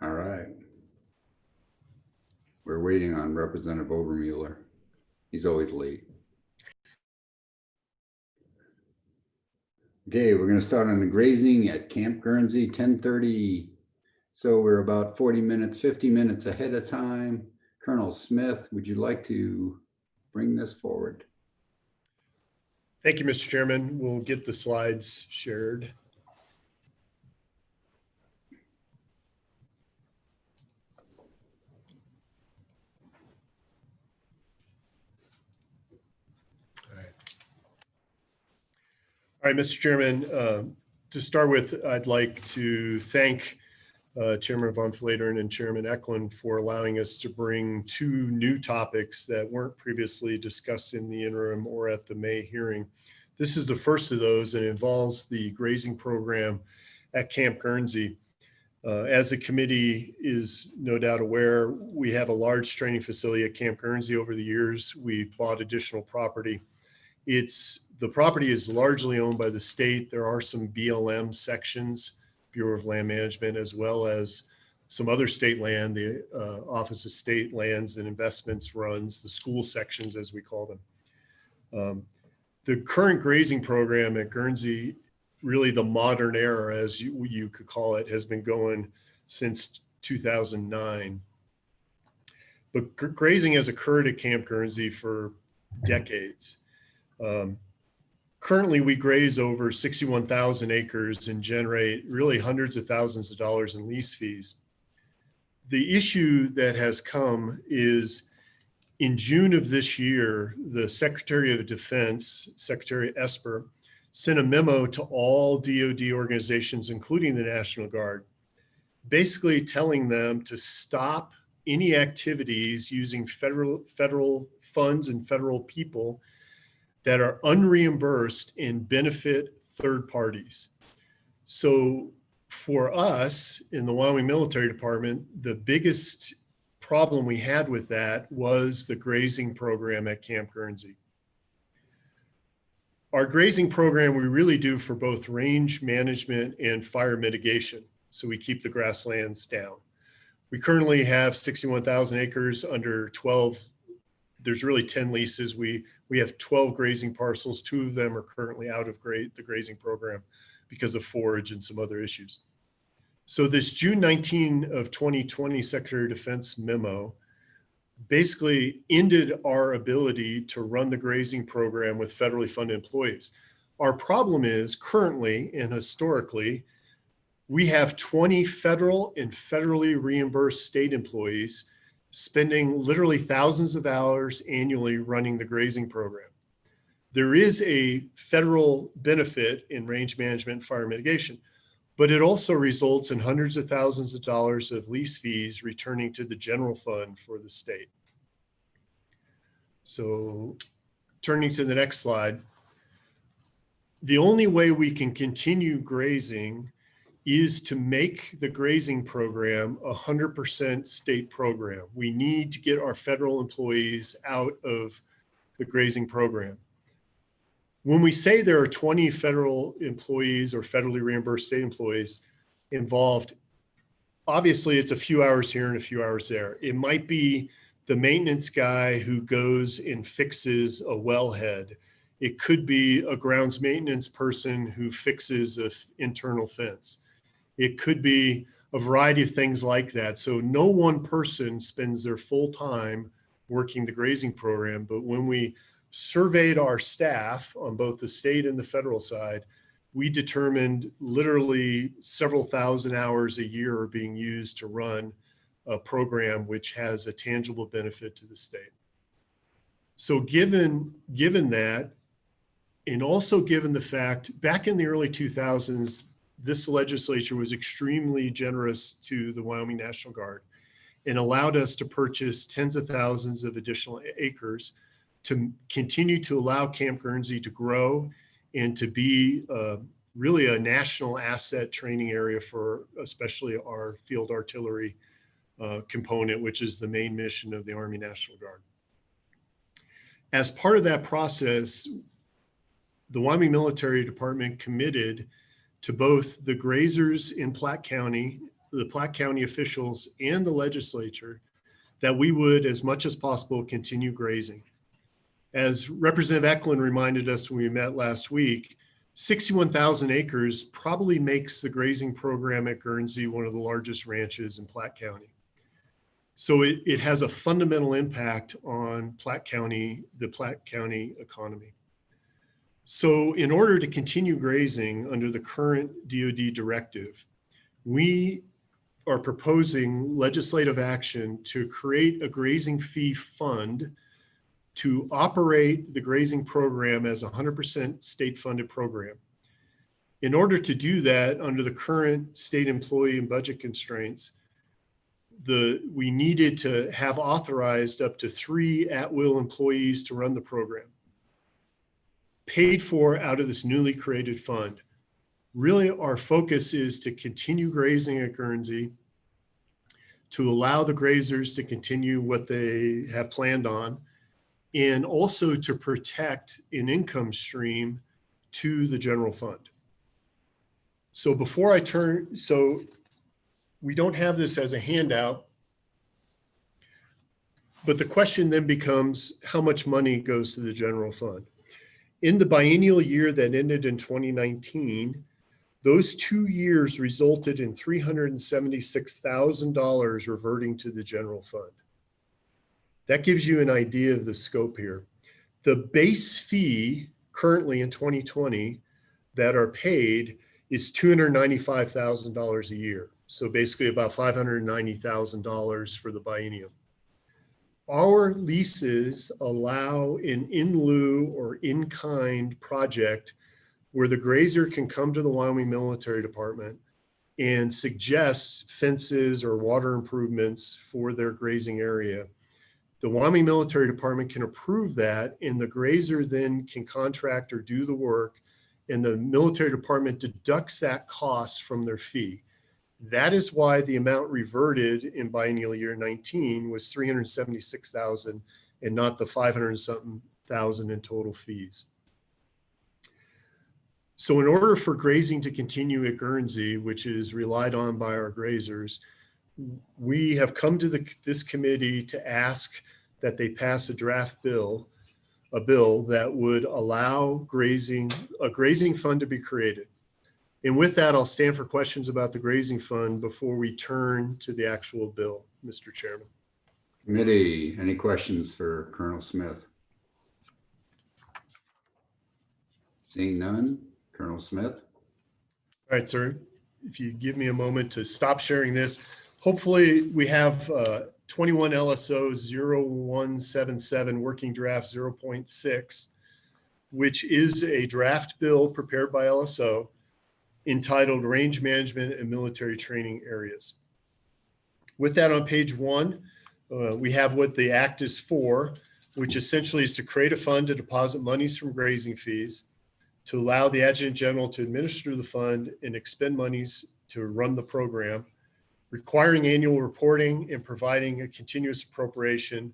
S1: All right. We're waiting on Representative Obermueller. He's always late. Okay, we're gonna start on the grazing at Camp Guernsey, 10:30. So we're about 40 minutes, 50 minutes ahead of time. Colonel Smith, would you like to bring this forward?
S9: Thank you, Mr. Chairman. We'll get the slides shared. All right, Mr. Chairman, to start with, I'd like to thank Chairman von Flatern and Chairman Eklund for allowing us to bring two new topics that weren't previously discussed in the interim or at the May hearing. This is the first of those, and involves the grazing program at Camp Guernsey. As the committee is no doubt aware, we have a large training facility at Camp Guernsey. Over the years, we've bought additional property. The property is largely owned by the state. There are some BLM sections, Bureau of Land Management, as well as some other state land. The Office of State Lands and Investments runs the school sections, as we call them. The current grazing program at Guernsey, really the modern era, as you could call it, has been going since 2009. But grazing has occurred at Camp Guernsey for decades. Currently, we graze over 61,000 acres and generate really hundreds of thousands of dollars in lease fees. The issue that has come is in June of this year, the Secretary of Defense, Secretary Esper, sent a memo to all DoD organizations, including the National Guard, basically telling them to stop any activities using federal funds and federal people that are unreimbursed and benefit third parties. So for us in the Wyoming Military Department, the biggest problem we had with that was the grazing program at Camp Guernsey. Our grazing program, we really do for both range management and fire mitigation. So we keep the grasslands down. We currently have 61,000 acres under 12. There's really 10 leases. We have 12 grazing parcels. 2 of them are currently out of the grazing program because of forage and some other issues. So this June 19 of 2020 Secretary of Defense memo basically ended our ability to run the grazing program with federally funded employees. Our problem is currently and historically, we have 20 federal and federally reimbursed state employees spending literally thousands of hours annually running the grazing program. There is a federal benefit in range management and fire mitigation, but it also results in hundreds of thousands of dollars of lease fees returning to the general fund for the state. So turning to the next slide, the only way we can continue grazing is to make the grazing program 100% state program. We need to get our federal employees out of the grazing program. When we say there are 20 federal employees or federally reimbursed state employees involved, obviously it's a few hours here and a few hours there. It might be the maintenance guy who goes and fixes a wellhead. It could be a grounds maintenance person who fixes an internal fence. It could be a variety of things like that. So no one person spends their full time working the grazing program, but when we surveyed our staff on both the state and the federal side, we determined literally several thousand hours a year are being used to run a program which has a tangible benefit to the state. So given that, and also given the fact back in the early 2000s, this legislature was extremely generous to the Wyoming National Guard and allowed us to purchase tens of thousands of additional acres to continue to allow Camp Guernsey to grow and to be really a national asset training area for especially our field artillery component, which is the main mission of the Army National Guard. As part of that process, the Wyoming Military Department committed to both the grazers in Platte County, the Platte County officials, and the legislature that we would, as much as possible, continue grazing. As Representative Eklund reminded us when we met last week, 61,000 acres probably makes the grazing program at Guernsey one of the largest ranches in Platte County. So it has a fundamental impact on Platte County, the Platte County economy. So in order to continue grazing under the current DoD directive, we are proposing legislative action to create a grazing fee fund to operate the grazing program as a 100% state-funded program. In order to do that, under the current state employee and budget constraints, we needed to have authorized up to 3 at-will employees to run the program, paid for out of this newly created fund. Really, our focus is to continue grazing at Guernsey, to allow the grazers to continue what they have planned on, and also to protect an income stream to the general fund. So before I turn, so we don't have this as a handout, but the question then becomes how much money goes to the general fund. In the biennial year that ended in 2019, those 2 years resulted in $376,000 reverting to the general fund. That gives you an idea of the scope here. The base fee currently in 2020 that are paid is $295,000 a year. So basically about $590,000 for the biennium. Our leases allow an in lieu or in-kind project where the grazer can come to the Wyoming Military Department and suggest fences or water improvements for their grazing area. The Wyoming Military Department can approve that, and the grazer then can contract or do the work, and the military department deducts that cost from their fee. That is why the amount reverted in biennial year 19 was $376,000 and not the 500-something thousand in total fees. So in order for grazing to continue at Guernsey, which is relied on by our grazers, we have come to this committee to ask that they pass a draft bill, a bill that would allow a grazing fund to be created. And with that, I'll stand for questions about the grazing fund before we turn to the actual bill, Mr. Chairman.
S1: Committee, any questions for Colonel Smith? Seeing none, Colonel Smith.
S9: All right, sir. If you give me a moment to stop sharing this, hopefully we have 21 LSO 0177 working draft 0.6, which is a draft bill prepared by LSO entitled Range Management and Military Training Areas. With that, on page 1, we have what the act is for, which essentially is to create a fund to deposit monies from grazing fees, to allow the Adjutant General to administer the fund and expend monies to run the program, requiring annual reporting and providing a continuous appropriation.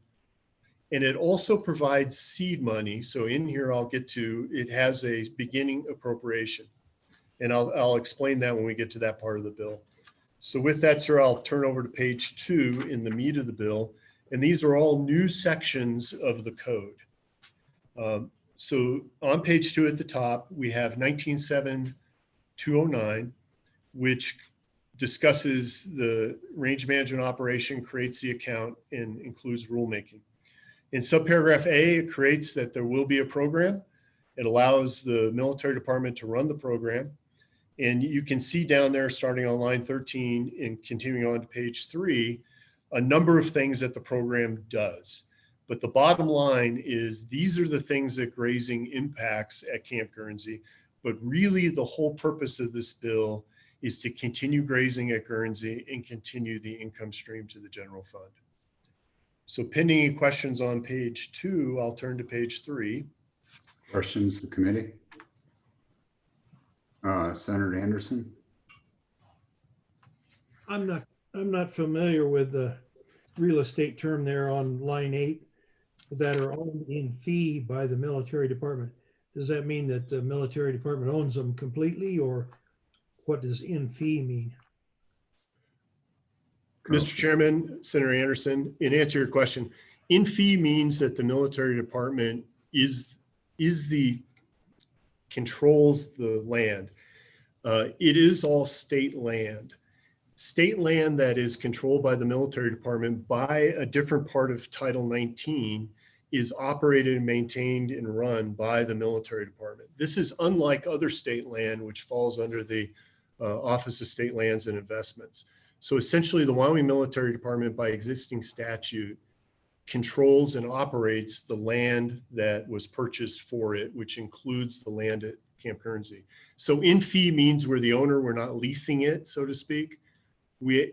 S9: And it also provides seed money. So in here, I'll get to, it has a beginning appropriation. And I'll explain that when we get to that part of the bill. So with that, sir, I'll turn over to page 2 in the meat of the bill. And these are all new sections of the code. So on page 2 at the top, we have 19.7.209, which discusses the range management operation, creates the account, and includes rulemaking. In subparagraph A, it creates that there will be a program. It allows the military department to run the program. And you can see down there, starting on line 13 and continuing on to page 3, a number of things that the program does. But the bottom line is these are the things that grazing impacts at Camp Guernsey. But really the whole purpose of this bill is to continue grazing at Guernsey and continue the income stream to the general fund. So pending any questions on page 2, I'll turn to page 3.
S1: Questions, the committee? Senator Anderson.
S14: I'm not familiar with the real estate term there on line 8 that are owned in fee by the military department. does that mean that the military department owns them completely, or what does in fee mean?
S9: Mr. Chairman, Senator Anderson, in answer to your question, in fee means that the military department controls the land. It is all state land. State land that is controlled by the military department by a different part of Title 19 is operated and maintained and run by the military department. This is unlike other state land, which falls under the Office of State Lands and Investments. So essentially, the Wyoming Military Department, by existing statute, controls and operates the land that was purchased for it, which includes the land at Camp Guernsey. So in fee means we're the owner, we're not leasing it, so to speak. We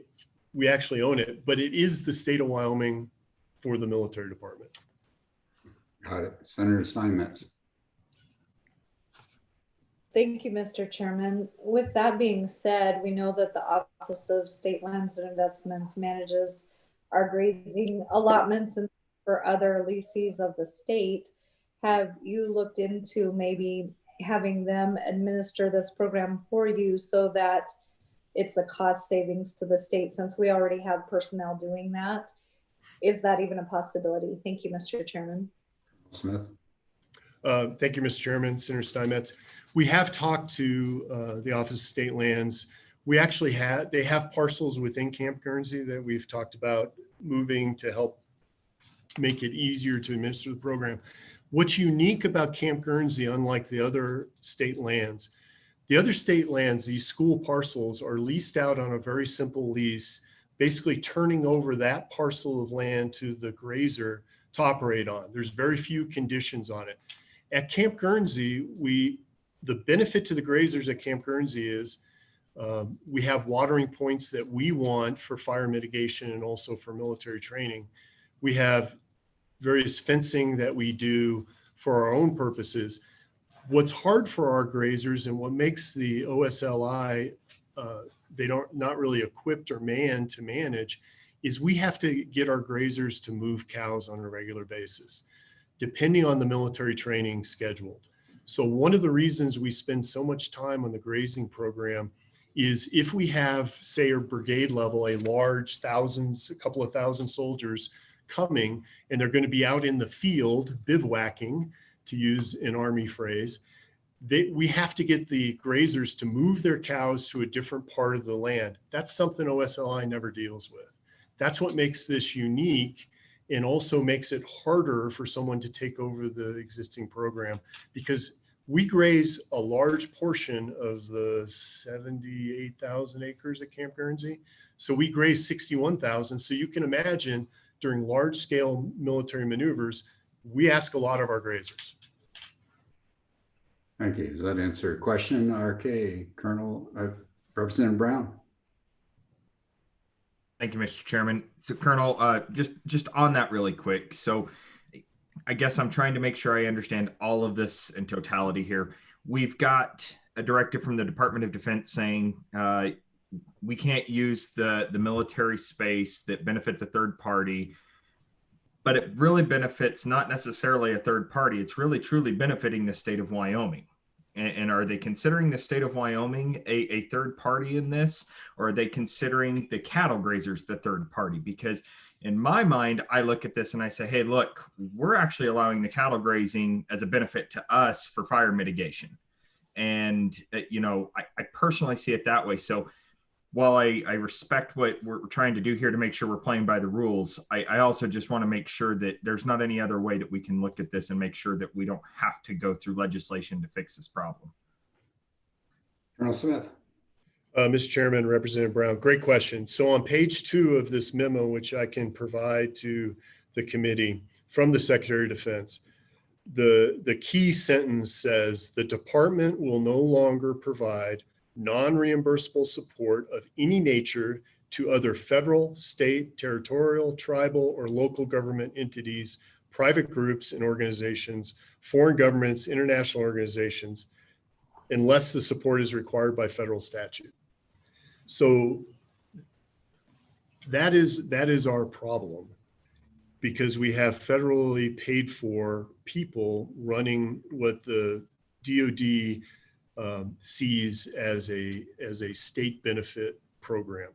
S9: actually own it, but it is the state of Wyoming for the military department.
S1: Got it. Senator Steinmetz.
S18: Thank you, Mr. Chairman. With that being said, we know that the Office of State Lands and Investments manages our grazing allotments and for other leases of the state. Have you looked into maybe having them administer this program for you so that it's a cost savings to the state, since we already have personnel doing that? Is that even a possibility? Thank you, Mr. Chairman.
S1: Smith.
S9: Thank you, Mr. Chairman, Senator Steinmetz. We have talked to the Office of State Lands. We actually they have parcels within Camp Guernsey that we've talked about moving to help make it easier to administer the program. What's unique about Camp Guernsey, unlike the other state lands, these school parcels are leased out on a very simple lease, basically turning over that parcel of land to the grazer to operate on. There's very few conditions on it. At Camp Guernsey, the benefit to the grazers at Camp Guernsey is we have watering points that we want for fire mitigation and also for military training. We have various fencing that we do for our own purposes. What's hard for our grazers and what makes the OSLI, not really equipped or manned to manage, is we have to get our grazers to move cows on a regular basis, depending on the military training scheduled. So one of the reasons we spend so much time on the grazing program is if we have, say, a brigade level, a large a couple of thousand soldiers coming, and they're going to be out in the field bivouacking, to use an Army phrase, we have to get the grazers to move their cows to a different part of the land. That's something OSLI never deals with. That's what makes this unique and also makes it harder for someone to take over the existing program, because we graze a large portion of the 78,000 acres at Camp Guernsey. So we graze 61,000. So you can imagine during large scale military maneuvers, we ask a lot of our grazers.
S1: Thank you. Does that answer your question, RK? Representative Brown?
S4: Thank you, Mr. Chairman. So Colonel, just on that really quick. So I guess I'm trying to make sure I understand all of this in totality here. We've got a directive from the Department of Defense saying we can't use the military space that benefits a third party, but it really benefits not necessarily a third party. It's really truly benefiting the state of Wyoming. And are they considering the state of Wyoming a third party in this, or are they considering the cattle grazers the third party? Because in my mind, I look at this and I say, hey, look, we're actually allowing the cattle grazing as a benefit to us for fire mitigation. And, I personally see it that way. So while I respect what we're trying to do here to make sure we're playing by the rules, I also just want to make sure that there's not any other way that we can look at this and make sure that we don't have to go through legislation to fix this problem.
S1: Colonel Smith.
S9: Mr. Chairman, Representative Brown, great question. So on page 2 of this memo, which I can provide to the committee from the Secretary of Defense, the key sentence says the department will no longer provide non-reimbursable support of any nature to other federal, state, territorial, tribal, or local government entities, private groups and organizations, foreign governments, international organizations, unless the support is required by federal statute. So that is our problem, because we have federally paid for people running what the DOD sees as a state benefit program.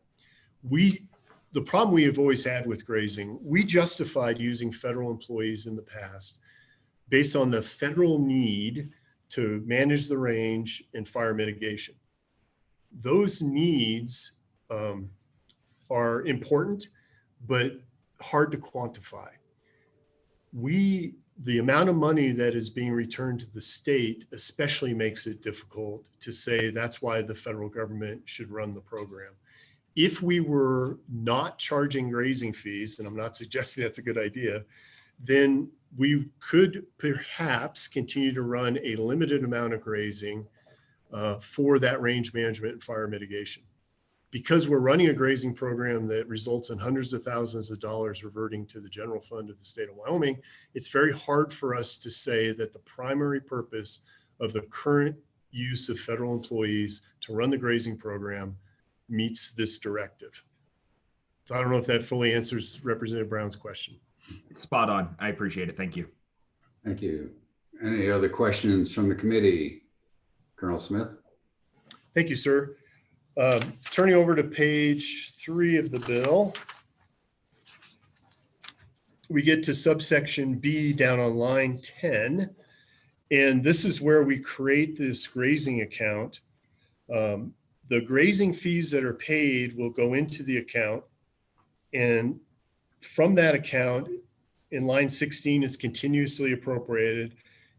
S9: The problem we have always had with grazing, we justified using federal employees in the past based on the federal need to manage the range and fire mitigation. Those needs are important, but hard to quantify. The amount of money that is being returned to the state especially makes it difficult to say that's why the federal government should run the program. If we were not charging grazing fees, and I'm not suggesting that's a good idea, then we could perhaps continue to run a limited amount of grazing for that range management and fire mitigation. Because we're running a grazing program that results in hundreds of thousands of dollars reverting to the general fund of the state of Wyoming, it's very hard for us to say that the primary purpose of the current use of federal employees to run the grazing program meets this directive. So I don't know if that fully answers Representative Brown's question.
S4: Spot on. I appreciate it. Thank you.
S1: Thank you. Any other questions from the committee? Colonel Smith?
S9: Thank you, sir. Turning over to page 3 of the bill, we get to subsection B down on line 10. And this is where we create this grazing account. The grazing fees that are paid will go into the account. And from that account, in line 16, is continuously appropriated.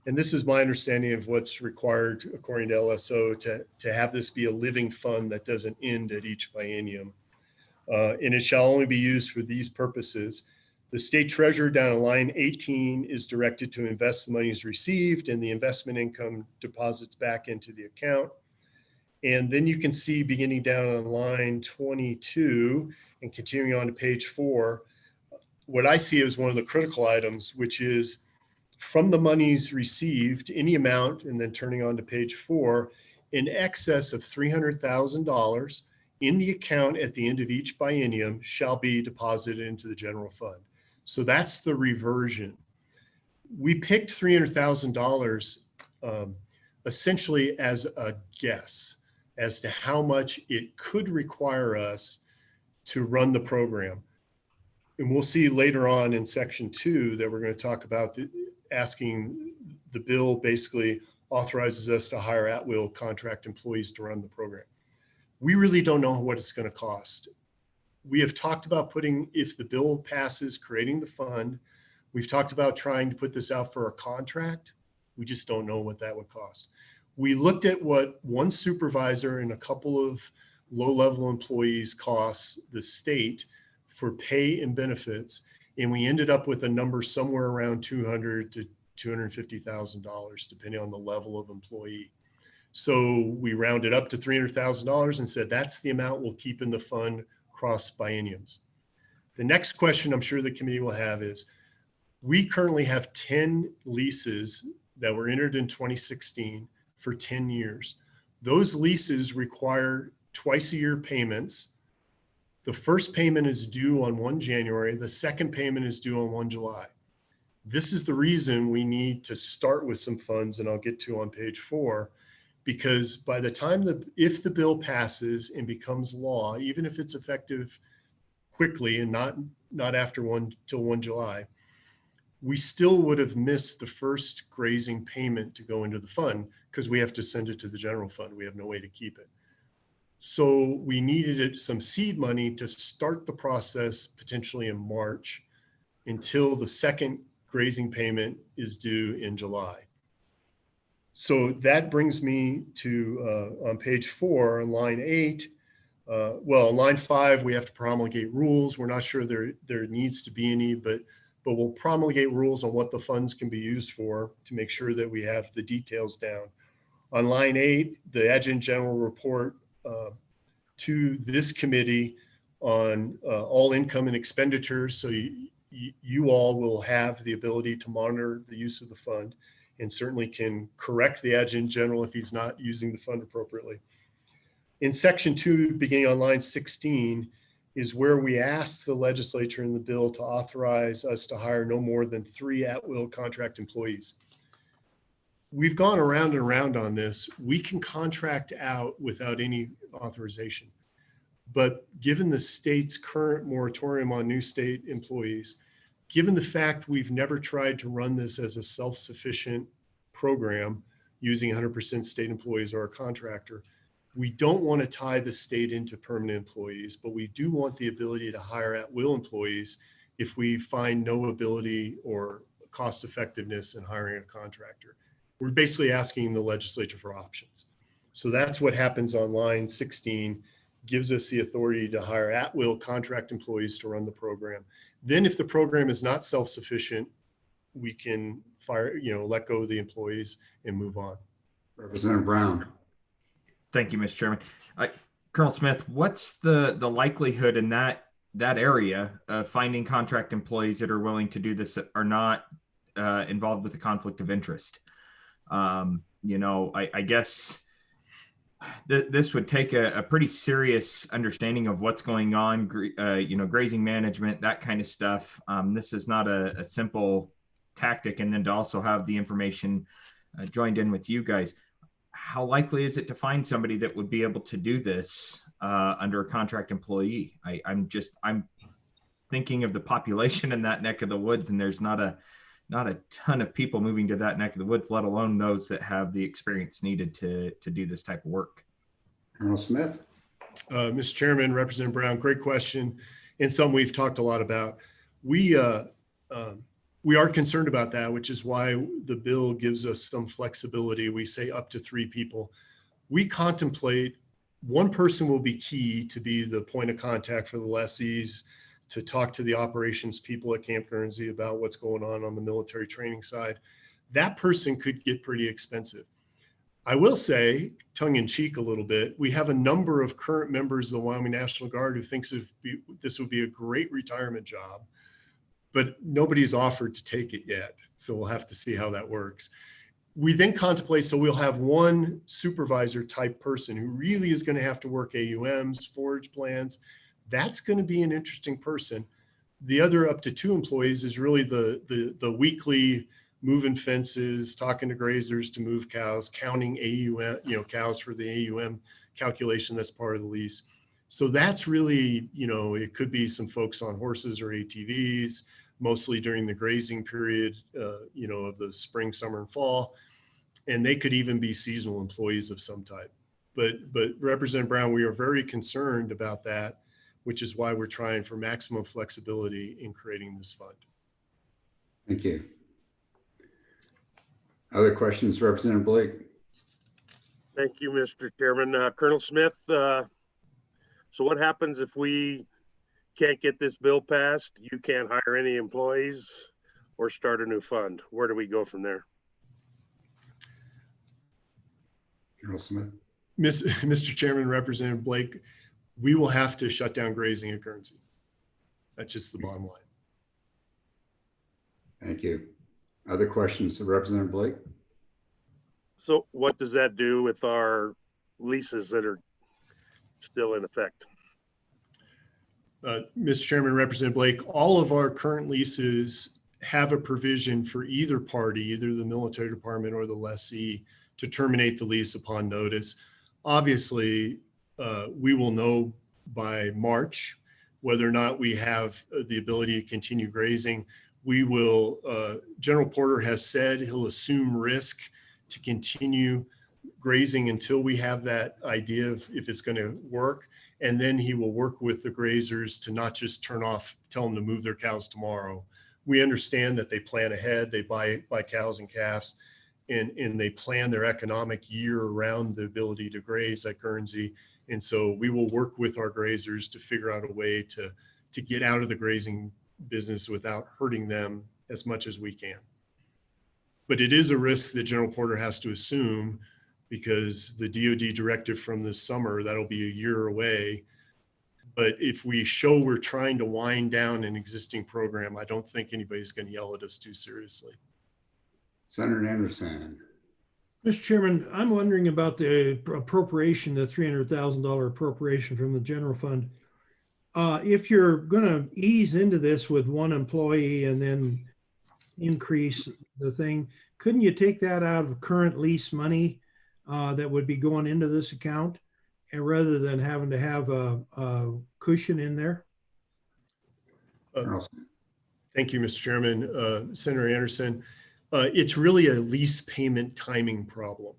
S9: And this is my understanding of what's required according to LSO to have this be a living fund that doesn't end at each biennium. And it shall only be used for these purposes. The state treasurer down in line 18 is directed to invest the monies received, and the investment income deposits back into the account. And then you can see beginning down on line 22 and continuing on to page 4, what I see as one of the critical items, which is from the monies received, any amount, and then turning on to page 4, in excess of $300,000 in the account at the end of each biennium shall be deposited into the general fund. So that's the reversion. We picked $300,000 essentially as a guess as to how much it could require us to run the program. And we'll see later on in section 2 that we're going to talk about asking the bill basically authorizes us to hire at-will contract employees to run the program. We really don't know what it's going to cost. We have talked about if the bill passes, creating the fund. We've talked about trying to put this out for a contract. We just don't know what that would cost. We looked at what one supervisor and a couple of low-level employees costs the state for pay and benefits, and we ended up with a number somewhere around $200,000 to $250,000, depending on the level of employee. So we rounded up to $300,000 and said that's the amount we'll keep in the fund across bienniums. The next question I'm sure the committee will have is, we currently have 10 leases that were entered in 2016 for 10 years. Those leases require twice-a-year payments. The first payment is due on 1 January. The second payment is due on 1 July. This is the reason we need to start with some funds, and I'll get to on page 4, because by the time if the bill passes and becomes law, even if it's effective quickly and not after 1 July, we still would have missed the first grazing payment to go into the fund because we have to send it to the general fund. We have no way to keep it. So we needed some seed money to start the process potentially in March until the second grazing payment is due in July. So that brings me to on page 4 on line 8. On line 5, we have to promulgate rules. We're not sure there needs to be any, but we'll promulgate rules on what the funds can be used for to make sure that we have the details down. On line 8, the Adjutant General report to this committee on all income and expenditures. So you all will have the ability to monitor the use of the fund and certainly can correct the Adjutant General if he's not using the fund appropriately. In section 2, beginning on line 16, is where we asked the legislature in the bill to authorize us to hire no more than 3 at-will contract employees. we've gone around and around on this. We can contract out without any authorization. But given the state's current moratorium on new state employees, given the fact we've never tried to run this as a self-sufficient program using 100% state employees or a contractor, we don't want to tie the state into permanent employees, but we do want the ability to hire at-will employees if we find no ability or cost effectiveness in hiring a contractor. We're basically asking the legislature for options. So that's what happens on line 16, gives us the authority to hire at-will contract employees to run the program. Then if the program is not self-sufficient, we can let go of the employees and move on.
S1: Representative Brown.
S4: Thank you, Mr. Chairman. Colonel Smith, what's the likelihood in that area of finding contract employees that are willing to do this, that are not involved with a conflict of interest? I guess this would take a pretty serious understanding of what's going on, grazing management, that kind of stuff. This is not a simple tactic. And then to also have the information joined in with you guys, how likely is it to find somebody that would be able to do this under a contract employee? I'm thinking of the population in that neck of the woods, and there's not a ton of people moving to that neck of the woods, let alone those that have the experience needed to do this type of work.
S1: Colonel Smith.
S9: Mr. Chairman, Representative Brown, great question, and some we've talked a lot about. We are concerned about that, which is why the bill gives us some flexibility. We say up to 3 people. We contemplate one person will be key to be the point of contact for the lessees, to talk to the operations people at Camp Guernsey about what's going on the military training side. That person could get pretty expensive. I will say, tongue in cheek a little bit, we have a number of current members of the Wyoming National Guard who thinks this would be a great retirement job, but nobody's offered to take it yet. So we'll have to see how that works. We then contemplate, so we'll have one supervisor type person who really is going to have to work AUMs, forage plans. That's going to be an interesting person. The other up to 2 employees is really the weekly moving fences, talking to grazers to move cows, counting AUM, cows for the AUM calculation that's part of the lease. So that's really, it could be some folks on horses or ATVs, mostly during the grazing period, of the spring, summer, and fall. And they could even be seasonal employees of some type. But Representative Brown, we are very concerned about that, which is why we're trying for maximum flexibility in creating this fund.
S1: Thank you. Other questions, Representative Blake?
S5: Thank you, Mr. Chairman. Colonel Smith, so what happens if we can't get this bill passed? You can't hire any employees or start a new fund. Where do we go from there?
S1: Colonel Smith.
S9: Mr. Chairman, Representative Blake, we will have to shut down grazing at Guernsey. That's just the bottom line.
S1: Thank you. Other questions, Representative Blake?
S5: So what does that do with our leases that are still in effect?
S9: Mr. Chairman, Representative Blake, all of our current leases have a provision for either party, either the military department or the lessee, to terminate the lease upon notice. Obviously, we will know by March whether or not we have the ability to continue grazing. We will, General Porter has said he'll assume risk to continue grazing until we have that idea of if it's going to work. And then he will work with the grazers to not just turn off, tell them to move their cows tomorrow. We understand that they plan ahead, they buy cows and calves, and they plan their economic year around the ability to graze at Guernsey. And so we will work with our grazers to figure out a way to get out of the grazing business without hurting them as much as we can. But it is a risk that General Porter has to assume, because the DoD directive from this summer, that'll be a year away. But if we show we're trying to wind down an existing program, I don't think anybody's going to yell at us too seriously.
S1: Senator Anderson.
S14: Mr. Chairman, I'm wondering about the appropriation, the $300,000 appropriation from the general fund. If you're going to ease into this with one employee and then, increase the thing. Couldn't you take that out of current lease money that would be going into this account, and rather than having to have a cushion in there?
S9: Thank you, Mr. Chairman. Senator Anderson, it's really a lease payment timing problem.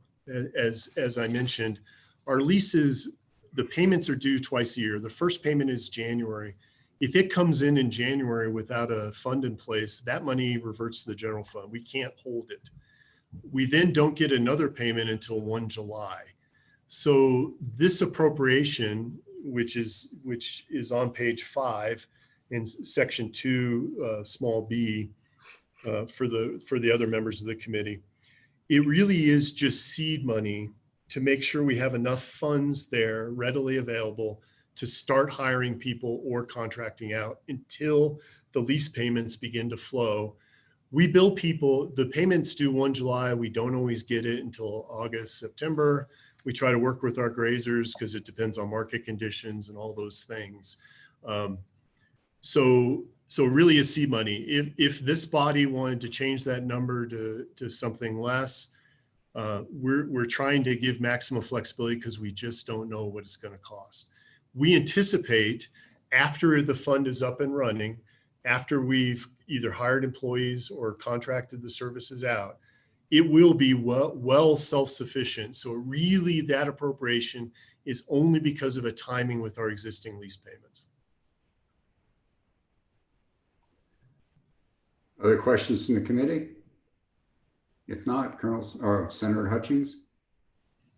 S9: As I mentioned, our leases, the payments are due twice a year. The first payment is January. If it comes in January without a fund in place, that money reverts to the general fund. We can't hold it. We then don't get another payment until 1 July. So this appropriation, which is on page 5 in section 2, small b, for the other members of the committee, it really is just seed money to make sure we have enough funds there readily available to start hiring people or contracting out until the lease payments begin to flow. We bill people, the payments due 1 July, we don't always get it until August, September. We try to work with our grazers because it depends on market conditions and all those things. So really is seed money. If this body wanted to change that number to something less, we're trying to give maximum flexibility because we just don't know what it's going to cost. We anticipate after the fund is up and running, after we've either hired employees or contracted the services out, it will be well self-sufficient. So really that appropriation is only because of a timing with our existing lease payments.
S1: Other questions from the committee? If not, Senator Hutchings.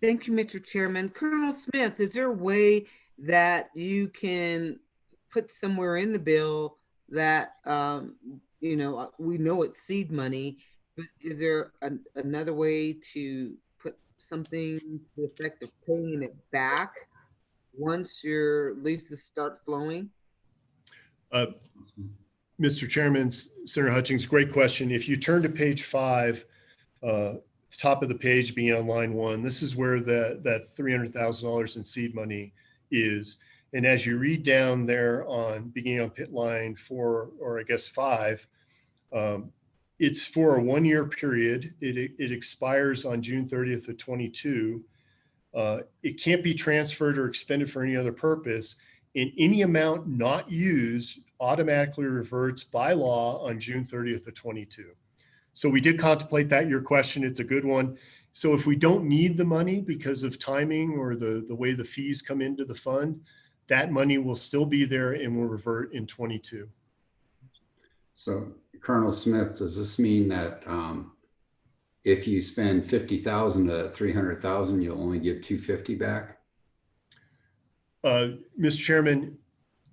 S8: Thank you, Mr. Chairman. Colonel Smith, is there a way that you can put somewhere in the bill that, we know it's seed money, but is there another way to put something to the effect of paying it back once your leases start flowing?
S9: Mr. Chairman, Senator Hutchings, great question. If you turn to page 5, top of the page being on line 1, this is where that $300,000 in seed money is. And as you read down there beginning on pit line 4, or I guess 5, it's for a 1-year period. It expires on June 30th of 22. It can't be transferred or expended for any other purpose. And any amount not used automatically reverts by law on June 30th of 22. So we did contemplate that. Your question, it's a good one. So if we don't need the money because of timing or the way the fees come into the fund, that money will still be there and will revert in 22.
S1: So Colonel Smith, does this mean that if you spend 50,000 to 300,000, you'll only give 250 back?
S9: Mr. Chairman,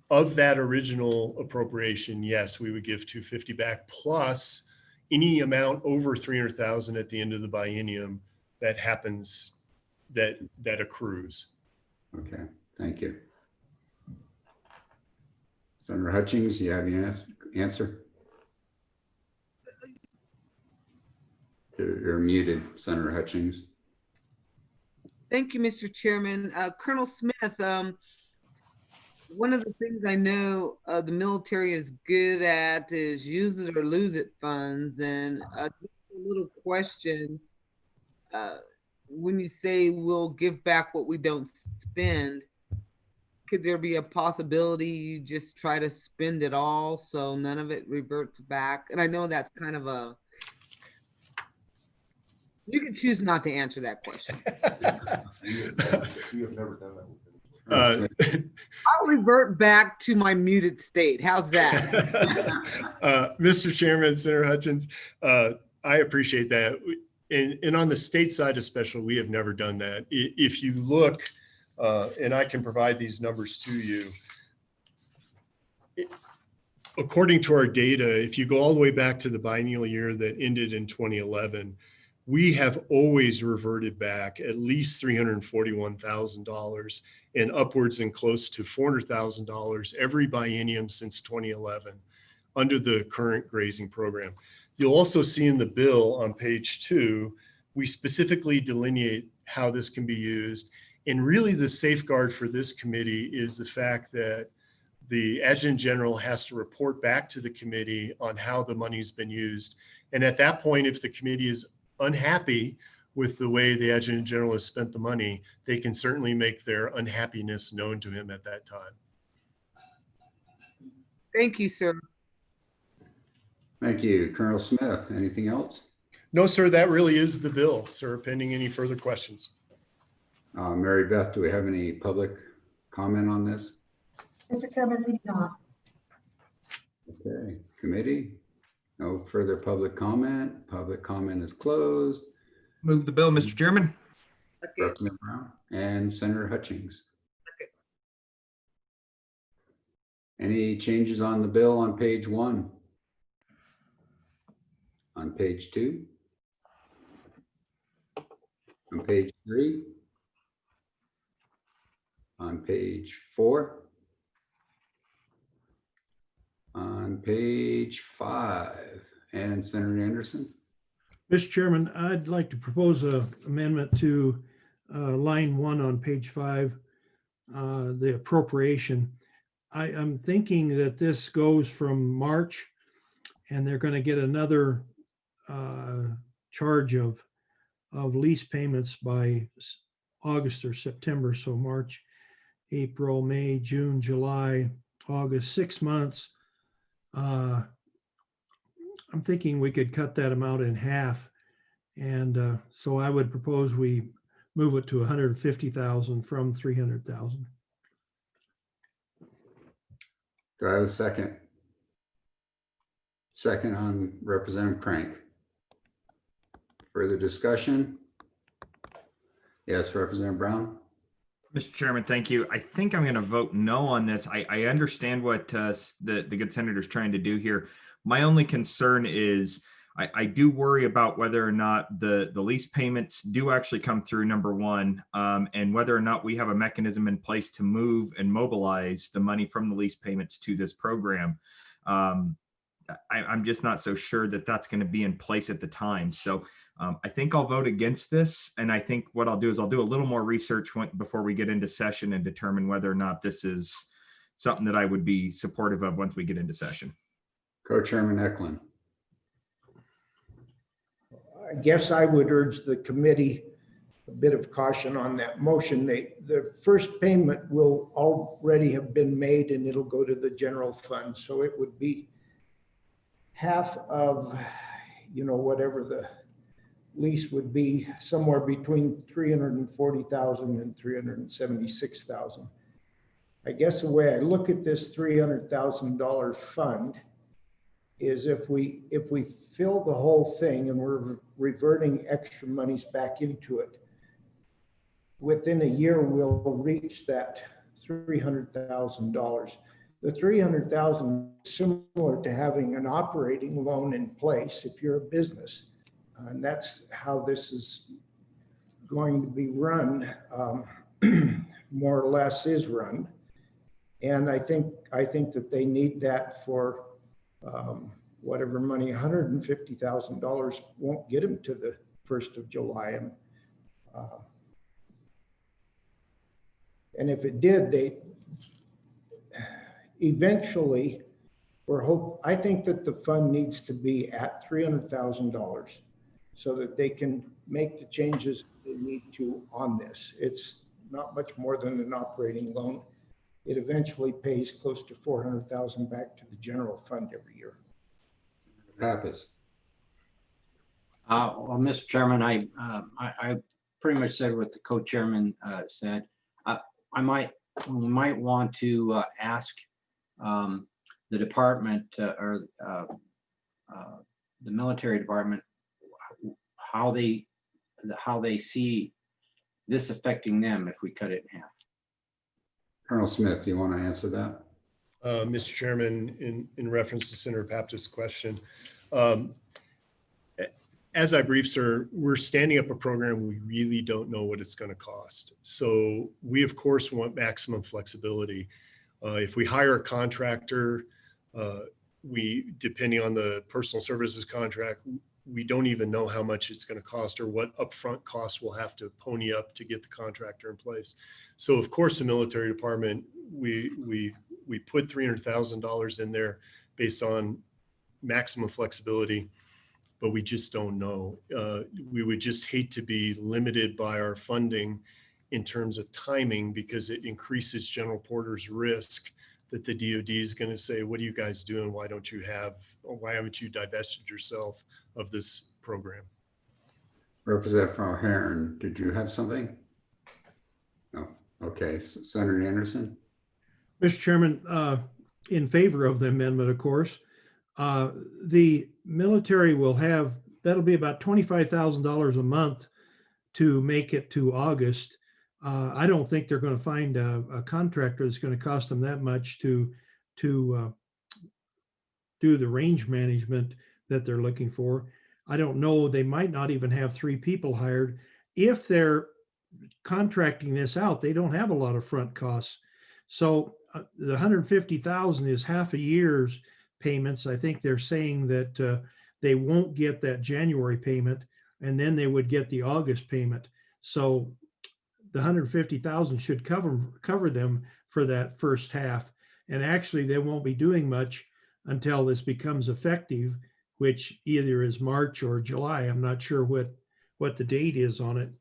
S9: of that original appropriation, yes, we would give 250 back, plus any amount over 300,000 at the end of the biennium that happens, that accrues.
S1: Okay, thank you. Senator Hutchings, you have your answer? You're muted, Senator Hutchings.
S8: Thank you, Mr. Chairman. Colonel Smith, one of the things I know the military is good at is use it or lose it funds. And just a little question, when you say we'll give back what we don't spend, could there be a possibility you just try to spend it all so none of it reverts back? And I know that's kind of a, you can choose not to answer that question.
S9: You have never done that.
S8: I'll revert back to my muted state. How's that?
S9: Mr. Chairman, Senator Hutchins, I appreciate that. And on the state side especially, we have never done that. If you look, and I can provide these numbers to you, according to our data, if you go all the way back to the biennial year that ended in 2011, we have always reverted back at least $341,000 and upwards and close to $400,000 every biennium since 2011 under the current grazing program. You'll also see in the bill on page 2, we specifically delineate how this can be used. And really the safeguard for this committee is the fact that the adjutant general has to report back to the committee on how the money's been used. And at that point, if the committee is unhappy with the way the adjutant general has spent the money, they can certainly make their unhappiness known to him at that time.
S8: Thank you, sir.
S1: Thank you. Colonel Smith, anything else?
S9: No, sir, that really is the bill, sir, pending any further questions.
S1: Mary Beth, do we have any public comment on this?
S2: Mr. Chairman, we do not.
S1: Okay, committee, no further public comment. Public comment is closed.
S4: Move the bill, Mr. Chairman.
S1: Representative Brown and Senator Hutchings. Any changes on the bill on page 1? On page 2? On page 3? On page 4? On page 5? And Senator Anderson?
S14: Mr. Chairman, I'd like to propose an amendment to line 1 on page 5, the appropriation. I'm thinking that this goes from March and they're going to get another charge of lease payments by August or September. So March, April, May, June, July, August, 6 months. I'm thinking we could cut that amount in half. And so I would propose we move it to 150,000 from 300,000.
S1: Do I have a second? Second on Representative Crank. Further discussion? Yes, Representative Brown.
S4: Mr. Chairman, thank you. I think I'm going to vote no on this. I understand what the good senator's trying to do here. My only concern is I do worry about whether or not the lease payments do actually come through, number one, and whether or not we have a mechanism in place to move and mobilize the money from the lease payments to this program. I'm just not so sure that that's going to be in place at the time. So I think I'll vote against this. And I think what I'll do is I'll do a little more research before we get into session and determine whether or not this is something that I would be supportive of once we get into session.
S1: Co-Chairman Eklund.
S6: I guess I would urge the committee a bit of caution on that motion. The first payment will already have been made and it'll go to the general fund. So it would be half of, whatever the lease would be, somewhere between 340,000 and 376,000. I guess the way I look at this $300,000 fund is if we fill the whole thing and we're reverting extra monies back into it, within a year we'll reach that $300,000. The $300,000 is similar to having an operating loan in place if you're a business. And that's how this is going to be run, more or less is run. And I think that they need that for whatever money. $150,000 won't get them to the 1st of July. And if it did, they eventually, I think that the fund needs to be at $300,000 so that they can make the changes they need to on this. It's not much more than an operating loan. It eventually pays close to $400,000 back to the general fund every year.
S1: Pappas.
S10: Well, Mr. Chairman, I pretty much said what the co-chairman said. We might want to ask the department or the military department how they see this affecting them if we cut it in half.
S1: Colonel Smith, do you want to answer that?
S9: Mr. Chairman, in reference to Senator Pappas' question, as I briefed, sir, we're standing up a program we really don't know what it's going to cost. So we, of course, want maximum flexibility. If we hire a contractor, depending on the personal services contract, we don't even know how much it's going to cost or what upfront costs we'll have to pony up to get the contractor in place. So of course, the military department, we we put $300,000 in there based on maximum flexibility, but we just don't know. We would just hate to be limited by our funding in terms of timing, because it increases General Porter's risk that the DoD is going to say, what are you guys doing? Why haven't you divested yourself of this program?
S1: Representative O'Hairn, did you have something? No. Okay. Senator Anderson?
S14: Mr. Chairman, in favor of the amendment, of course. The military will have, that'll be about $25,000 a month to make it to August. I don't think they're going to find a contractor that's going to cost them that much to do the range management that they're looking for. I don't know, they might not even have 3 people hired. If they're contracting this out, they don't have a lot of front costs. So the $150,000 is half a year's payments. I think they're saying that they won't get that January payment, and then they would get the August payment. So the $150,000 should cover them for that first half. And actually, they won't be doing much until this becomes effective, which either is March or July. I'm not sure what the date is on it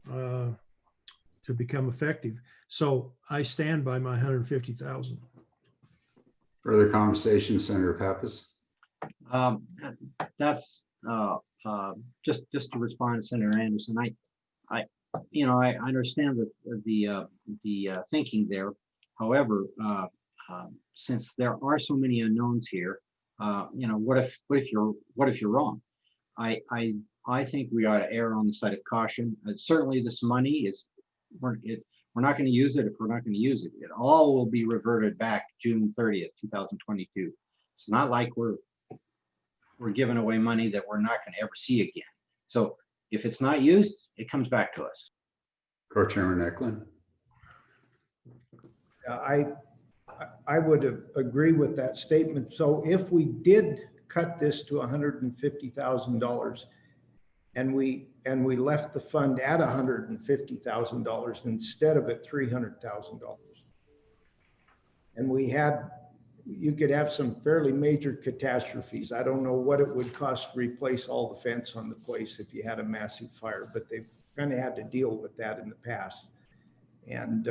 S14: to become effective. So I stand by my $150,000.
S1: Further conversation, Senator Pappas?
S10: That's just to respond to Senator Anderson. I understand the thinking there. However, since there are so many unknowns here, what if you're wrong? I think we ought to err on the side of caution. Certainly, this money we're not going to use it if we're not going to use it. It all will be reverted back June 30th, 2022. It's not like we're giving away money that we're not going to ever see again. So if it's not used, it comes back to us.
S1: Co-Chairman Eklund?
S6: I would agree with that statement. So if we did cut this to $150,000 and we left the fund at $150,000 instead of at $300,000, and you could have some fairly major catastrophes. I don't know what it would cost to replace all the fence on the place if you had a massive fire, but they've kind of had to deal with that in the past, and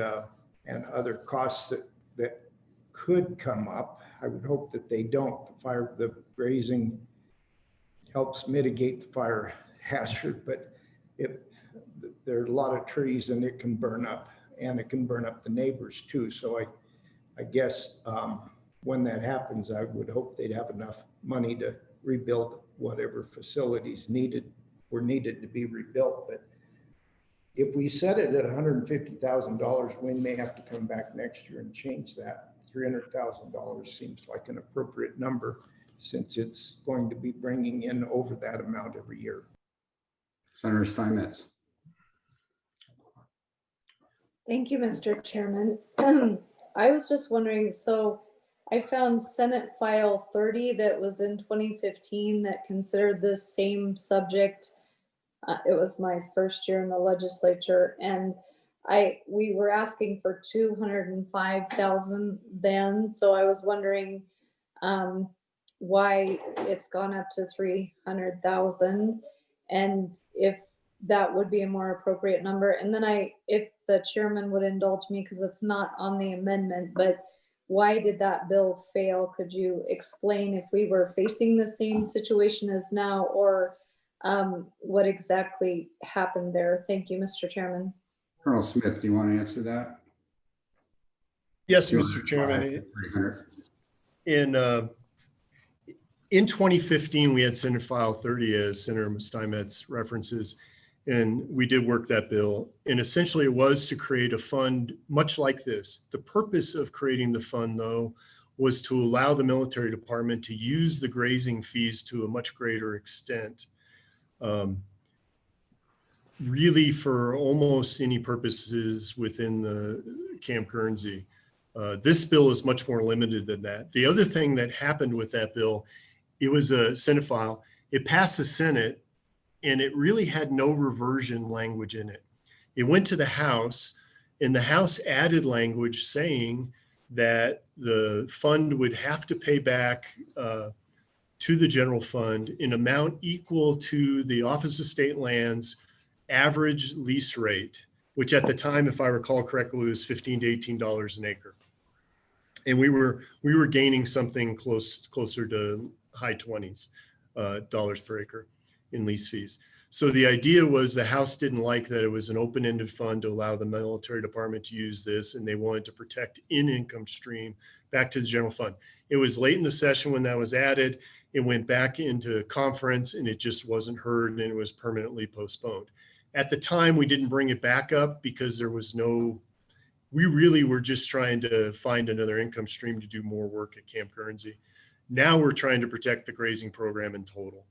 S6: other costs that could come up. I would hope that they don't. The grazing helps mitigate the fire hazard, but there are a lot of trees and it can burn up, and it can burn up the neighbors too. So I guess when that happens, I would hope they'd have enough money to rebuild whatever facilities were needed to be rebuilt. But if we set it at $150,000, we may have to come back next year and change that. $300,000 seems like an appropriate number, since it's going to be bringing in over that amount every year.
S1: Senator Steinmetz?
S18: Thank you, Mr. Chairman. I was just wondering, so I found Senate File 30 that was in 2015 that considered this same subject. It was my first year in the legislature, and we were asking for 205,000 then. So I was wondering why it's gone up to 300,000, and if that would be a more appropriate number. And then if the chairman would indulge me, because it's not on the amendment, but why did that bill fail? Could you explain if we were facing the same situation as now, or what exactly happened there? Thank you, Mr. Chairman.
S1: Colonel Smith, do you want to answer that?
S9: Yes, Mr. Chairman. In 2015, we had Senate File 30, as Senator Steinmetz references, and we did work that bill. And essentially it was to create a fund much like this. The purpose of creating the fund, though, was to allow the military department to use the grazing fees to a much greater extent. Really for almost any purposes within the Camp Guernsey. This bill is much more limited than that. The other thing that happened with that bill, it was a Senate file. It passed the Senate, and it really had no reversion language in it. It went to the House, and the House added language saying that the fund would have to pay back to the general fund in amount equal to the Office of State Lands average lease rate, which at the time, if I recall correctly, was $15 to $18 an acre. And we were gaining something closer to high 20s dollars per acre in lease fees. So the idea was the House didn't like that it was an open-ended fund to allow the military department to use this, and they wanted to protect an income stream back to the general fund. It was late in the session when that was added. It went back into conference and it just wasn't heard, and it was permanently postponed. At the time, we didn't bring it back up because there was we really were just trying to find another income stream to do more work at Camp Guernsey. Now we're trying to protect the grazing program in total.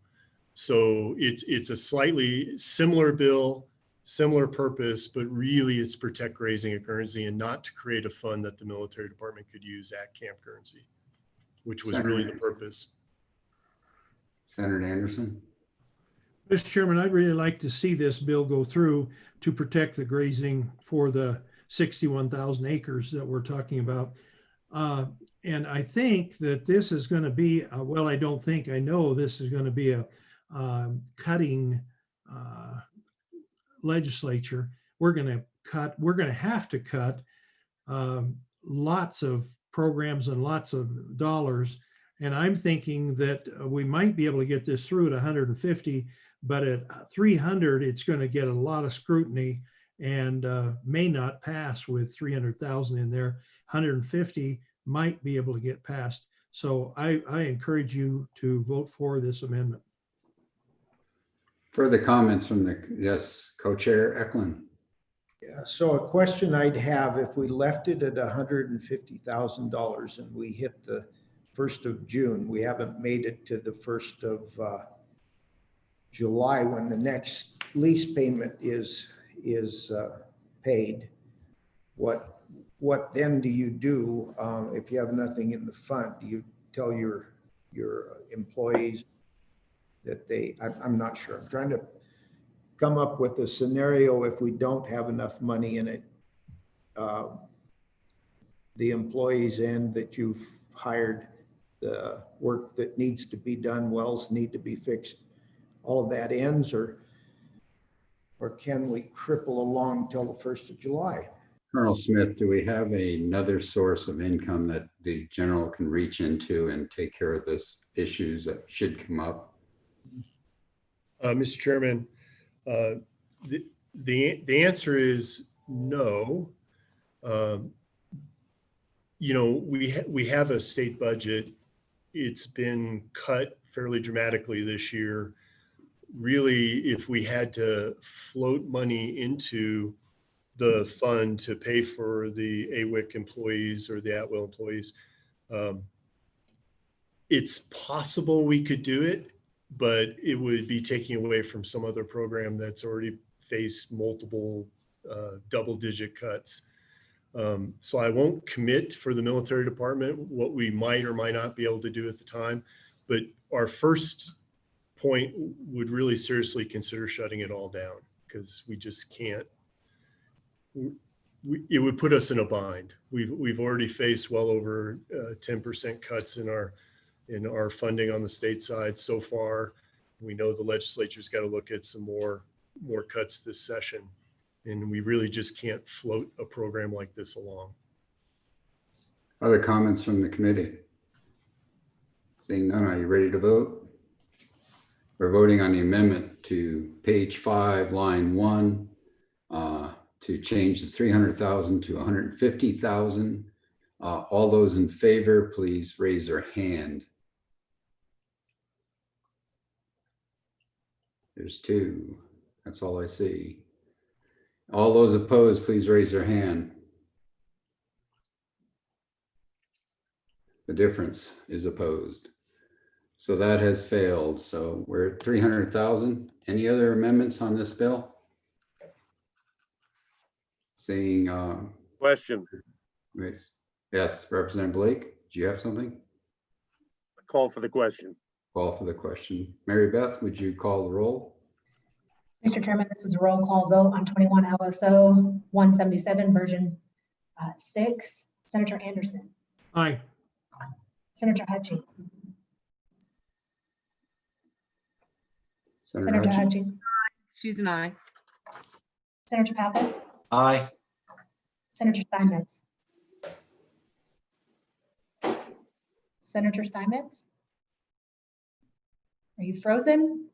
S9: So it's a slightly similar bill, similar purpose, but really it's protect grazing at Guernsey and not to create a fund that the military department could use at Camp Guernsey, which was really the purpose.
S1: Senator Anderson.
S14: Mr. Chairman, I'd really like to see this bill go through to protect the grazing for the 61,000 acres that we're talking about. And I think that this is going to be, well, I don't think, I know this is going to be a cutting legislature. We're going to have to cut lots of programs and lots of dollars. And I'm thinking that we might be able to get this through at 150, but at 300, it's going to get a lot of scrutiny and may not pass with 300,000 in there. 150 might be able to get passed. So I encourage you to vote for this amendment.
S1: Further comments from yes, Co-Chair Eklund.
S6: Yeah, so a question I'd have, if we left it at $150,000 and we hit the 1st of June, we haven't made it to the 1st of July when the next lease payment is paid. What then do you do if you have nothing in the fund? Do you tell your employees that I'm not sure. I'm trying to come up with a scenario if we don't have enough money in it. The employees and that you've hired, the work that needs to be done, wells need to be fixed, all of that ends, or can we cripple along till the 1st of July?
S1: Colonel Smith, do we have another source of income that the general can reach into and take care of this issues that should come up?
S9: Mr. Chairman, the answer is no. You know, we have a state budget. It's been cut fairly dramatically this year. Really, if we had to float money into the fund to pay for the AWIC employees or the at-will employees, it's possible we could do it, but it would be taking away from some other program that's already faced multiple double-digit cuts. So I won't commit for the military department what we might or might not be able to do at the time, but our first point would really seriously consider shutting it all down, because we just can't. It would put us in a bind. We've already faced well over 10% cuts in our funding on the state side so far. We know the legislature's got to look at some more cuts this session, and we really just can't float a program like this along.
S1: Other comments from the committee? Seeing none, are you ready to vote? We're voting on the amendment to page 5, line 1, to change the 300,000 to 150,000. All those in favor, please raise their hand. There's 2. That's all I see. All those opposed, please raise their hand. The difference is opposed. So that has failed. So we're at 300,000. Any other amendments on this bill? Seeing
S5: question.
S1: Yes, Representative Blake, do you have something?
S5: Call for the question.
S1: Call for the question. Mary Beth, would you call the roll?
S2: Mr. Chairman, this is a roll call vote on 21 LSO 177 version 6. Senator Anderson,
S14: Aye.
S2: Senator Hutchings,
S1: Senator
S2: Senator
S1: Hutchins.
S2: Hutchings,
S8: She's an aye.
S2: Senator Pappas,
S10: Aye.
S2: Senator Steinmetz. Senator Steinmetz? Are you frozen?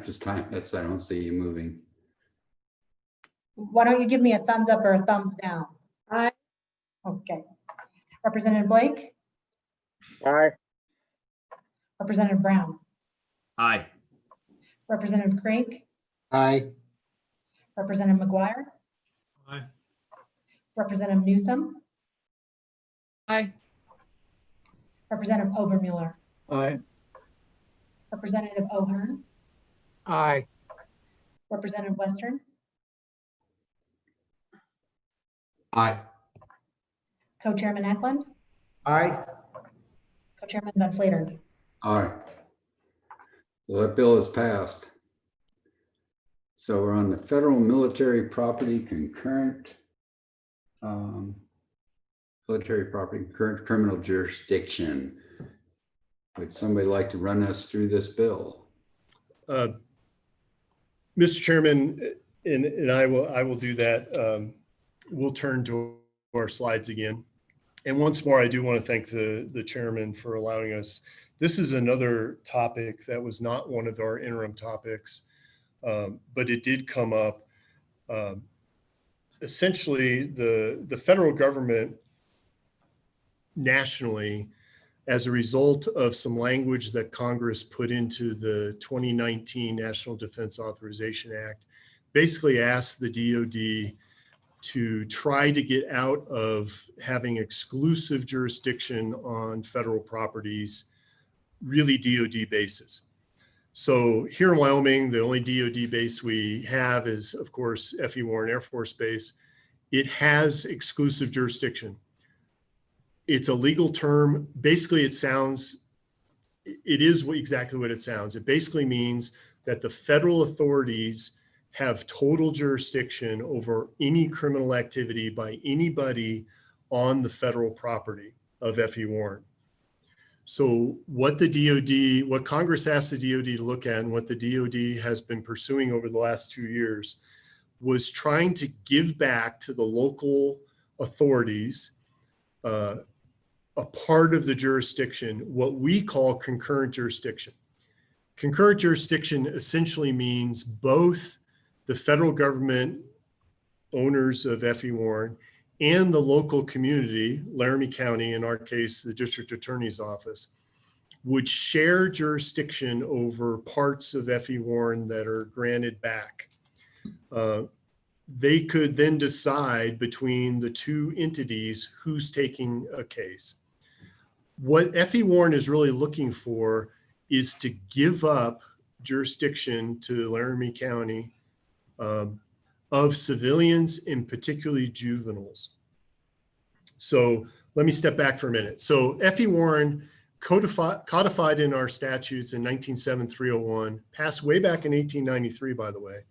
S1: Just time, that's, I don't see you moving.
S2: Why don't you give me a thumbs up or a thumbs down?
S18: Aye.
S2: Okay. Representative Blake?
S5: Aye.
S2: Representative Brown?
S4: Aye.
S2: Representative Crank?
S12: Aye.
S2: Representative McGuire?
S11: Aye.
S2: Representative Newsom?
S3: Aye.
S2: Representative Obermuller?
S12: Aye.
S2: Representative O'Hearn?
S16: Aye.
S2: Representative Western?
S1: Aye.
S2: Co-Chairman Eklund?
S6: Aye.
S2: Co-Chairman Van Slater?
S1: Aye. So that bill is passed. So we're on the federal military property concurrent, military property concurrent criminal jurisdiction. Would somebody like to run us through this bill?
S9: Mr. Chairman, and I will do that. We'll turn to our slides again. And once more, I do want to thank the chairman for allowing us. This is another topic that was not one of our interim topics, but it did come up. Essentially, the federal government nationally, as a result of some language that Congress put into the 2019 National Defense Authorization Act, basically asked the DoD to try to get out of having exclusive jurisdiction on federal properties, really DoD bases. So here in Wyoming, the only DoD base we have is, of course, F.E. Warren Air Force Base. It has exclusive jurisdiction. It's a legal term. Basically, it is exactly what it sounds. It basically means that the federal authorities have total jurisdiction over any criminal activity by anybody on the federal property of F.E. Warren. So what Congress asked the DoD to look at and what the DoD has been pursuing over the last 2 years was trying to give back to the local authorities a part of the jurisdiction, what we call concurrent jurisdiction. Concurrent jurisdiction essentially means both the federal government owners of F.E. Warren and the local community, Laramie County, in our case, the district attorney's office, would share jurisdiction over parts of F.E. Warren that are granted back. They could then decide between the two entities who's taking a case. What F.E. Warren is really looking for is to give up jurisdiction to Laramie County of civilians and particularly juveniles. So let me step back for a minute. So F.E. Warren codified in our statutes in 197301, passed way back in 1893, by the way.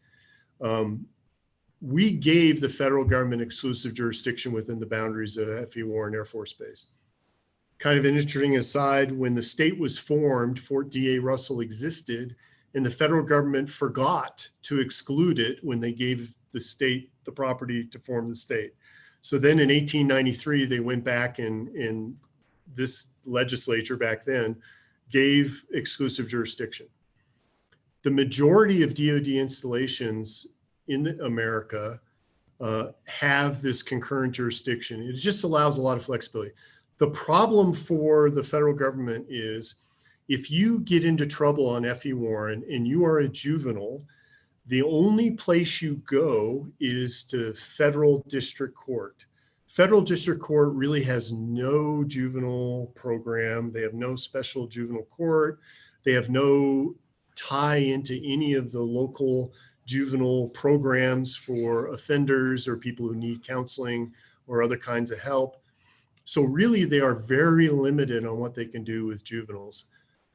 S9: We gave the federal government exclusive jurisdiction within the boundaries of F.E. Warren Air Force Base. Kind of an interesting aside, when the state was formed, Fort D.A. Russell existed, and the federal government forgot to exclude it when they gave the state the property to form the state. So then in 1893, they went back and this legislature back then gave exclusive jurisdiction. The majority of DoD installations in America have this concurrent jurisdiction. It just allows a lot of flexibility. The problem for the federal government is if you get into trouble on F.E. Warren and you are a juvenile, the only place you go is to federal district court. Federal district court really has no juvenile program. They have no special juvenile court. They have no tie into any of the local juvenile programs for offenders or people who need counseling or other kinds of help. So really, they are very limited on what they can do with juveniles.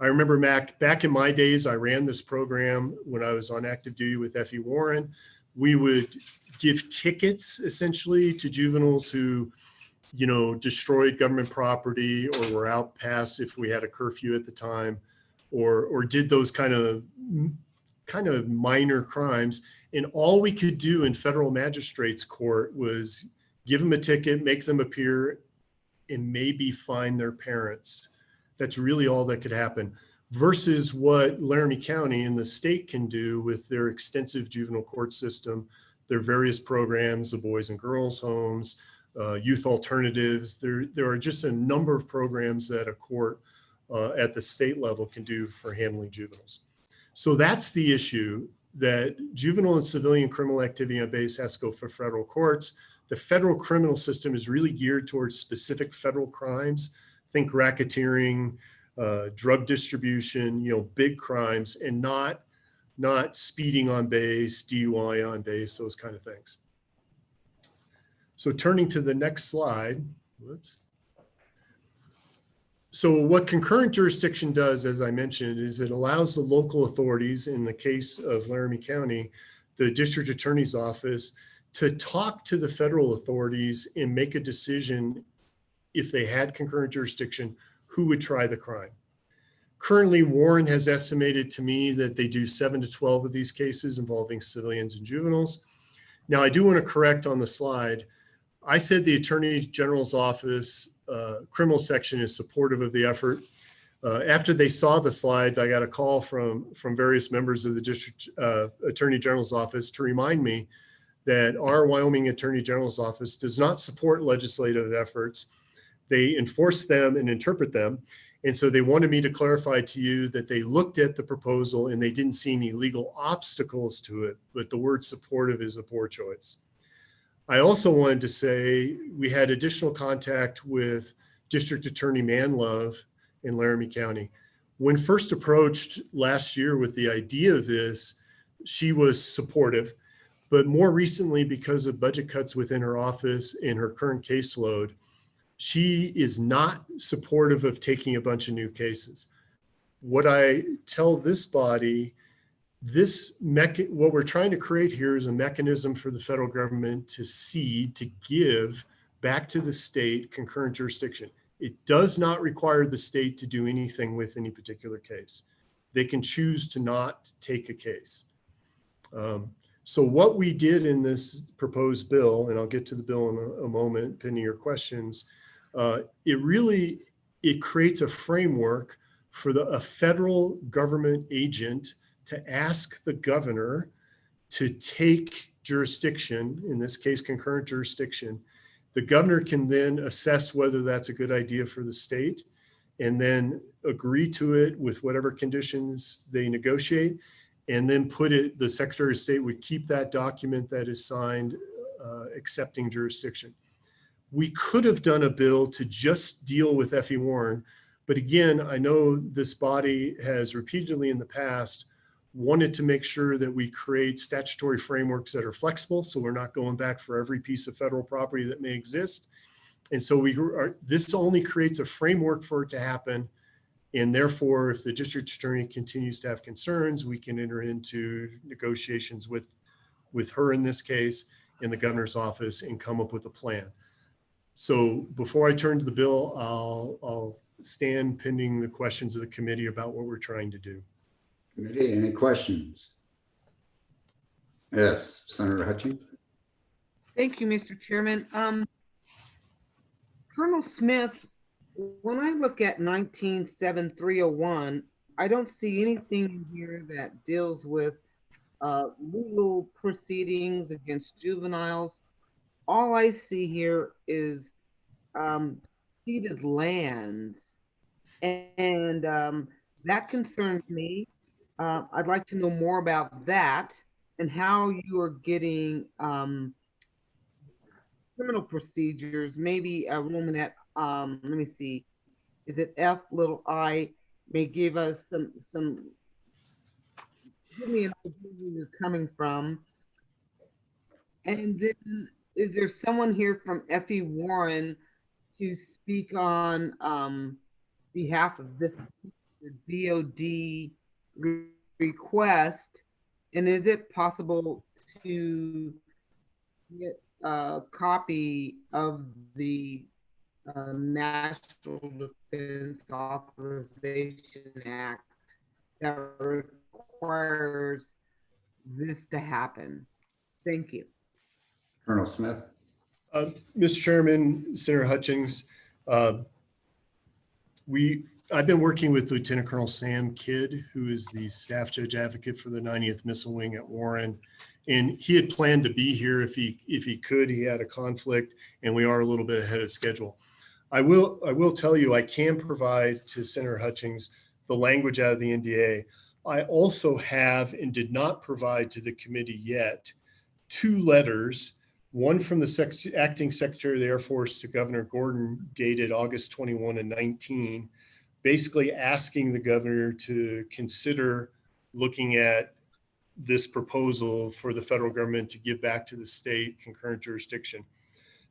S9: I remember back in my days, I ran this program when I was on active duty with F.E. Warren. We would give tickets essentially to juveniles who destroyed government property or were out past if we had a curfew at the time, or did those kind of minor crimes. And all we could do in federal magistrates court was give them a ticket, make them appear, and maybe fine their parents. That's really all that could happen, versus what Laramie County and the state can do with their extensive juvenile court system, their various programs, the boys and girls homes, youth alternatives. There are just a number of programs that a court at the state level can do for handling juveniles. So that's the issue, that juvenile and civilian criminal activity on base has to go for federal courts. The federal criminal system is really geared towards specific federal crimes. Think racketeering, drug distribution, big crimes, and not speeding on base, DUI on base, those kind of things. So turning to the next slide. Whoops. So what concurrent jurisdiction does, as I mentioned, is it allows the local authorities, in the case of Laramie County, the district attorney's office, to talk to the federal authorities and make a decision if they had concurrent jurisdiction, who would try the crime. Currently, Warren has estimated to me that they do 7 to 12 of these cases involving civilians and juveniles. Now, I do want to correct on the slide. I said the Attorney General's office criminal section is supportive of the effort. After they saw the slides, I got a call from various members of the district Attorney General's office to remind me that our Wyoming Attorney General's office does not support legislative efforts. They enforce them and interpret them. And so they wanted me to clarify to you that they looked at the proposal and they didn't see any legal obstacles to it, but the word supportive is a poor choice. I also wanted to say we had additional contact with District Attorney Manlove in Laramie County. When first approached last year with the idea of this, she was supportive, but more recently, because of budget cuts within her office and her current caseload, she is not supportive of taking a bunch of new cases. What I tell this body, what we're trying to create here is a mechanism for the federal government to cede, to give back to the state concurrent jurisdiction. It does not require the state to do anything with any particular case. They can choose to not take a case. So what we did in this proposed bill, and I'll get to the bill in a moment, pending your questions, it creates a framework for a federal government agent to ask the governor to take jurisdiction, in this case, concurrent jurisdiction. The governor can then assess whether that's a good idea for the state and then agree to it with whatever conditions they negotiate, and then the Secretary of State would keep that document that is signed accepting jurisdiction. We could have done a bill to just deal with F.E. Warren, but again, I know this body has repeatedly in the past wanted to make sure that we create statutory frameworks that are flexible, so we're not going back for every piece of federal property that may exist. And so this only creates a framework for it to happen. And therefore, if the district attorney continues to have concerns, we can enter into negotiations with her in this case, in the governor's office, and come up with a plan. So before I turn to the bill, I'll stand pending the questions of the committee about what we're trying to do.
S1: Committee, any questions? Yes, Senator Hutchings.
S8: Thank you, Mr. Chairman. Colonel Smith, when I look at 197301, I don't see anything here that deals with legal proceedings against juveniles. All I see here is ceded lands, and that concerns me. I'd like to know more about that and how you are getting criminal procedures, maybe a Romanet, let me see, is it F(i) may give us some give me an idea where you're coming from. And then is there someone here from F.E. Warren to speak on behalf of this DOD request? And is it possible to get a copy of the National Defense Authorization Act that requires this to happen. Thank you.
S1: Colonel Smith.
S9: Mr. Chairman, Senator Hutchings, I've been working with Lieutenant Colonel Sam Kidd, who is the staff judge advocate for the 90th Missile Wing at Warren. And he had planned to be here if he could. He had a conflict, and we are a little bit ahead of schedule. I will tell you, I can provide to Senator Hutchings the language out of the NDA. I also have and did not provide to the committee yet 2 letters, one from the acting Secretary of the Air Force to Governor Gordon dated August 21 and 19, basically asking the governor to consider looking at this proposal for the federal government to give back to the state concurrent jurisdiction.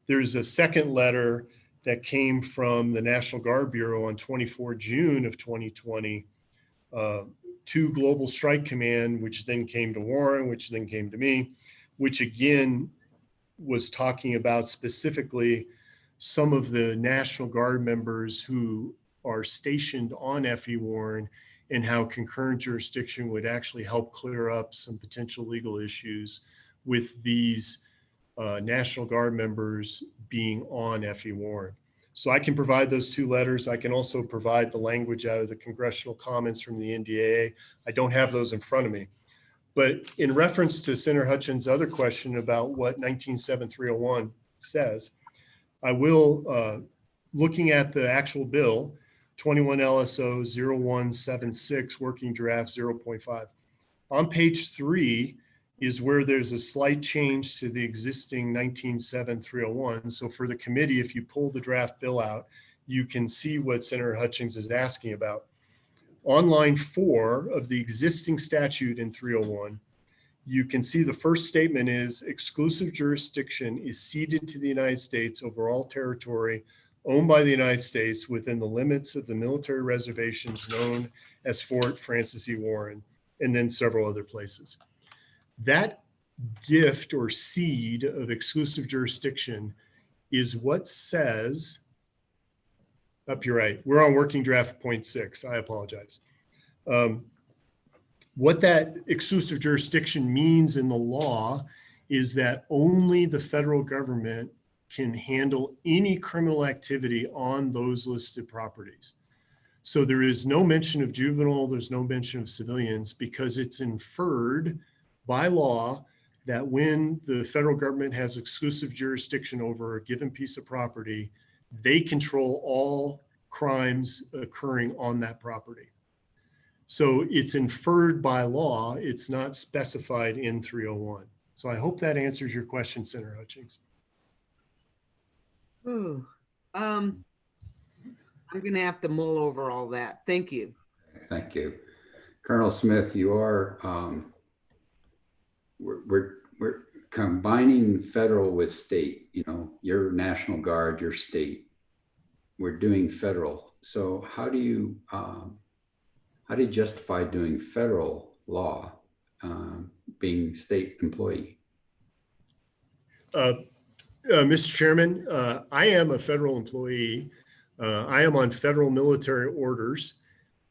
S9: There's a second letter that came from the National Guard Bureau on 24 June of 2020 to Global Strike Command, which then came to Warren, which then came to me, which again was talking about specifically some of the National Guard members who are stationed on FE Warren and how concurrent jurisdiction would actually help clear up some potential legal issues with these National Guard members being on FE Warren. So I can provide those 2 letters. I can also provide the language out of the congressional comments from the NDAA. I don't have those in front of me. But in reference to Senator Hutchins' other question about what 197301 says, I will, looking at the actual bill, 21 LSO 0176, working draft 0.5. On page 3 is where there's a slight change to the existing 197301. So for the committee, if you pull the draft bill out, you can see what Senator Hutchins is asking about. On line 4 of the existing statute in 301, you can see the first statement is exclusive jurisdiction is ceded to the United States over all territory owned by the United States within the limits of the military reservations known as Fort Francis E. Warren, and then several other places. That gift or seed of exclusive jurisdiction is what says, up your right, we're on working draft 0.6, I apologize. What that exclusive jurisdiction means in the law is that only the federal government can handle any criminal activity on those listed properties. So there is no mention of juvenile, there's no mention of civilians, because it's inferred by law that when the federal government has exclusive jurisdiction over a given piece of property, they control all crimes occurring on that property. So it's inferred by law, it's not specified in 301. So I hope that answers your question, Senator Hutchings.
S8: Ooh, I'm gonna have to mull over all that. Thank you.
S1: Thank you. Colonel Smith, you are, we're combining federal with state, you know, your National Guard, your state. We're doing federal. So how do you justify doing federal law being state employee?
S9: Mr. Chairman, I am a federal employee. I am on federal military orders.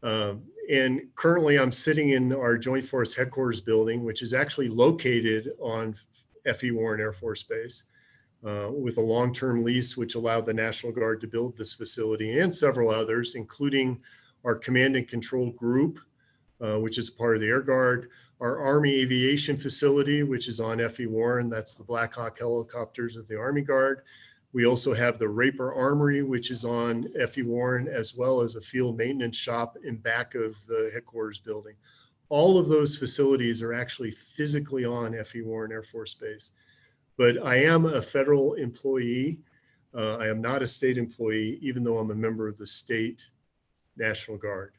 S9: And currently I'm sitting in our Joint Force Headquarters building, which is actually located on FE Warren Air Force Base with a long-term lease, which allowed the National Guard to build this facility and several others, including our Command and Control Group, which is part of the Air Guard, our Army Aviation Facility, which is on FE Warren. That's the Black Hawk helicopters of the Army Guard. We also have the Raper Armory, which is on FE Warren, as well as a field maintenance shop in back of the headquarters building. All of those facilities are actually physically on FE Warren Air Force Base. But I am a federal employee. I am not a state employee, even though I'm a member of the state National Guard.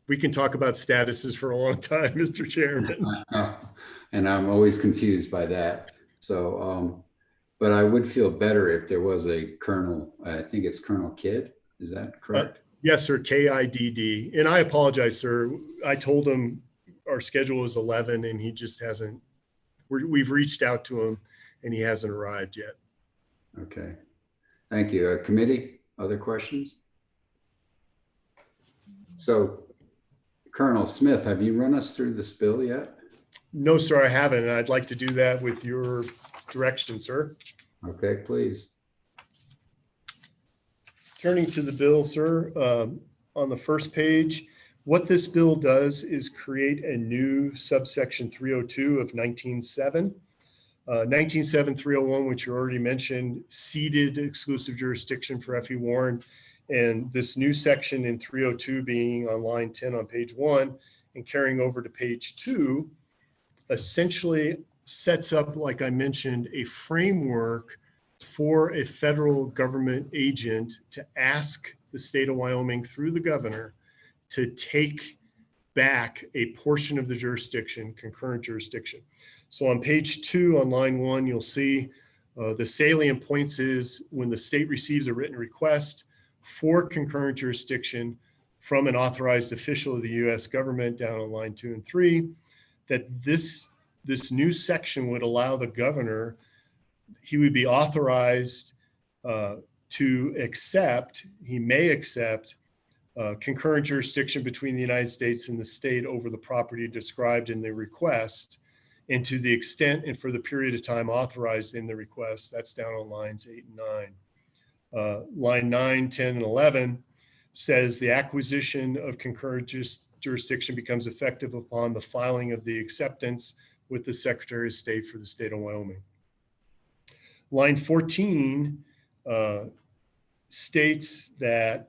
S9: We can talk about statuses for a long time, Mr. Chairman.
S1: And I'm always confused by that. So, but I would feel better if there was a Colonel, I think it's Colonel Kidd, is that correct?
S9: Yes, sir, KIDD. And I apologize, sir. I told him our schedule is 11 and he just hasn't, we've reached out to him and he hasn't arrived yet.
S1: Okay. Thank you. Committee, other questions? So Colonel Smith, have you run us through this bill yet?
S9: No, sir, I haven't. And I'd like to do that with your direction, sir.
S1: Okay, please.
S9: Turning to the bill, sir, on the first page, what this bill does is create a new subsection 302 of 19.7. 19.7 301, which you already mentioned, ceded exclusive jurisdiction for F.E. Warren. And this new section in 302 being on line 10 on page 1 and carrying over to page 2 essentially sets up, like I mentioned, a framework for a federal government agent to ask the state of Wyoming through the governor to take back a portion of the jurisdiction, concurrent jurisdiction. So on page 2 on line 1, you'll see the salient points is when the state receives a written request for concurrent jurisdiction from an authorized official of the U.S. government, down on line 2 and 3, that this new section would allow the governor, he would be authorized to accept, he may accept concurrent jurisdiction between the United States and the state over the property described in the request, and to the extent and for the period of time authorized in the request. That's down on lines 8 and 9. Line 9, 10, and 11 says the acquisition of concurrent jurisdiction becomes effective upon the filing of the acceptance with the Secretary of State for the state of Wyoming. Line 14 states that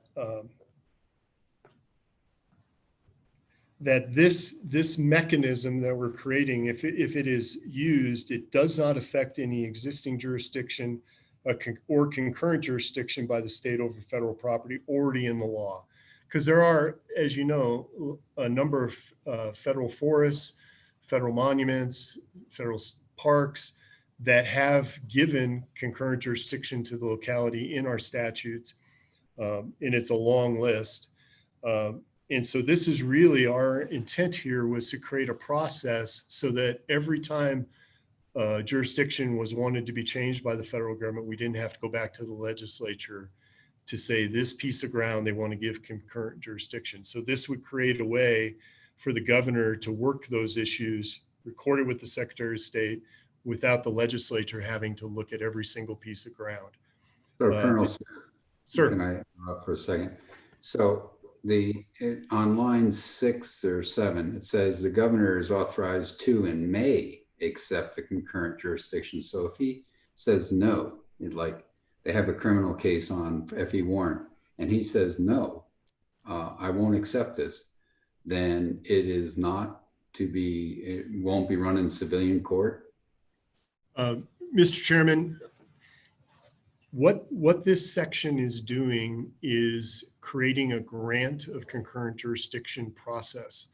S9: that this mechanism that we're creating, if it is used, it does not affect any existing jurisdiction or concurrent jurisdiction by the state over federal property already in the law. Because there are, as you know, a number of federal forests, federal monuments, federal parks that have given concurrent jurisdiction to the locality in our statutes. And it's a long list. And so this is really our intent here, was to create a process so that every time jurisdiction was wanted to be changed by the federal government, we didn't have to go back to the legislature to say this piece of ground they want to give concurrent jurisdiction. So this would create a way for the governor to work those issues, record it with the Secretary of State, without the legislature having to look at every single piece of ground.
S1: So Colonel Smith,
S9: sir,
S1: can I interrupt for a second? So on line 6 or 7, it says the governor is authorized to and may accept the concurrent jurisdiction. So if he says no, like they have a criminal case on F.E. Warren, and he says no, I won't accept this, then it is not to be, it won't be run in civilian court?
S9: Mr. Chairman, what this section is doing is creating a grant of concurrent jurisdiction process.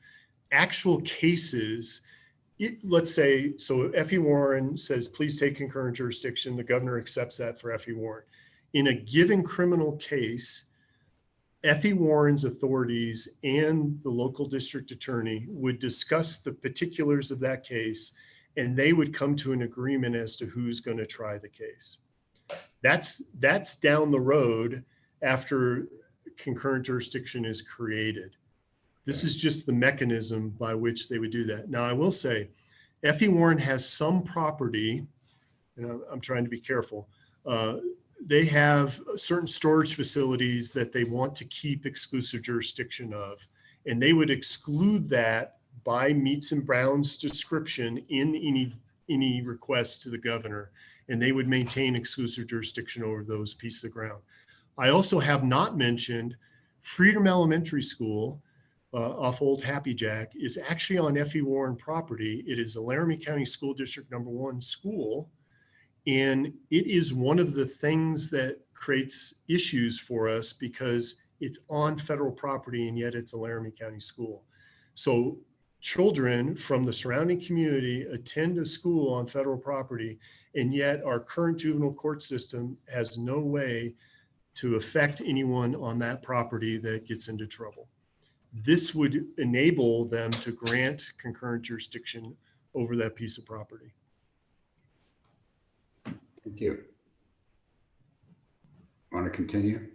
S9: Actual cases, let's say, so F.E. Warren says, please take concurrent jurisdiction. The governor accepts that for F.E. Warren. In a given criminal case, F.E. Warren's authorities and the local district attorney would discuss the particulars of that case, and they would come to an agreement as to who's going to try the case. That's down the road after concurrent jurisdiction is created. This is just the mechanism by which they would do that. Now, I will say, F.E. Warren has some property, and I'm trying to be careful. They have certain storage facilities that they want to keep exclusive jurisdiction of, and they would exclude that by Meets and Bounds description in any request to the governor, and they would maintain exclusive jurisdiction over those pieces of ground. I also have not mentioned Freedom Elementary School off Old Happy Jack is actually on F.E. Warren property. It is a Laramie County School District #1 school, and it is one of the things that creates issues for us because it's on federal property and yet it's a Laramie County school. So children from the surrounding community attend a school on federal property, and yet our current juvenile court system has no way to affect anyone on that property that gets into trouble. This would enable them to grant concurrent jurisdiction over that piece of property.
S1: Thank you. Want to continue?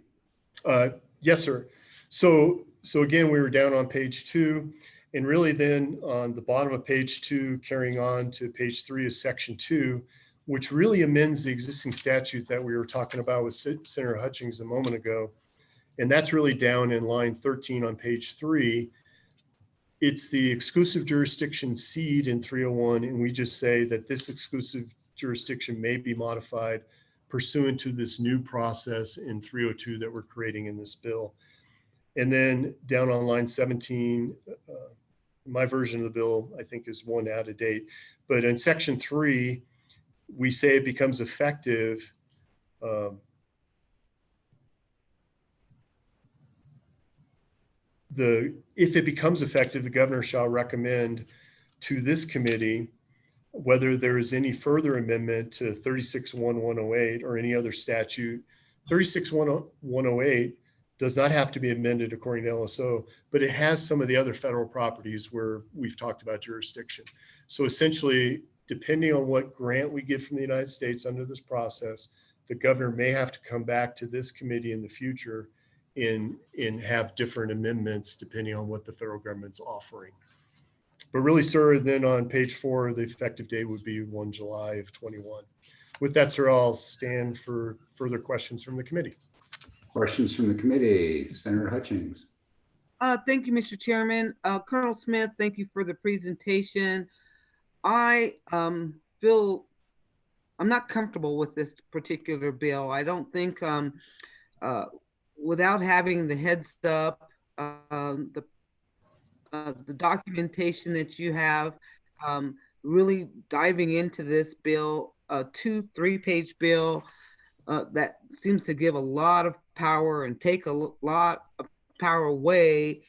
S9: Yes, sir. So again, we were down on page 2, and really then on the bottom of page 2, carrying on to page 3 is section 2, which really amends the existing statute that we were talking about with Senator Hutchings a moment ago. And that's really down in line 13 on page 3. It's the exclusive jurisdiction seed in 301, and we just say that this exclusive jurisdiction may be modified pursuant to this new process in 302 that we're creating in this bill. And then down on line 17, my version of the bill, I think, is one out of date. But in section 3, we say it becomes effective if it becomes effective, the governor shall recommend to this committee whether there is any further amendment to 36.1.108 or any other statute. 36.1.108 does not have to be amended according to LSO, but it has some of the other federal properties where we've talked about jurisdiction. So essentially, depending on what grant we get from the United States under this process, the governor may have to come back to this committee in the future and have different amendments depending on what the federal government's offering. But really, sir, then on page 4, the effective date would be 1 July of 21. With that, sir, I'll stand for further questions from the committee.
S1: Questions from the committee. Senator Hutchings.
S8: Thank you, Mr. Chairman. Colonel Smith, thank you for the presentation. I feel I'm not comfortable with this particular bill. I don't think without having the heads up, the documentation that you have, really diving into this bill, a 2-3 page bill that seems to give a lot of power and take a lot of power away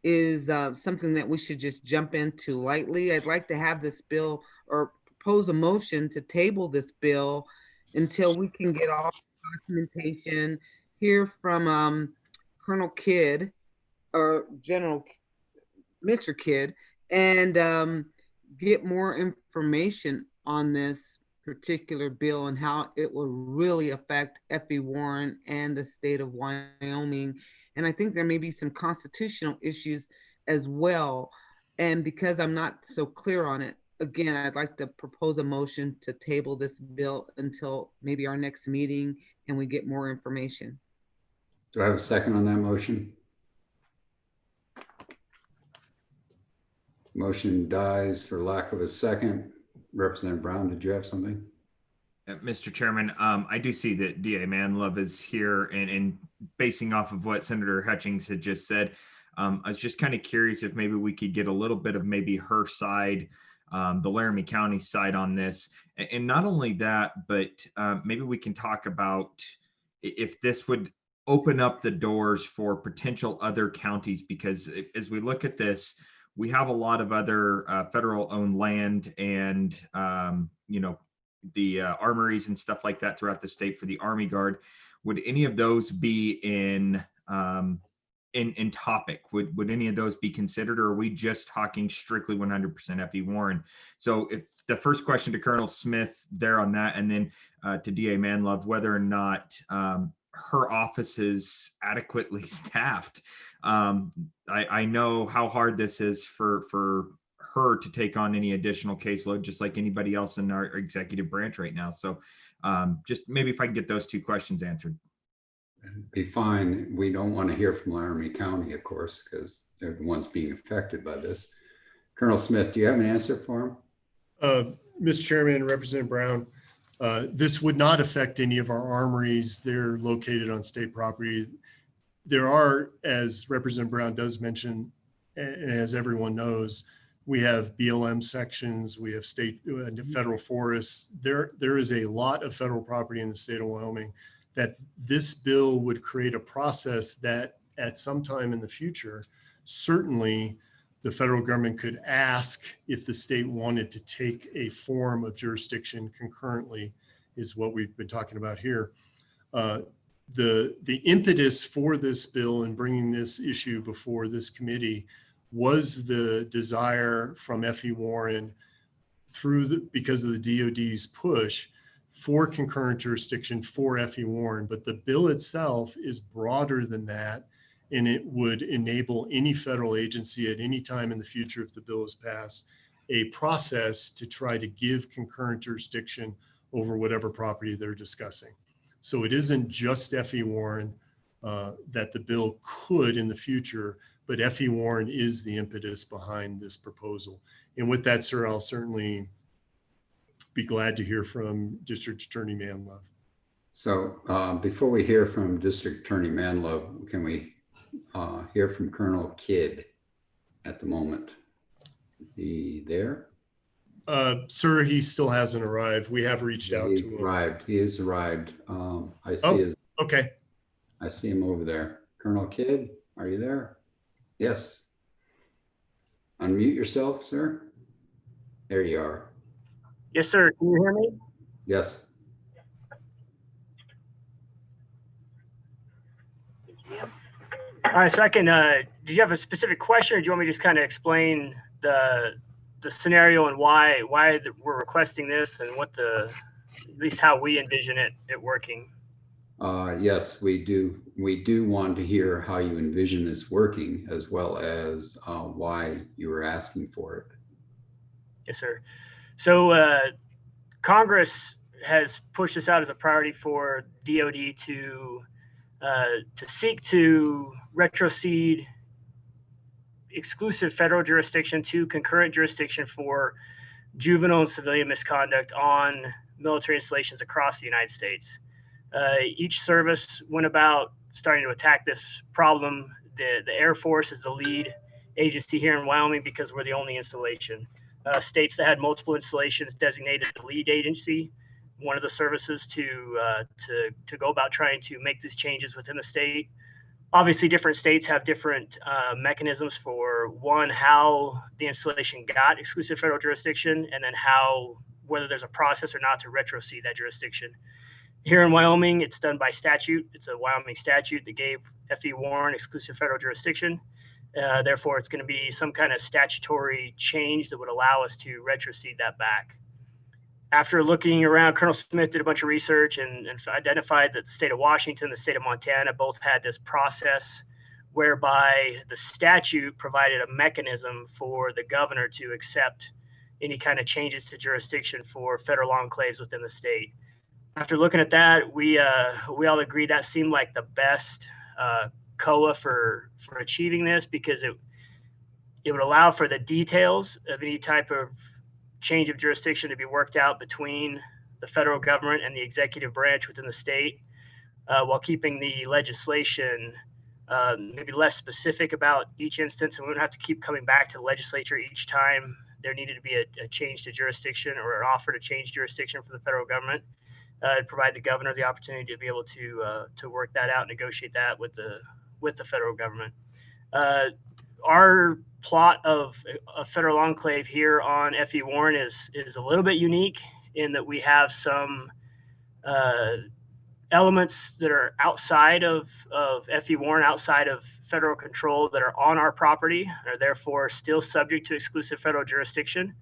S8: is something that we should just jump into lightly. I'd like to have this bill or propose a motion to table this bill until we can get all the documentation, hear from Colonel Kidd or General Mr. Kidd, and get more information on this particular bill and how it will really affect F.E. Warren and the state of Wyoming. And I think there may be some constitutional issues as well. And because I'm not so clear on it, again, I'd like to propose a motion to table this bill until maybe our next meeting and we get more information.
S1: Do I have a second on that motion? Motion dies for lack of a second. Representative Brown, did you have something?
S4: Mr. Chairman, I do see that DA Manlove is here, and basing off of what Senator Hutchings had just said, I was just kind of curious if maybe we could get a little bit of maybe her side, the Laramie County side on this. And not only that, but maybe we can talk about if this would open up the doors for potential other counties, because as we look at this, we have a lot of other federal owned land and, the armories and stuff like that throughout the state for the Army Guard. Would any of those be in topic? Would any of those be considered, or are we just talking strictly 100% F.E. Warren? So if the first question to Colonel Smith there on that, and then to DA Manlove, whether or not her office is adequately staffed. I know how hard this is for her to take on any additional caseload, just like anybody else in our executive branch right now. So just maybe if I can get those two questions answered.
S1: Be fine. We don't want to hear from Laramie County, of course, because they're the ones being affected by this. Colonel Smith, do you have an answer for him?
S9: Mr. Chairman, Representative Brown, this would not affect any of our armories. They're located on state property. There are, as Representative Brown does mention, and as everyone knows, we have BLM sections, we have state and federal forests. There is a lot of federal property in the state of Wyoming that this bill would create a process that at some time in the future, certainly the federal government could ask if the state wanted to take a form of jurisdiction concurrently, is what we've been talking about here. The impetus for this bill and bringing this issue before this committee was the desire from F.E. Warren because of the DOD's push for concurrent jurisdiction for F.E. Warren, but the bill itself is broader than that. And it would enable any federal agency at any time in the future, if the bill is passed, a process to try to give concurrent jurisdiction over whatever property they're discussing. So it isn't just F.E. Warren that the bill could in the future, but F.E. Warren is the impetus behind this proposal. And with that, sir, I'll certainly be glad to hear from District Attorney Manlove.
S1: So before we hear from District Attorney Manlove, can we hear from Colonel Kidd at the moment? Is he there?
S9: Sir, he still hasn't arrived. We have reached out to him.
S1: He has arrived. I see his.
S9: Okay.
S1: I see him over there. Colonel Kidd, are you there? Yes. Unmute yourself, sir. There you are.
S19: Yes, sir. Can you hear me?
S1: Yes.
S19: All right. So I can, did you have a specific question, or do you want me to just kind of explain the scenario and why we're requesting this and what at least how we envision it working?
S1: Yes, we do. We do want to hear how you envision this working, as well as why you were asking for it.
S19: Yes, sir. So Congress has pushed this out as a priority for DOD to seek to retrocede exclusive federal jurisdiction to concurrent jurisdiction for juvenile and civilian misconduct on military installations across the United States. Each service went about starting to attack this problem. The Air Force is the lead agency here in Wyoming because we're the only installation. States that had multiple installations designated the lead agency, one of the services to go about trying to make these changes within the state. Obviously, different states have different mechanisms for, one, how the installation got exclusive federal jurisdiction, and then whether there's a process or not to retrocede that jurisdiction. Here in Wyoming, it's done by statute. It's a Wyoming statute that gave F.E. Warren exclusive federal jurisdiction. Therefore, it's going to be some kind of statutory change that would allow us to retrocede that back. After looking around, Colonel Smith did a bunch of research and identified that the state of Washington, the state of Montana, both had this process whereby the statute provided a mechanism for the governor to accept any kind of changes to jurisdiction for federal enclaves within the state. After looking at that, we all agreed that seemed like the best COA for achieving this, because it would allow for the details of any type of change of jurisdiction to be worked out between the federal government and the executive branch within the state, while keeping the legislation maybe less specific about each instance, and we wouldn't have to keep coming back to the legislature each time there needed to be a change to jurisdiction or an offer to change jurisdiction for the federal government. Provide the governor the opportunity to be able to work that out, negotiate that with the federal government. Our plot of a federal enclave here on F.E. Warren is a little bit unique in that we have some elements that are outside of F.E. Warren, outside of federal control, that are on our property, and are therefore still subject to exclusive federal jurisdiction.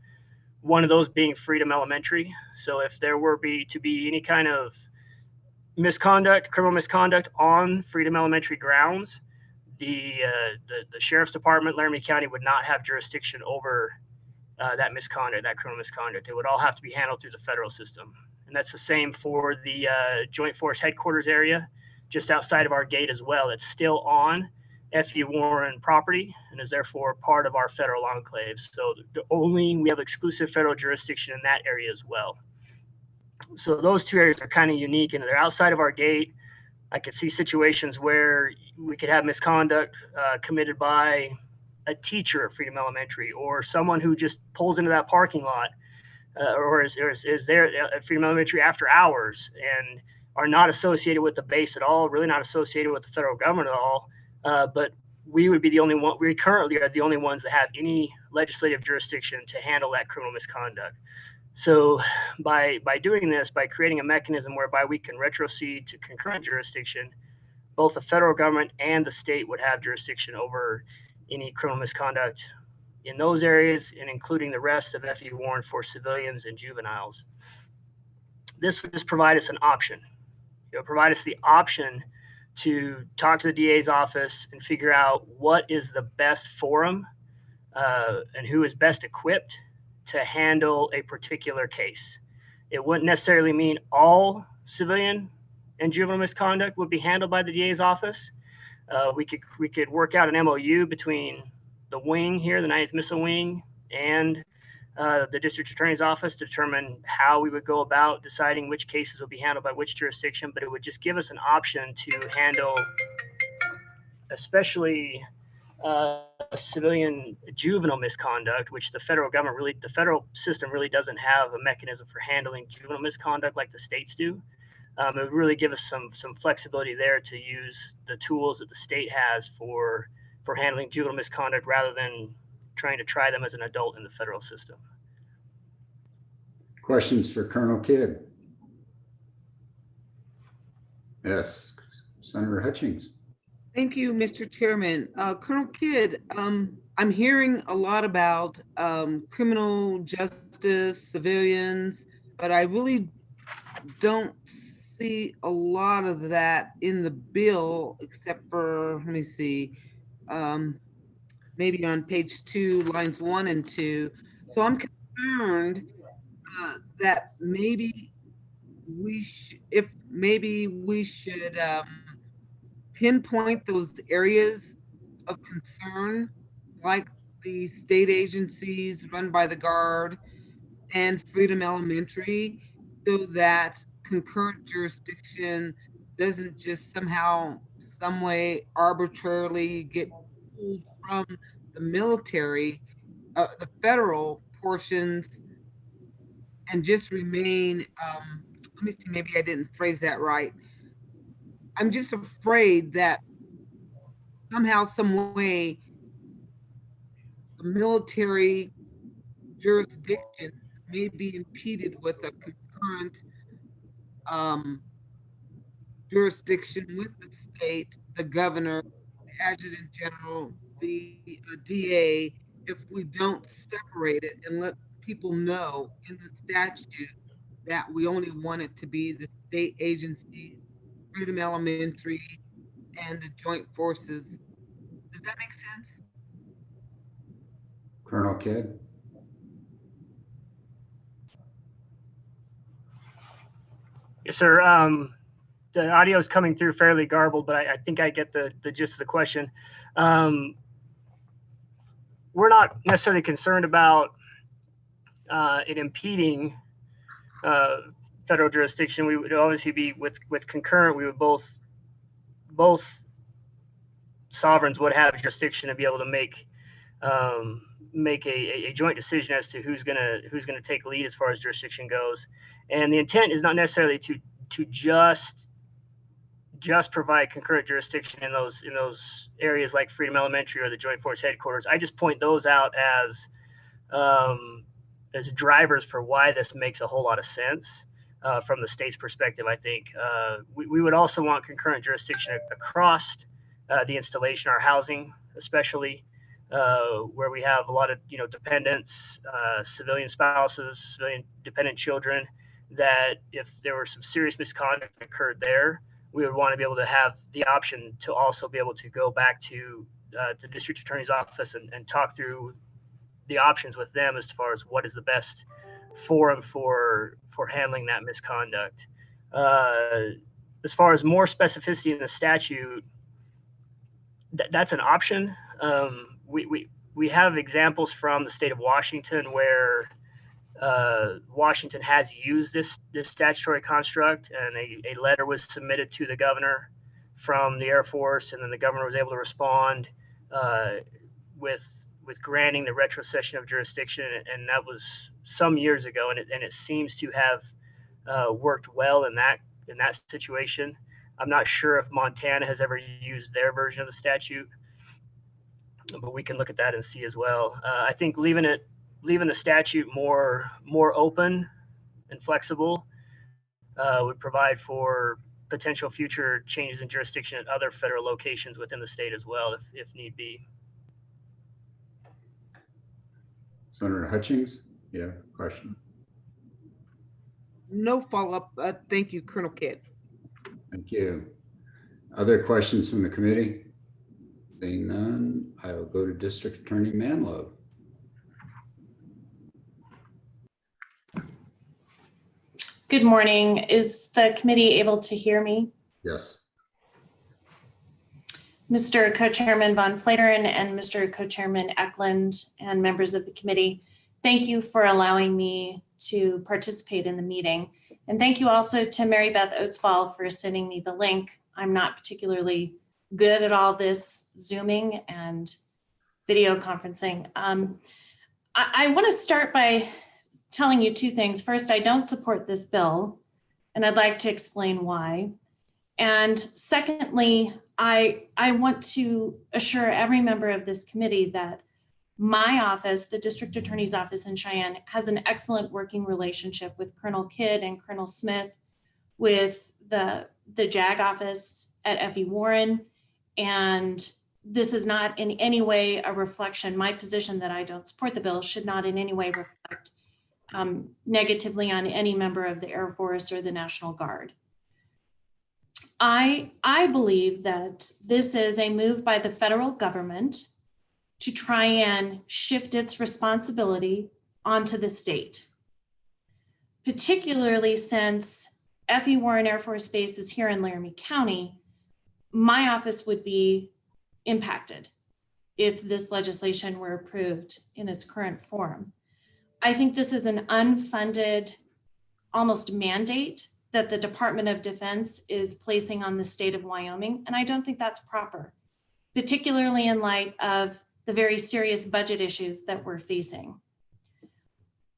S19: One of those being Freedom Elementary. So if there were to be any kind of misconduct, criminal misconduct on Freedom Elementary grounds, the Sheriff's Department, Laramie County, would not have jurisdiction over that misconduct, that criminal misconduct. It would all have to be handled through the federal system. And that's the same for the Joint Force Headquarters area, just outside of our gate as well. It's still on F.E. Warren property and is therefore part of our federal enclave. So we have exclusive federal jurisdiction in that area as well. So those two areas are kind of unique, and they're outside of our gate. I could see situations where we could have misconduct committed by a teacher at Freedom Elementary, or someone who just pulls into that parking lot or is there at Freedom Elementary after hours and are not associated with the base at all, really not associated with the federal government at all. But we would be the only one. We currently are the only ones that have any legislative jurisdiction to handle that criminal misconduct. So by doing this, by creating a mechanism whereby we can retrocede to concurrent jurisdiction, both the federal government and the state would have jurisdiction over any criminal misconduct in those areas, and including the rest of F.E. Warren for civilians and juveniles. this would just provide us an option. Provide us the option to talk to the DA's office and figure out what is the best forum and who is best equipped to handle a particular case. It wouldn't necessarily mean all civilian and juvenile misconduct would be handled by the DA's office. We could work out an MOU between the wing here, the 9th Missile Wing, and the district attorney's office to determine how we would go about deciding which cases will be handled by which jurisdiction, but it would just give us an option to handle especially civilian juvenile misconduct, which the federal system really doesn't have a mechanism for handling juvenile misconduct like the states do. It would really give us some flexibility there to use the tools that the state has for handling juvenile misconduct rather than trying to try them as an adult in the federal system.
S1: Questions for Colonel Kidd? Yes, Senator Hutchings.
S8: Thank you, Mr. Chairman. Colonel Kidd, I'm hearing a lot about criminal justice, civilians, but I really don't see a lot of that in the bill, except for, let me see, maybe on page 2, lines 1 and 2. So I'm concerned that maybe we should pinpoint those areas of concern, like the state agencies run by the Guard and Freedom Elementary, so that concurrent jurisdiction doesn't just somehow, some way arbitrarily get pulled from the military, the federal portions, and just remain, let me see, maybe I didn't phrase that right. I'm just afraid that somehow, some way, the military jurisdiction may be impeded with a concurrent jurisdiction with the state, the governor, the adjutant general, the DA, if we don't separate it and let people know in the statute that we only want it to be the state agencies, Freedom Elementary, and the joint forces. Does that make sense?
S1: Colonel Kidd.
S19: Yes, sir. The audio is coming through fairly garbled, but I think I get the gist of the question. We're not necessarily concerned about it impeding federal jurisdiction. We would obviously be with concurrent. We would both sovereigns would have jurisdiction to be able to make a joint decision as to who's gonna take lead as far as jurisdiction goes. And the intent is not necessarily to just provide concurrent jurisdiction in those areas like Freedom Elementary or the Joint Force Headquarters. I just point those out as drivers for why this makes a whole lot of sense from the state's perspective. I think we would also want concurrent jurisdiction across the installation, our housing, especially where we have a lot of dependents, civilian spouses, civilian dependent children. That if there were some serious misconduct that occurred there, we would want to be able to have the option to also be able to go back to the district attorney's office and talk through the options with them as far as what is the best forum for handling that misconduct. As far as more specificity in the statute, that's an option. We have examples from the state of Washington where Washington has used this statutory construct, and a letter was submitted to the governor from the Air Force, and then the governor was able to respond with granting the retrocession of jurisdiction, and that was some years ago, and it seems to have worked well in that situation. I'm not sure if Montana has ever used their version of the statute, but we can look at that and see as well. I think leaving the statute more open and flexible would provide for potential future changes in jurisdiction at other federal locations within the state as well, if need be.
S1: Senator Hutchings, you have a question?
S8: No follow-up. Thank you, Colonel Kidd.
S1: Thank you. Other questions from the committee? Seeing none, I will go to District Attorney Manlove.
S20: Good morning. Is the committee able to hear me?
S1: Yes.
S20: Mr. Co-Chairman Von Flateren and Mr. Co-Chairman Eklund and members of the committee, thank you for allowing me to participate in the meeting. And thank you also to Mary Beth Oatsball for sending me the link. I'm not particularly good at all this Zooming and video conferencing. I want to start by telling you two things. First, I don't support this bill, and I'd like to explain why. And secondly, I want to assure every member of this committee that my office, the District Attorney's Office in Cheyenne, has an excellent working relationship with Colonel Kidd and Colonel Smith, with the JAG office at F.E. Warren. And this is not in any way a reflection. My position that I don't support the bill should not in any way reflect negatively on any member of the Air Force or the National Guard. I believe that this is a move by the federal government to try and shift its responsibility onto the state, particularly since F.E. Warren Air Force Base is here in Laramie County. My office would be impacted if this legislation were approved in its current form. I think this is an unfunded, almost mandate that the Department of Defense is placing on the state of Wyoming, and I don't think that's proper, particularly in light of the very serious budget issues that we're facing.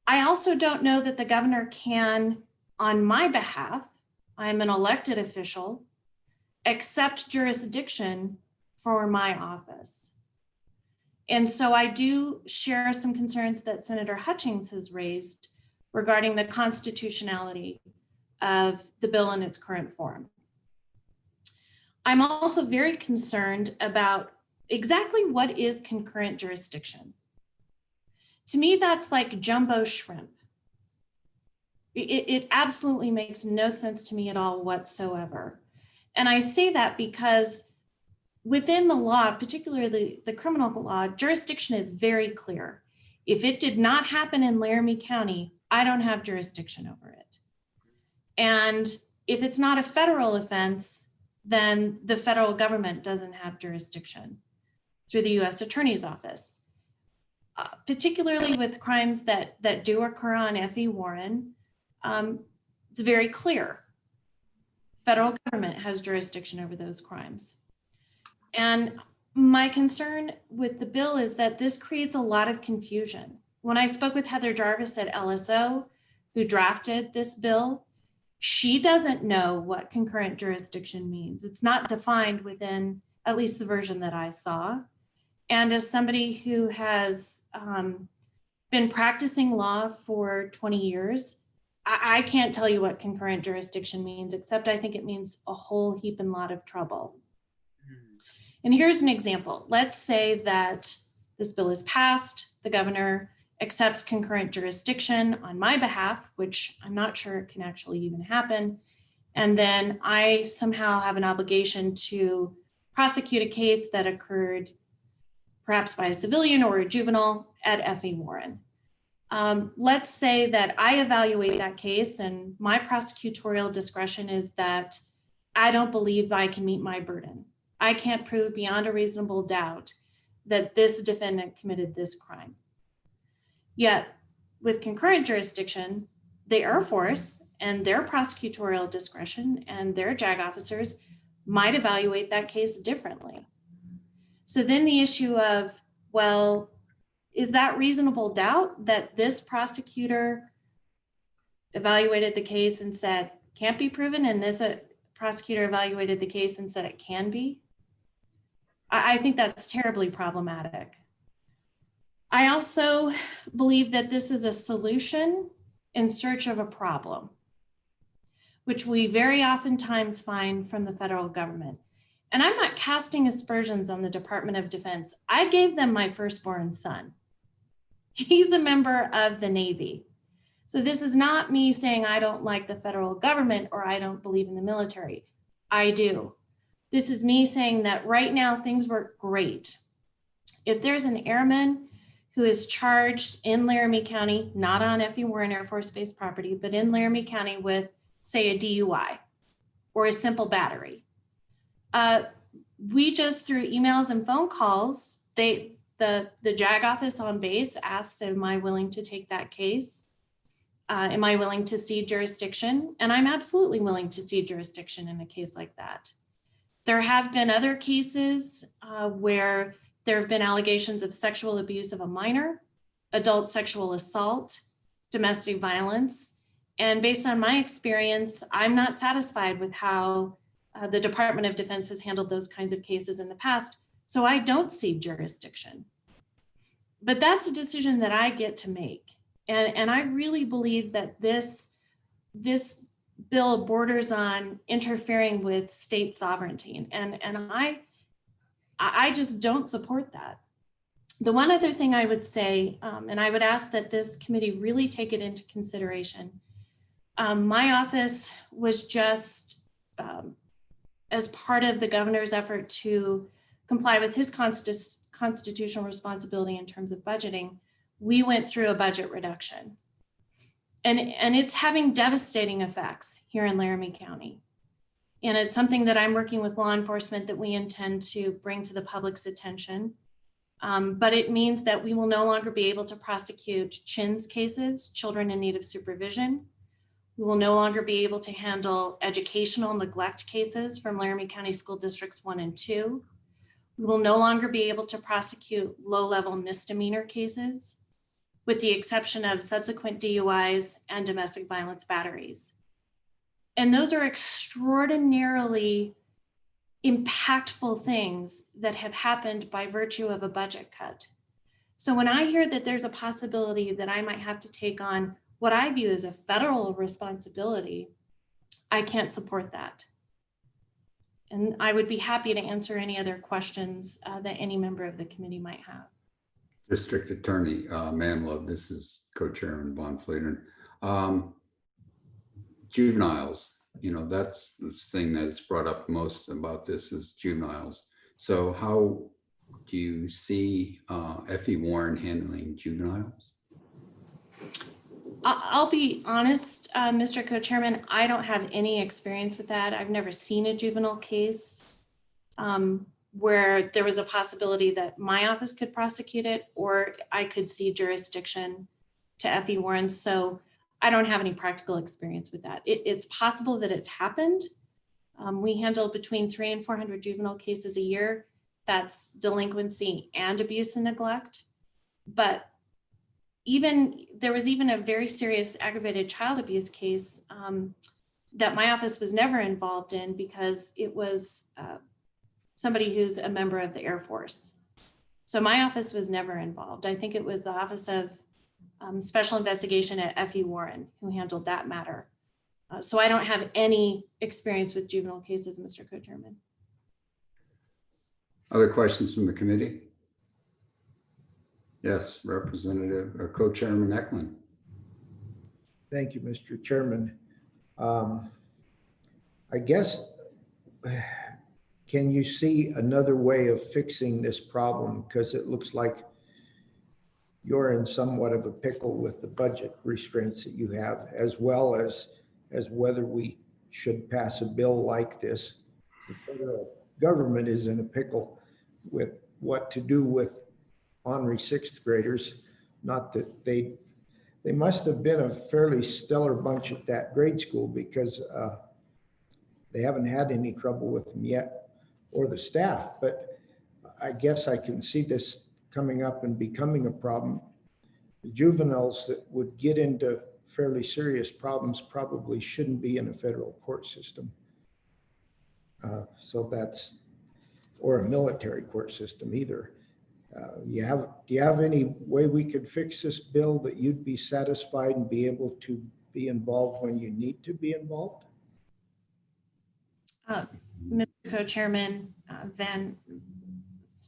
S20: I also don't know that the governor can, on my behalf, I'm an elected official, accept jurisdiction for my office. And so I do share some concerns that Senator Hutchings has raised regarding the constitutionality of the bill in its current form. I'm also very concerned about exactly what is concurrent jurisdiction. To me, that's like jumbo shrimp. It absolutely makes no sense to me at all whatsoever. And I say that because within the law, particularly the criminal law, jurisdiction is very clear. If it did not happen in Laramie County, I don't have jurisdiction over it. And if it's not a federal offense, then the federal government doesn't have jurisdiction through the U.S. Attorney's Office, particularly with crimes that do occur on F.E. Warren. It's very clear. Federal government has jurisdiction over those crimes. And my concern with the bill is that this creates a lot of confusion. When I spoke with Heather Jarvis at LSO, who drafted this bill, she doesn't know what concurrent jurisdiction means. It's not defined within at least the version that I saw. And as somebody who has been practicing law for 20 years, I can't tell you what concurrent jurisdiction means, except I think it means a whole heap and lot of trouble. And here's an example. Let's say that this bill is passed, the governor accepts concurrent jurisdiction on my behalf, which I'm not sure can actually even happen. And then I somehow have an obligation to prosecute a case that occurred perhaps by a civilian or a juvenile at F.E. Warren. Let's say that I evaluate that case and my prosecutorial discretion is that I don't believe I can meet my burden. I can't prove beyond a reasonable doubt that this defendant committed this crime. Yet with concurrent jurisdiction, the Air Force and their prosecutorial discretion and their JAG officers might evaluate that case differently. So then the issue of, well, is that reasonable doubt that this prosecutor evaluated the case and said can't be proven, and this prosecutor evaluated the case and said it can be? I think that's terribly problematic. I also believe that this is a solution in search of a problem, which we very oftentimes find from the federal government. And I'm not casting aspersions on the Department of Defense. I gave them my firstborn son. He's a member of the Navy. So this is not me saying I don't like the federal government or I don't believe in the military. I do. This is me saying that right now things work great. If there's an airman who is charged in Laramie County, not on F.E. Warren Air Force Base property, but in Laramie County with, say, a DUI or a simple battery, we just through emails and phone calls, the JAG office on base asks, am I willing to take that case? Am I willing to cede jurisdiction? And I'm absolutely willing to cede jurisdiction in a case like that. There have been other cases where there have been allegations of sexual abuse of a minor, adult sexual assault, domestic violence. And based on my experience, I'm not satisfied with how the Department of Defense has handled those kinds of cases in the past. So I don't cede jurisdiction. But that's a decision that I get to make. And I really believe that this bill borders on interfering with state sovereignty. And I just don't support that. The one other thing I would say, and I would ask that this committee really take it into consideration. My office was just, as part of the governor's effort to comply with his constitutional responsibility in terms of budgeting, we went through a budget reduction. And it's having devastating effects here in Laramie County. And it's something that I'm working with law enforcement that we intend to bring to the public's attention. But it means that we will no longer be able to prosecute CHINS cases, children in need of supervision. We will no longer be able to handle educational neglect cases from Laramie County School Districts 1 and 2. We will no longer be able to prosecute low-level misdemeanor cases, with the exception of subsequent DUIs and domestic violence batteries. And those are extraordinarily impactful things that have happened by virtue of a budget cut. So when I hear that there's a possibility that I might have to take on what I view as a federal responsibility, I can't support that. And I would be happy to answer any other questions that any member of the committee might have.
S1: District Attorney Manlove, this is Co-Chairman Von Fleeten. Juveniles, that's the thing that's brought up most about this is juveniles. So how do you see F.E. Warren handling juveniles?
S20: I'll be honest, Mr. Co-Chairman, I don't have any experience with that. I've never seen a juvenile case where there was a possibility that my office could prosecute it or I could cede jurisdiction to F.E. Warren. So I don't have any practical experience with that. It's possible that it's happened. We handle between 300 and 400 juvenile cases a year. That's delinquency and abuse and neglect. But there was even a very serious aggravated child abuse case that my office was never involved in because it was somebody who's a member of the Air Force. So my office was never involved. I think it was the Office of Special Investigation at F.E. Warren who handled that matter. So I don't have any experience with juvenile cases, Mr. Co-Chairman.
S1: Other questions from the committee? Yes, Representative or Co-Chairman Eklund.
S6: Thank you, Mr. Chairman. I guess, can you see another way of fixing this problem? Because it looks like you're in somewhat of a pickle with the budget restraints that you have, as well as whether we should pass a bill like this. The federal government is in a pickle with what to do with ornery sixth graders. Not that they must have been a fairly stellar bunch at that grade school because they haven't had any trouble with them yet or the staff. But I guess I can see this coming up and becoming a problem. The juveniles that would get into fairly serious problems probably shouldn't be in a federal court system. So that's, or a military court system either. Do you have any way we could fix this bill that you'd be satisfied and be able to be involved when you need to be involved?
S20: Mr. Co-Chairman Van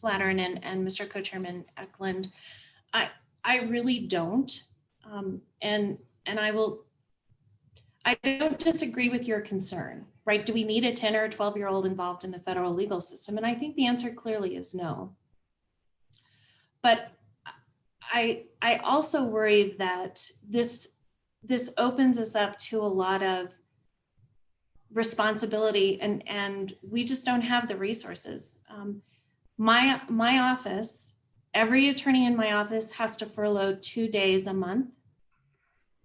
S20: Flatteren and Mr. Co-Chairman Eklund, I really don't. And I don't disagree with your concern, right? Do we need a 10 or a 12-year-old involved in the federal legal system? And I think the answer clearly is no. But I also worry that this opens us up to a lot of responsibility, and we just don't have the resources. My office, every attorney in my office has to furlough 2 days a month.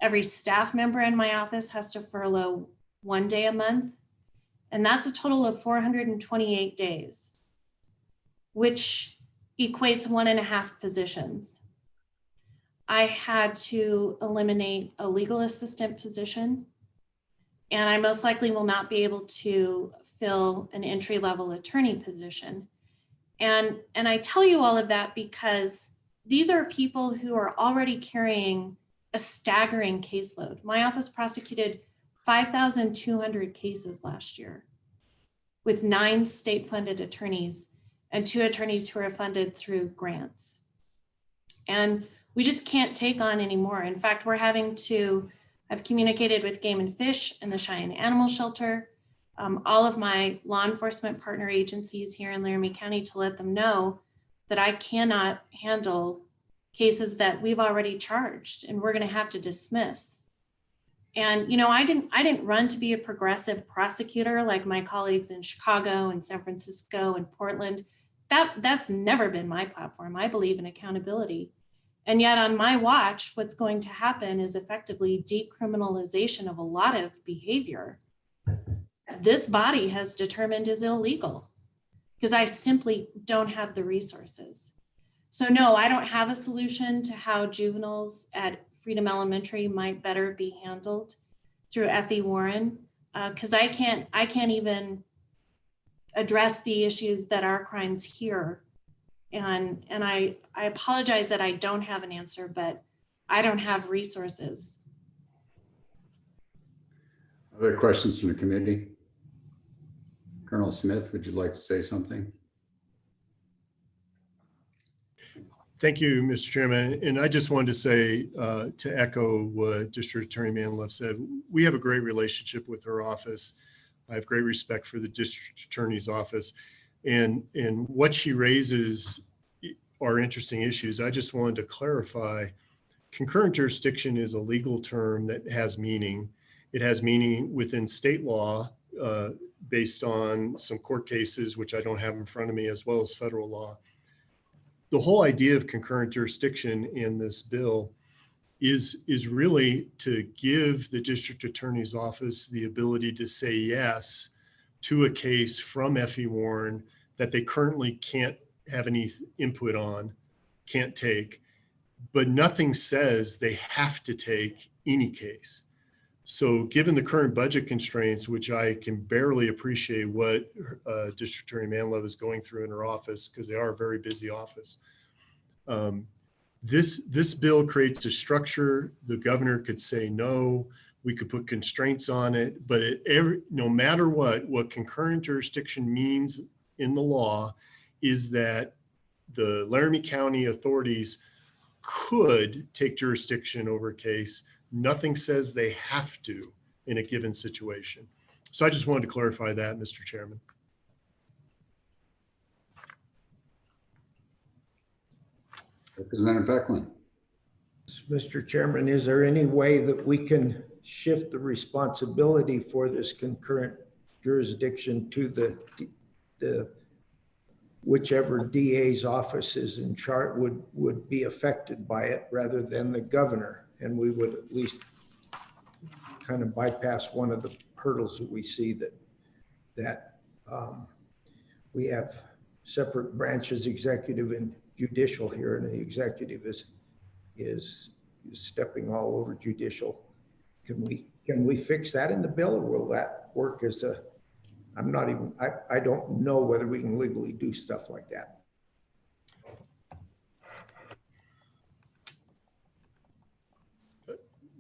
S20: Every staff member in my office has to furlough 1 day a month. And that's a total of 428 days, which equates 1.5 positions. I had to eliminate a legal assistant position, and I most likely will not be able to fill an entry-level attorney position. And I tell you all of that because these are people who are already carrying a staggering caseload. My office prosecuted 5,200 cases last year with 9 state-funded attorneys and 2 attorneys who are funded through grants. And we just can't take on anymore. In fact, I've communicated with Game and Fish and the Cheyenne Animal Shelter, all of my law enforcement partner agencies here in Laramie County, to let them know that I cannot handle cases that we've already charged and we're going to have to dismiss. And, you know, I didn't run to be a progressive prosecutor like my colleagues in Chicago and San Francisco and Portland. That's never been my platform. I believe in accountability. And yet on my watch, what's going to happen is effectively decriminalization of a lot of behavior this body has determined is illegal because I simply don't have the resources. So no, I don't have a solution to how juveniles at Freedom Elementary might better be handled through F.E. Warren, because I can't even address the issues that are crimes here. And I apologize that I don't have an answer, but I don't have resources.
S1: Other questions from the committee? Colonel Smith, would you like to say something?
S9: Thank you, Mr. Chairman. And I just wanted to say, to echo what District Attorney Manlove said, we have a great relationship with her office. I have great respect for the District Attorney's office. And what she raises are interesting issues. I just wanted to clarify, concurrent jurisdiction is a legal term that has meaning. It has meaning within state law based on some court cases, which I don't have in front of me, as well as federal law. The whole idea of concurrent jurisdiction in this bill is really to give the district attorney's office the ability to say yes to a case from F.E. Warren that they currently can't have any input on, can't take, but nothing says they have to take any case. So given the current budget constraints, which I can barely appreciate what District Attorney Manlove is going through in her office, because they are a very busy office. This bill creates a structure. The governor could say no, we could put constraints on it, but no matter what concurrent jurisdiction means in the law is that the Laramie County authorities could take jurisdiction over a case. Nothing says they have to in a given situation. So I just wanted to clarify that, Mr. Chairman.
S1: Representative Becklin.
S6: Mr. Chairman, is there any way that we can shift the responsibility for this concurrent jurisdiction to the whichever DA's office is in charge would be affected by it rather than the governor? And we would at least kind of bypass one of the hurdles that we see that we have separate branches, executive and judicial here, and the executive is stepping all over judicial. Can we fix that in the bill, or will that work as a, I don't know whether we can legally do stuff like that.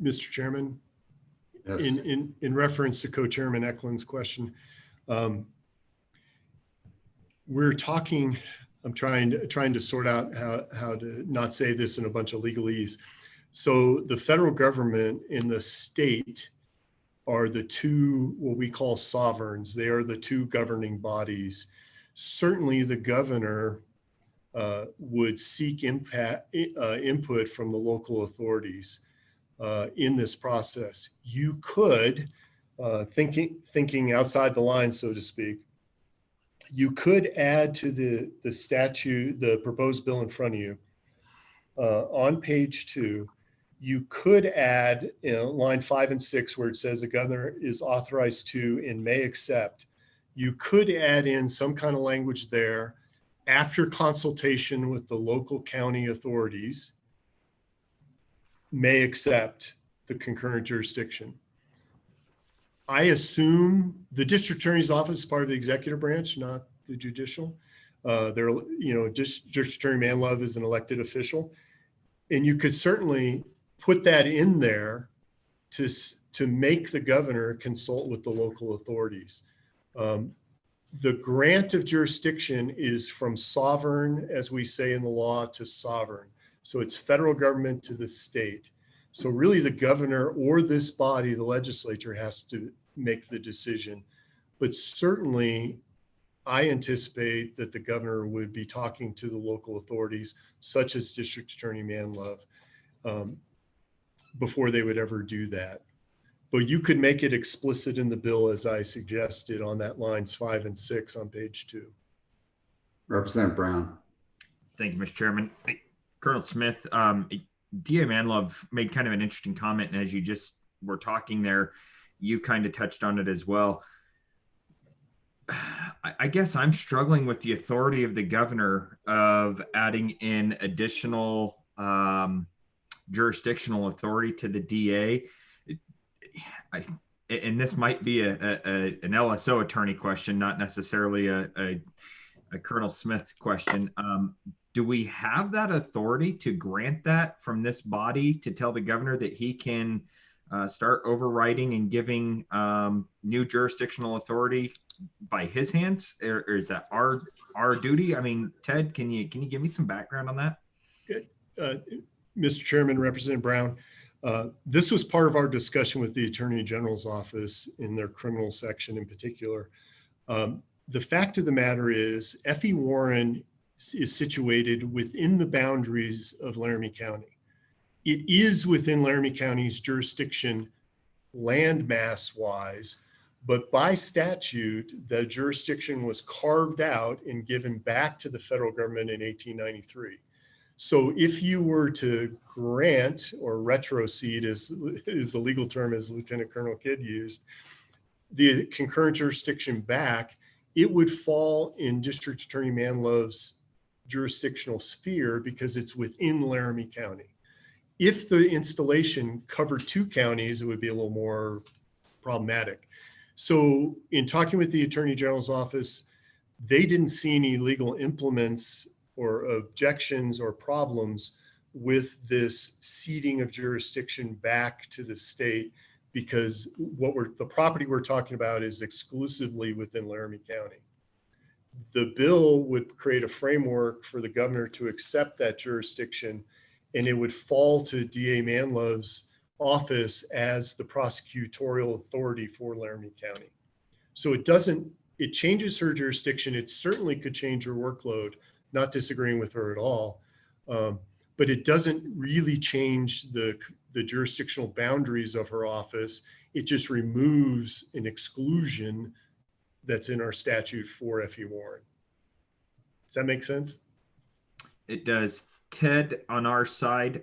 S9: Mr. Chairman,
S1: yes.
S9: in reference to Co-Chairman Eklund's question, we're talking, I'm trying to sort out how to not say this in a bunch of legalese. So the federal government and the state are the two, what we call sovereigns. They are the two governing bodies. Certainly the governor would seek input from the local authorities in this process. You could, thinking outside the lines, so to speak, you could add to the statute, the proposed bill in front of you, on page 2, you could add, line 5 and 6, where it says the governor is authorized to and may accept. You could add in some kind of language there after consultation with the local county authorities, may accept the concurrent jurisdiction. I assume the district attorney's office is part of the executive branch, not the judicial. District Attorney Manlove is an elected official. And you could certainly put that in there to make the governor consult with the local authorities. The grant of jurisdiction is from sovereign, as we say in the law, to sovereign. So it's federal government to the state. So really the governor or this body, the legislature, has to make the decision. But certainly I anticipate that the governor would be talking to the local authorities, such as District Attorney Manlove, before they would ever do that. But you could make it explicit in the bill, as I suggested, on that lines 5 and 6 on page 2.
S1: Representative Brown.
S4: Thank you, Mr. Chairman. Colonel Smith, DA Manlove made kind of an interesting comment, and as you just were talking there, you kind of touched on it as well. I guess I'm struggling with the authority of the governor of adding in additional jurisdictional authority to the DA. And this might be an LSO attorney question, not necessarily a Colonel Smith question. Do we have that authority to grant that from this body to tell the governor that he can start overriding and giving new jurisdictional authority by his hands, or is that our duty? I mean, Ted, can you give me some background on that?
S9: Mr. Chairman, Representative Brown, this was part of our discussion with the Attorney General's office in their criminal section in particular. The fact of the matter is F.E. Warren is situated within the boundaries of Laramie County. It is within Laramie County's jurisdiction landmass wise, but by statute, the jurisdiction was carved out and given back to the federal government in 1893. So if you were to grant or retrocede, is the legal term as Lieutenant Colonel Kidd used, the concurrent jurisdiction back, it would fall in District Attorney Manlove's jurisdictional sphere because it's within Laramie County. If the installation covered 2 counties, it would be a little more problematic. So in talking with the Attorney General's office, they didn't see any legal implements or objections or problems with this ceding of jurisdiction back to the state, because the property we're talking about is exclusively within Laramie County. The bill would create a framework for the governor to accept that jurisdiction, and it would fall to DA Manlove's office as the prosecutorial authority for Laramie County. So it changes her jurisdiction. It certainly could change her workload, not disagreeing with her at all. But it doesn't really change the jurisdictional boundaries of her office. It just removes an exclusion that's in our statute for F.E. Warren. Does that make sense?
S4: It does. Ted, on our side,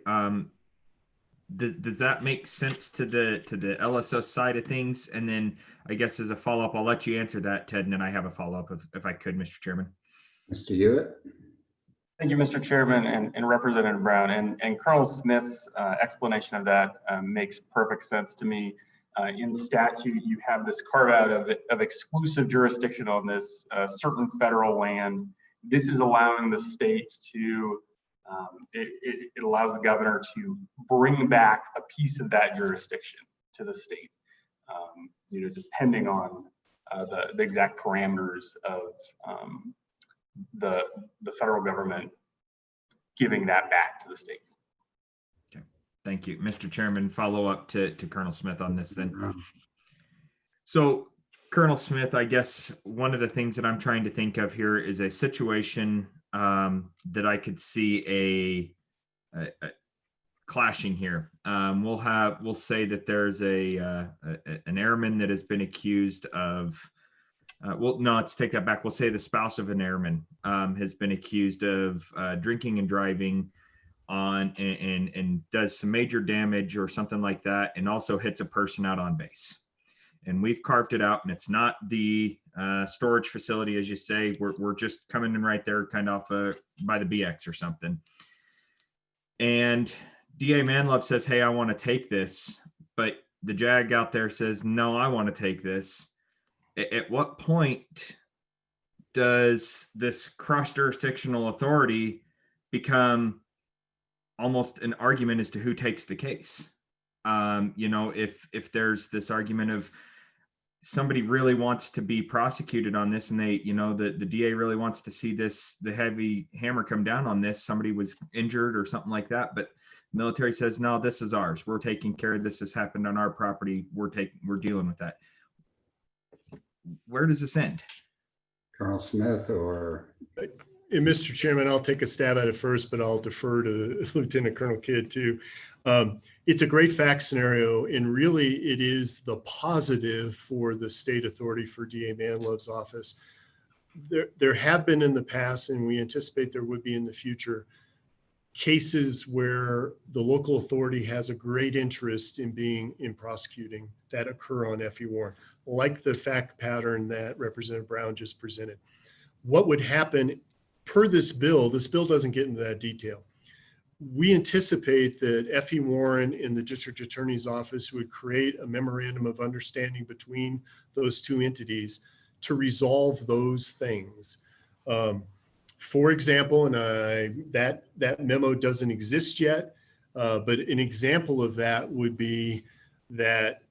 S4: does that make sense to the LSO side of things? And then I guess as a follow-up, I'll let you answer that, Ted, and then I have a follow-up if I could, Mr. Chairman.
S1: Mr. Hewitt.
S21: Thank you, Mr. Chairman and Representative Brown. And Colonel Smith's explanation of that makes perfect sense to me. In statute, you have this carve out of exclusive jurisdiction on this certain federal land. This is allowing the states to, it allows the governor to bring back a piece of that jurisdiction to the state, depending on the exact parameters of the federal government giving that back to the state.
S4: Thank you, Mr. Chairman. Follow up to Colonel Smith on this then. So Colonel Smith, I guess one of the things that I'm trying to think of here is a situation that I could see a clashing here. We'll say that there's an airman that has been accused of, well, no, let's take that back. We'll say the spouse of an airman has been accused of drinking and driving on and does some major damage or something like that, and also hits a person out on base. And we've carved it out, and it's not the storage facility, as you say. We're just coming in right there, kind of by the BX or something. And DA Manlove says, "Hey, I want to take this," but the JAG out there says, "No, I want to take this." At what point does this cross-jurisdictional authority become almost an argument as to who takes the case? If there's this argument of somebody really wants to be prosecuted on this, and the DA really wants to see the heavy hammer come down on this, somebody was injured or something like that, but military says, "No, this is ours. We're taking care of this. This happened on our property. We're dealing with that." Where does this end?
S1: Colonel Smith or?
S9: Mr. Chairman, I'll take a stab at it first, but I'll defer to Lieutenant Colonel Kidd too. It's a great fact scenario, and really it is the positive for the state authority for DA Manlove's office. There have been in the past, and we anticipate there would be in the future, cases where the local authority has a great interest in prosecuting that occur on FE Warren, like the fact pattern that Representative Brown just presented. What would happen per this bill doesn't get into that detail. We anticipate that FE Warren and the District Attorney's Office would create a memorandum of understanding between those two entities to resolve those things. For example, and that memo doesn't exist yet, but an example of that would be that,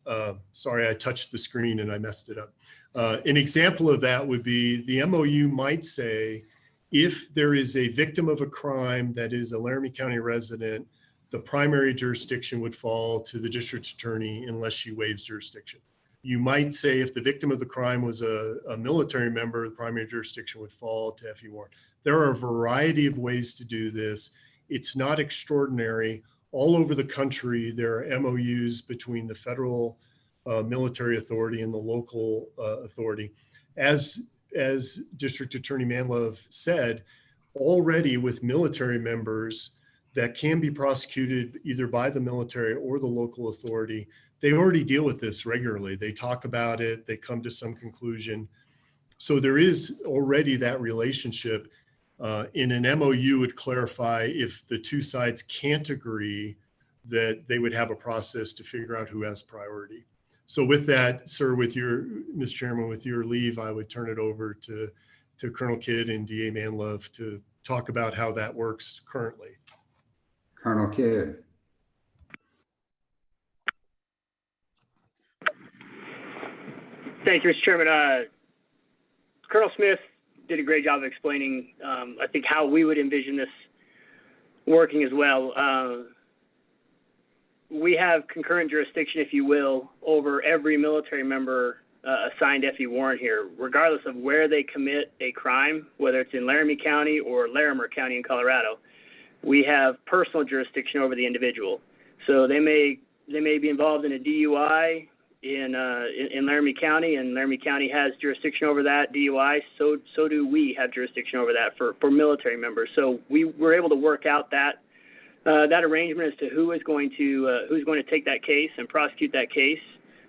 S9: sorry, I touched the screen and I messed it up. An example of that would be the MOU might say, if there is a victim of a crime that is a Laramie County resident, the primary jurisdiction would fall to the district attorney unless she waives jurisdiction. You might say if the victim of the crime was a military member, the primary jurisdiction would fall to FE Warren. There are a variety of ways to do this. It's not extraordinary. All over the country, there are MOUs between the federal military authority and the local authority. As District Attorney Manlove said, already with military members that can be prosecuted either by the military or the local authority, they already deal with this regularly. They talk about it, they come to some conclusion. So there is already that relationship. In an MOU would clarify if the two sides can't agree that they would have a process to figure out who has priority. So with that, sir, Mr. Chairman, with your leave, I would turn it over to Colonel Kidd and DA Manlove to talk about how that works currently.
S1: Colonel Kidd.
S19: Thank you, Mr. Chairman. Colonel Smith did a great job of explaining, I think, how we would envision this working as well. We have concurrent jurisdiction, if you will, over every military member assigned FE Warren here, regardless of where they commit a crime, whether it's in Laramie County or Larimer County in Colorado. We have personal jurisdiction over the individual. So they may be involved in a DUI in Laramie County, and Laramie County has jurisdiction over that DUI. So do we have jurisdiction over that for military members. So we were able to work out that arrangement as to who's going to take that case and prosecute that case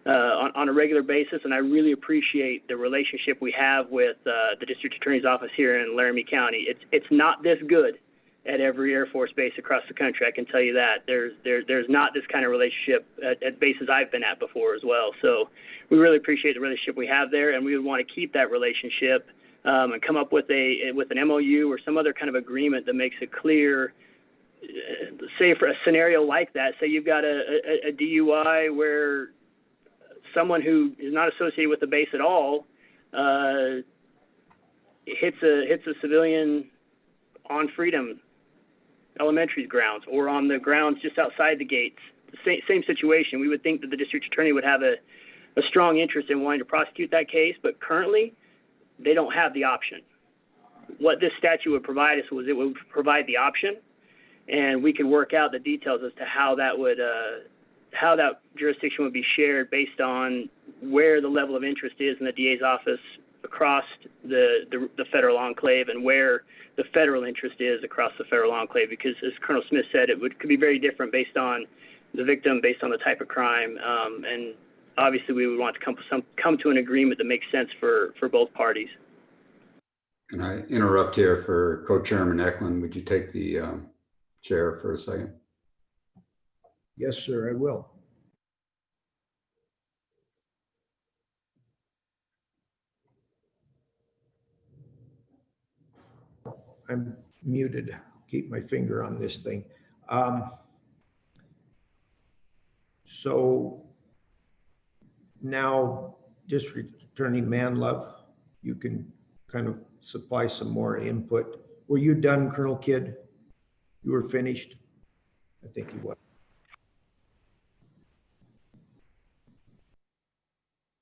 S19: on a regular basis. And I really appreciate the relationship we have with the District Attorney's Office here in Laramie County. It's not this good at every Air Force base across the country. I can tell you that. There's not this kind of relationship at bases I've been at before as well. So we really appreciate the relationship we have there, and we would want to keep that relationship and come up with an MOU or some other kind of agreement that makes it clear. Say for a scenario like that, say you've got a DUI where someone who is not associated with the base at all hits a civilian on freedom
S7: Elementary's grounds or on the grounds just outside the gates. The same situation. We would think that the district attorney would have a strong interest in wanting to prosecute that case, but currently they don't have the option. What this statute would provide us was it would provide the option, and we could work out the details as to how that would how that jurisdiction would be shared based on where the level of interest is in the DA's office across the federal enclave and where the federal interest is across the federal enclave. Because as Colonel Smith said, could be very different based on the victim, based on the type of crime, and obviously we would want to come to an agreement that makes sense for both parties.
S1: Can I interrupt here for Co-Chairman Eklund? Would you take the chair for a second?
S6: Yes, sir, I will. I'm muted. Keep my finger on this thing. So now, District Attorney Manlove, you can kind of supply some more input. Were you done, Colonel Kidd? You were finished? I think you were.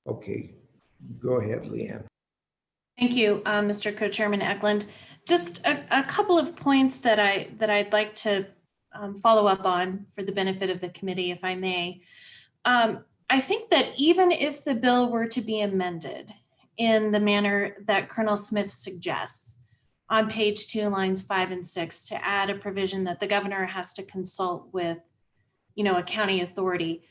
S6: Okay, go ahead, Leanne.
S20: Thank you, Mr. Co-Chairman Eklund. Just a couple of points that I'd like to follow up on for the benefit of the committee, if I may. I think that even if the bill were to be amended in the manner that Colonel Smith suggests on page 2, lines 5 and 6, to add a provision that the governor has to consult with, a county authority,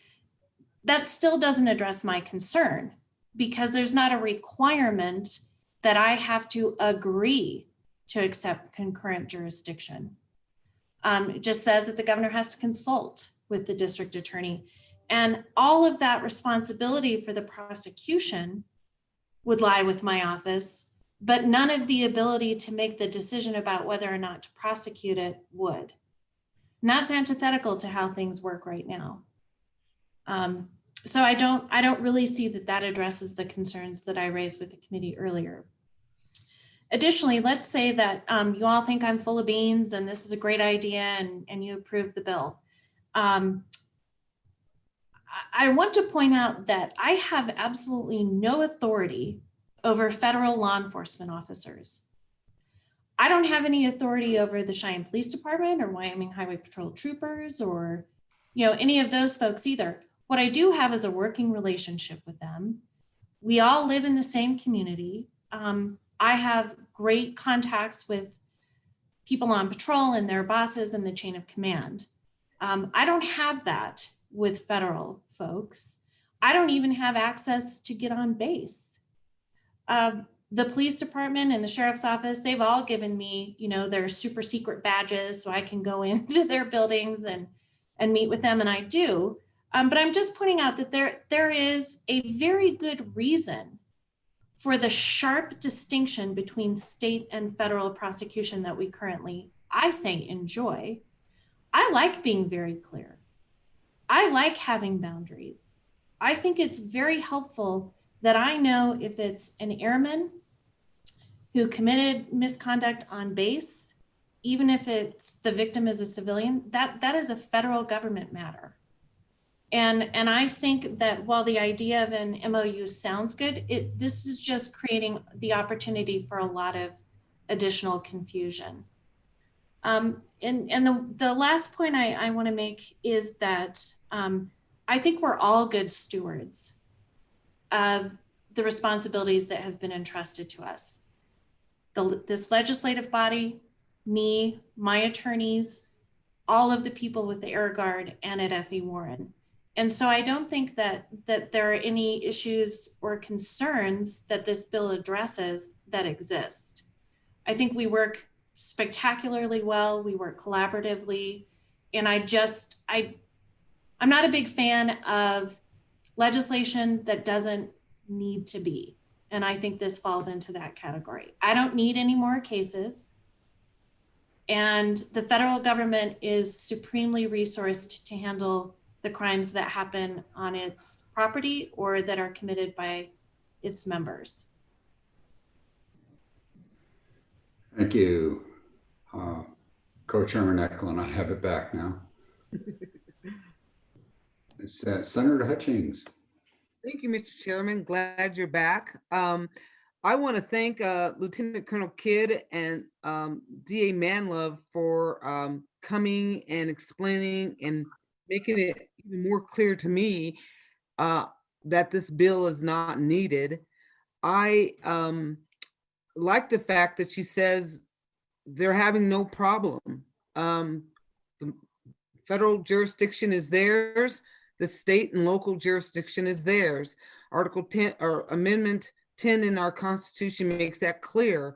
S20: that still doesn't address my concern, because there's not a requirement that I have to agree to accept concurrent jurisdiction. It just says that the governor has to consult with the district attorney, and all of that responsibility for the prosecution would lie with my office, but none of the ability to make the decision about whether or not to prosecute it would. And that's antithetical to how things work right now. So I don't really see that addresses the concerns that I raised with the committee earlier. Additionally, let's say that you all think I'm full of beans and this is a great idea and you approve the bill. I want to point out that I have absolutely no authority over federal law enforcement officers. I don't have any authority over the Cheyenne Police Department or Wyoming Highway Patrol troopers or any of those folks either. What I do have is a working relationship with them. We all live in the same community. I have great contacts with people on patrol and their bosses and the chain of command. I don't have that with federal folks. I don't even have access to get on base. The police department and the sheriff's office, they've all given me, their super secret badges so I can go into their buildings and meet with them, and I do. But I'm just pointing out that there is a very good reason for the sharp distinction between state and federal prosecution that we currently, I say, enjoy. I like being very clear. I like having boundaries. I think it's very helpful that I know if it's an airman who committed misconduct on base, even if it's the victim is a civilian, that is a federal government matter. And I think that while the idea of an MOU sounds good, this is just creating the opportunity for a lot of additional confusion. And the last point I want to make is that I think we're all good stewards of the responsibilities that have been entrusted to us. This legislative body, me, my attorneys, all of the people with the Air Guard and at F.E. Warren. And so I don't think that there are any issues or concerns that this bill addresses that exist. I think we work spectacularly well, we work collaboratively, and I'm not a big fan of legislation that doesn't need to be. And I think this falls into that category. I don't need any more cases. And the federal government is supremely resourced to handle the crimes that happen on its property or that are committed by its members.
S1: Thank you. Co-Chairman Eklund, I have it back now. It's Senator Hutchings.
S8: Thank you, Mr. Chairman. Glad you're back. I want to thank Lieutenant Colonel Kidd and DA Manlove for coming and explaining and making it even more clear to me that this bill is not needed. I like the fact that she says they're having no problem. The federal jurisdiction is theirs. The state and local jurisdiction is theirs. Article 10 or Amendment 10 in our Constitution makes that clear.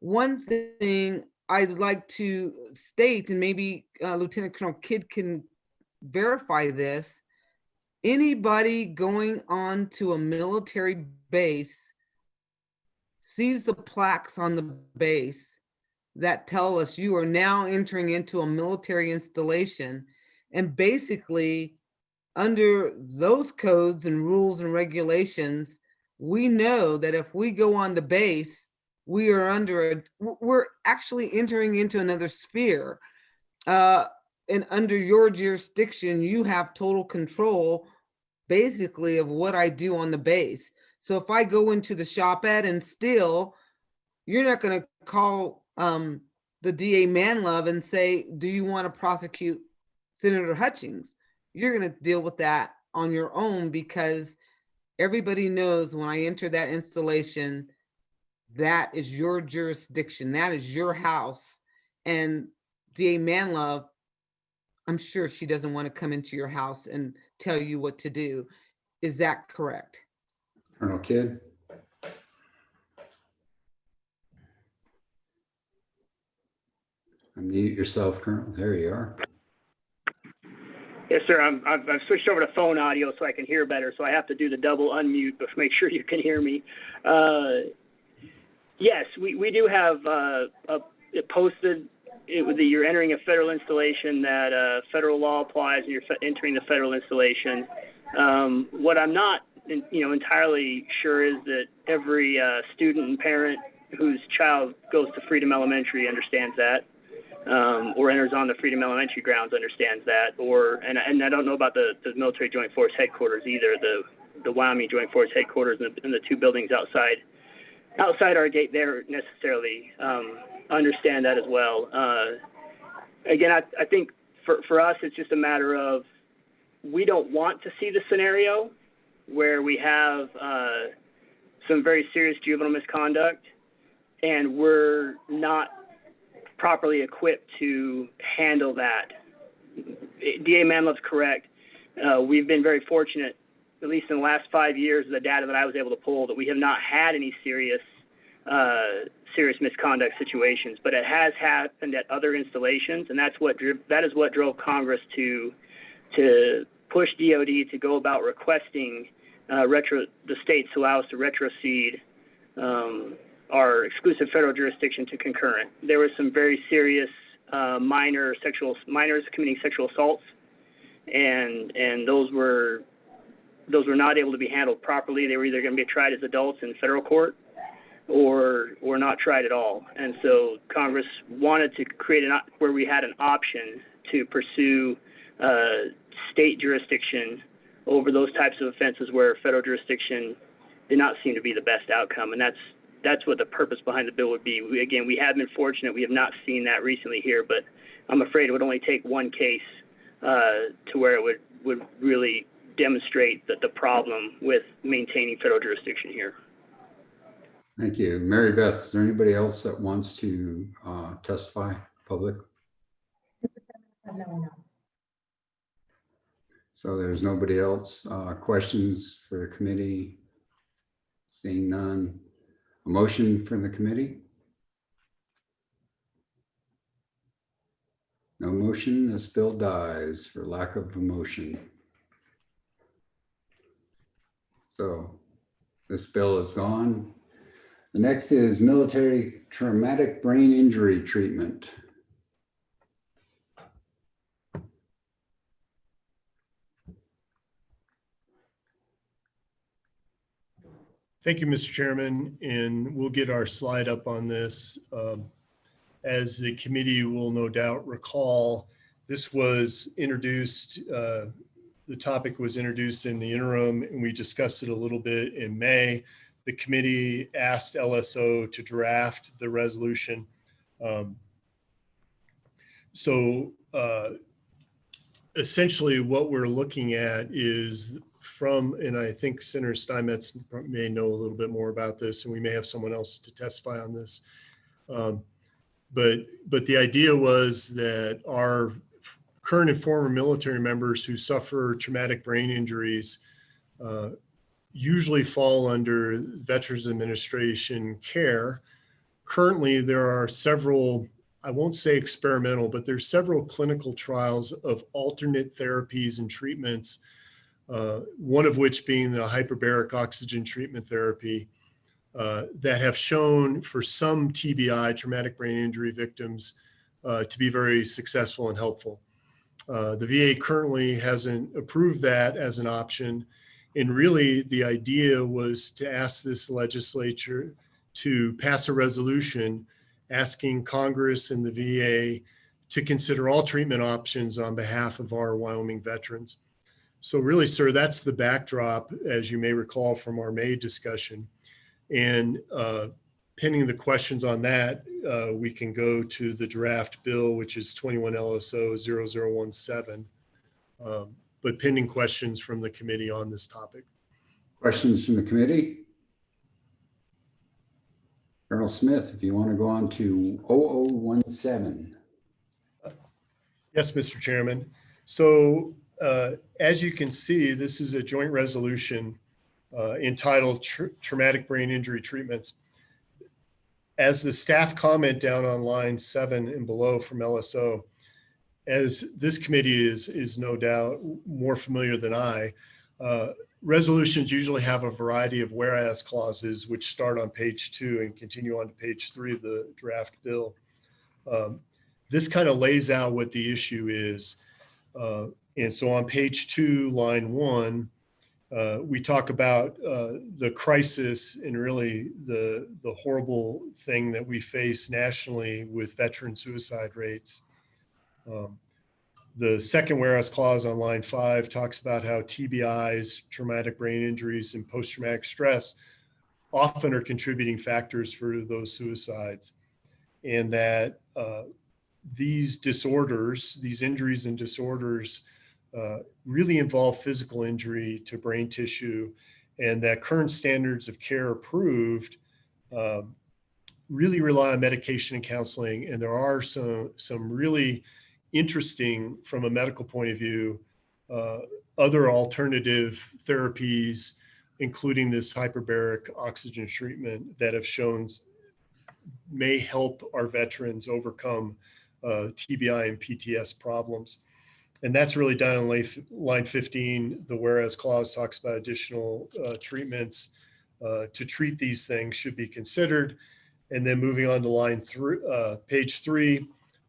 S8: One thing I'd like to state, and maybe Lieutenant Colonel Kidd can verify this, anybody going on to a military base sees the plaques on the base that tell us you are now entering into a military installation, and basically under those codes and rules and regulations, we know that if we go on the base, we're actually entering into another sphere. And under your jurisdiction, you have total control basically of what I do on the base. So if I go into the shop and steal, you're not going to call the DA Manlove and say, do you want to prosecute Senator Hutchings? You're going to deal with that on your own, because everybody knows when I enter that installation, that is your jurisdiction, that is your house. And DA Manlove, I'm sure she doesn't want to come into your house and tell you what to do. Is that correct?
S1: Colonel Kidd? Unmute yourself, Colonel. There you are.
S7: Yes, sir. I've switched over to phone audio so I can hear better. So I have to do the double unmute, but make sure you can hear me. Yes, we do have it posted. You're entering a federal installation, that federal law applies, and you're entering the federal installation. What I'm not, entirely sure is that every student and parent whose child goes to Freedom Elementary understands that. Or enters on the Freedom Elementary grounds understands that, and I don't know about the Military Joint Force Headquarters either, the Wyoming Joint Force Headquarters and the two buildings outside our gate there necessarily understand that as well. Again, I think for us it's just a matter of, we don't want to see the scenario where we have some very serious juvenile misconduct and we're not properly equipped to handle that. DA Manlove's correct. We've been very fortunate, at least in the last 5 years, the data that I was able to pull, that we have not had any serious misconduct situations, but it has happened at other installations, and that is what drove Congress to push DOD to go about requesting the states to allow us to retrocede our exclusive federal jurisdiction to concurrent. There was some very serious minors committing sexual assaults, and those were not able to be handled properly. They were either going to be tried as adults in federal court or not tried at all. And so Congress wanted to create where we had an option to pursue state jurisdiction over those types of offenses where federal jurisdiction did not seem to be the best outcome. And that's what the purpose behind the bill would be. Again, we have been fortunate. We have not seen that recently here, but I'm afraid it would only take one case to where it would really demonstrate the problem with maintaining federal jurisdiction here.
S1: Thank you. Mary Beth, is there anybody else that wants to testify public?
S2: No one else.
S1: So there's nobody else. Questions for the committee? Seeing none. A motion from the committee? No motion. This bill dies for lack of a motion. So this bill is gone. The next is military traumatic brain injury treatment.
S9: Thank you, Mr. Chairman, and we'll get our slide up on this. As the committee will no doubt recall, this was introduced, the topic was introduced in the interim, and we discussed it a little bit in May. The committee asked LSO to draft the resolution. Essentially what we're looking at is from, and I think Senator Steinmetz may know a little bit more about this, and we may have someone else to testify on this. But the idea was that our current and former military members who suffer traumatic brain injuries usually fall under Veterans Administration care. Currently, there are several, I won't say experimental, but there's several clinical trials of alternate therapies and treatments, one of which being the hyperbaric oxygen treatment therapy, that have shown for some TBI, traumatic brain injury victims, to be very successful and helpful. The VA currently hasn't approved that as an option. And really the idea was to ask this legislature to pass a resolution asking Congress and the VA to consider all treatment options on behalf of our Wyoming veterans. So really, sir, that's the backdrop, as you may recall from our May discussion. And pending the questions on that, we can go to the draft bill, which is 21 LSO 0017. But pending questions from the committee on this topic.
S1: Questions from the committee? Colonel Smith, if you want to go on to 0017.
S9: Yes, Mr. Chairman. So as you can see, this is a joint resolution entitled Traumatic Brain Injury Treatments. As the staff comment down on line 7 and below from LSO, as this committee is no doubt more familiar than I, resolutions usually have a variety of whereas clauses which start on page 2 and continue on to page 3 of the draft bill. This kind of lays out what the issue is. And so on page 2, line 1, we talk about the crisis and really the horrible thing that we face nationally with veteran suicide rates. The second whereas clause on line 5 talks about how TBIs, traumatic brain injuries, and post-traumatic stress often are contributing factors for those suicides. And that these disorders, these injuries and disorders really involve physical injury to brain tissue, and that current standards of care approved really rely on medication and counseling. And there are some really interesting, from a medical point of view, other alternative therapies, including this hyperbaric oxygen treatment, that have shown may help our veterans overcome TBI and PTS problems. And that's really done on line 15. The whereas clause talks about additional treatments to treat these things should be considered. And then moving on to line 3, page 3,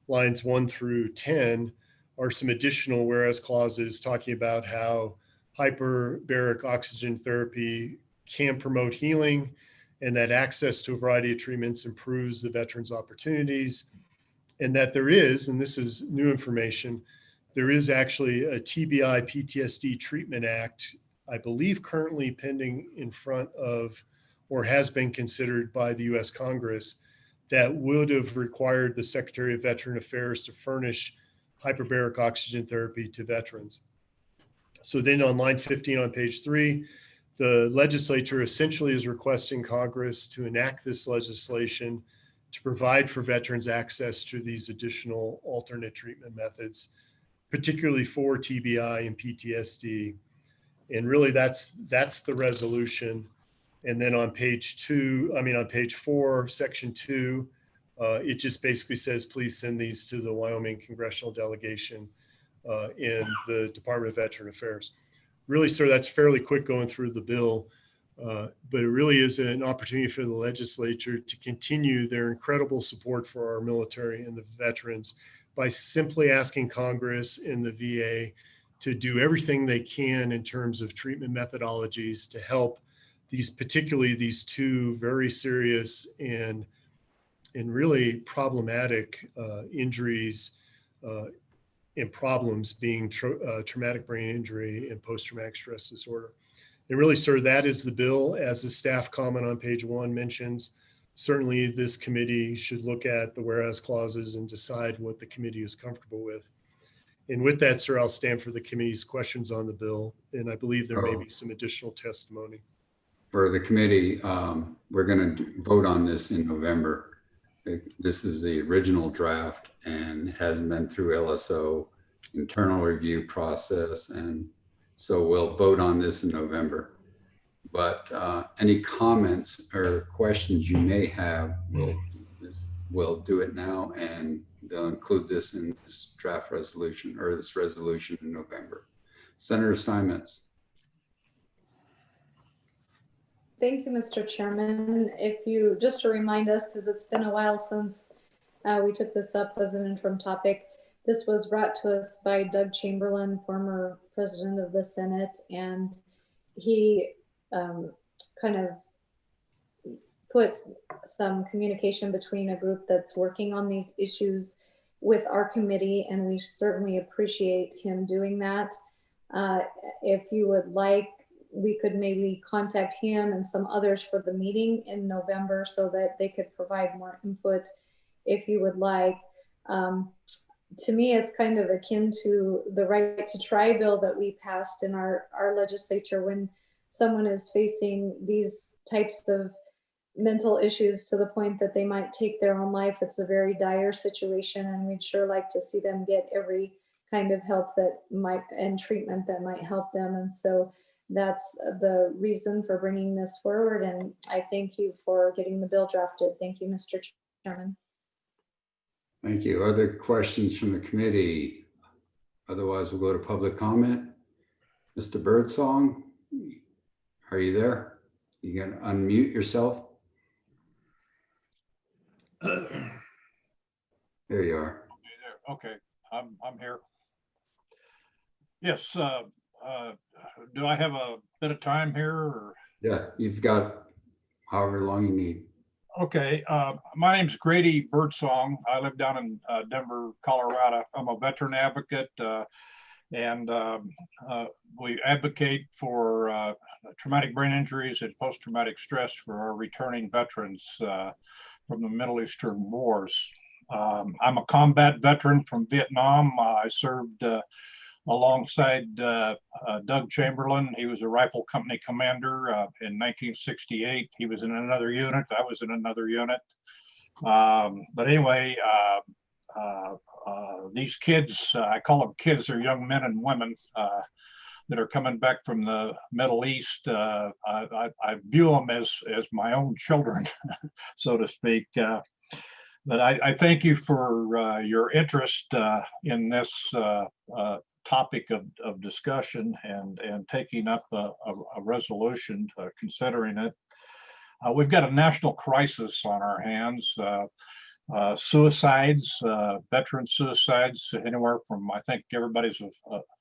S9: lines 1 through 10 are some additional whereas clauses talking about how hyperbaric oxygen therapy can promote healing, and that access to a variety of treatments improves the veterans' opportunities, and that there is, and this is new information, there is actually a TBI PTSD Treatment Act, I believe currently pending in front of, or has been considered by the US Congress, that would have required the Secretary of Veteran Affairs to furnish hyperbaric oxygen therapy to veterans. So then on line 15 on page 3, the legislature essentially is requesting Congress to enact this legislation to provide for veterans access to these additional alternate treatment methods, particularly for TBI and PTSD. And really that's the resolution. And then on page 4, section 2, it just basically says, please send these to the Wyoming congressional delegation in the Department of Veteran Affairs. Really, sir, that's fairly quick going through the bill, but it really is an opportunity for the legislature to continue their incredible support for our military and the veterans by simply asking Congress and the VA to do everything they can in terms of treatment methodologies to help particularly these two very serious and and really problematic injuries and problems being traumatic brain injury and post-traumatic stress disorder. And really, sir, that is the bill. As the staff comment on page 1 mentions, certainly this committee should look at the whereas clauses and decide what the committee is comfortable with. And with that, sir, I'll stand for the committee's questions on the bill. And I believe there may be some additional testimony.
S1: For the committee, we're going to vote on this in November. This is the original draft and hasn't been through LSO internal review process. And so we'll vote on this in November. But any comments or questions you may have, we'll do it now, and they'll include this in this draft resolution or this resolution in November. Senator Steinmetz.
S18: Thank you, Mr. Chairman. If you, just to remind us, because it's been a while since we took this up as an interim topic, this was brought to us by Doug Chamberlain, former president of the Senate, and he kind of put some communication between a group that's working on these issues with our committee, and we certainly appreciate him doing that. If you would like, we could maybe contact him and some others for the meeting in November so that they could provide more input if you would like. To me, it's kind of akin to the right to try bill that we passed in our legislature when someone is facing these types of mental issues to the point that they might take their own life. It's a very dire situation, and we'd sure like to see them get every kind of help that might and treatment that might help them. And so that's the reason for bringing this forward. And I thank you for getting the bill drafted. Thank you, Mr. Chairman.
S1: Thank you. Other questions from the committee? Otherwise, we'll go to public comment. Mr. Birdsong, are you there? You can unmute yourself. There you are.
S13: Okay, I'm here. Yes, do I have a bit of time here? Or?
S1: Yeah, you've got however long you need.
S13: Okay, my name's Grady Birdsong. I live down in Denver, Colorado. I'm a veteran advocate, and we advocate for traumatic brain injuries and post-traumatic stress for our returning veterans from the Middle Eastern wars. I'm a combat veteran from Vietnam. I served alongside Doug Chamberlain. He was a rifle company commander in 1968. He was in another unit. I was in another unit. But anyway, these kids, I call them kids, they're young men and women that are coming back from the Middle East. I view them as my own children, so to speak. But I thank you for your interest in this topic of discussion and taking up a resolution, considering it. We've got a national crisis on our hands. Suicides, veteran suicides, anywhere from, I think everybody's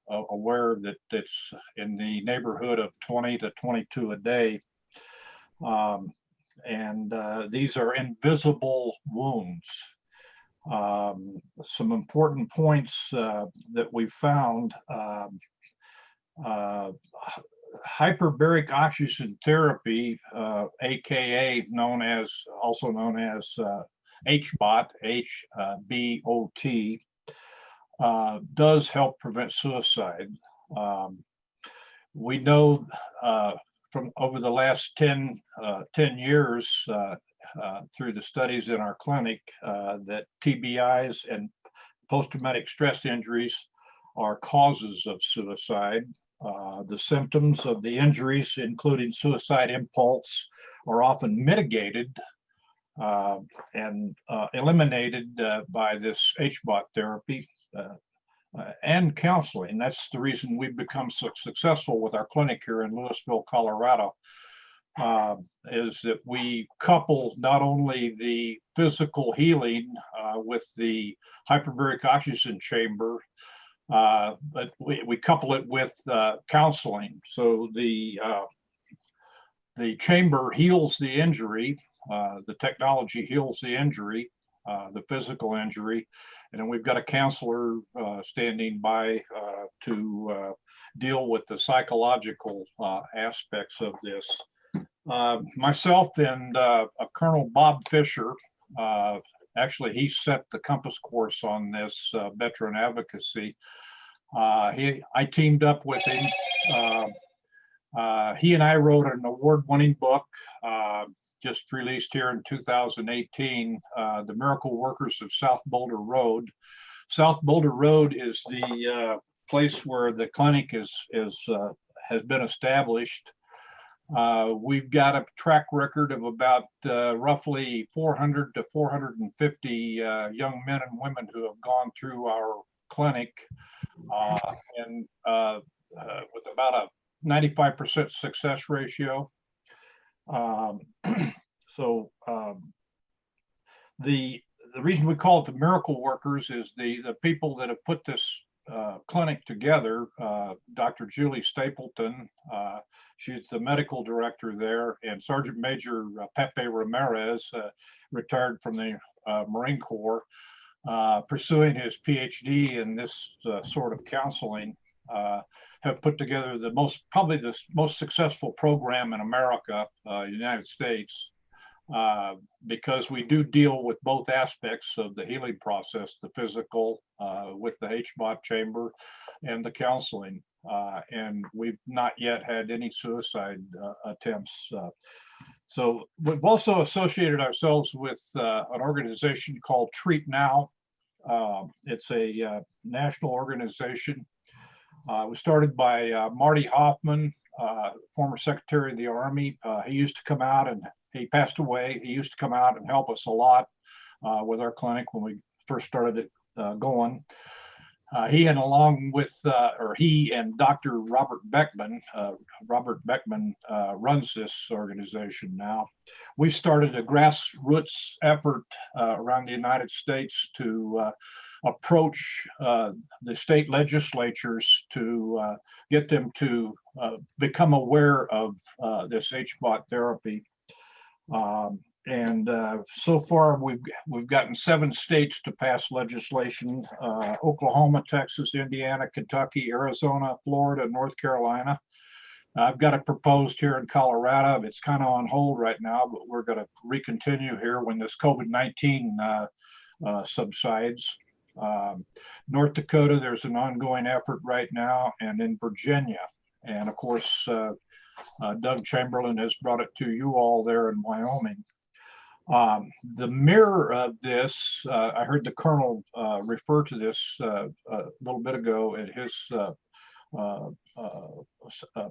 S13: aware that it's in the neighborhood of 20 to 22 a day. And these are invisible wounds. Some important points that we found, hyperbaric oxygen therapy, aka also known as HBOT, HBOT, does help prevent suicide. We know from over the last 10 years through the studies in our clinic that TBIs and post-traumatic stress injuries are causes of suicide. The symptoms of the injuries, including suicide impulse, are often mitigated and eliminated by this HBOT therapy and counseling. That's the reason we've become so successful with our clinic here in Louisville, Colorado, is that we couple not only the physical healing with the hyperbaric oxygen chamber, but we couple it with counseling. So the the chamber heals the injury, the technology heals the injury, the physical injury, and then we've got a counselor standing by to deal with the psychological aspects of this. Myself and Colonel Bob Fisher, actually he set the compass course on this veteran advocacy. I teamed up with him. He and I wrote an award-winning book just released here in 2018, The Miracle Workers of South Boulder Road. South Boulder Road is the place where the clinic has been established. We've got a track record of about roughly 400 to 450 young men and women who have gone through our clinic, and with about a 95% success ratio. The reason we call it the miracle workers is the people that have put this clinic together. Dr. Julie Stapleton, she's the medical director there, and Sergeant Major Pepe Ramirez, retired from the Marine Corps, pursuing his PhD in this sort of counseling, have put together probably the most successful program in America, United States, because we do deal with both aspects of the healing process, the physical with the HBOT chamber and the counseling. And we've not yet had any suicide attempts. So we've also associated ourselves with an organization called Treat Now. It's a national organization. It was started by Marty Hoffman, former Secretary of the Army. He used to come out, and he passed away. He used to come out and help us a lot with our clinic when we first started it going. He and Dr. Robert Beckman, runs this organization now. We started a grassroots effort around the United States to approach the state legislatures to get them to become aware of this HBOT therapy. So far, we've gotten 7 states to pass legislation: Oklahoma, Texas, Indiana, Kentucky, Arizona, Florida, North Carolina. I've got it proposed here in Colorado. It's kind of on hold right now, but we're going to recontinue here when this COVID-19 subsides. North Dakota, there's an ongoing effort right now, and in Virginia. And of course, Doug Chamberlain has brought it to you all there in Wyoming. The mirror of this, I heard the Colonel refer to this a little bit ago at his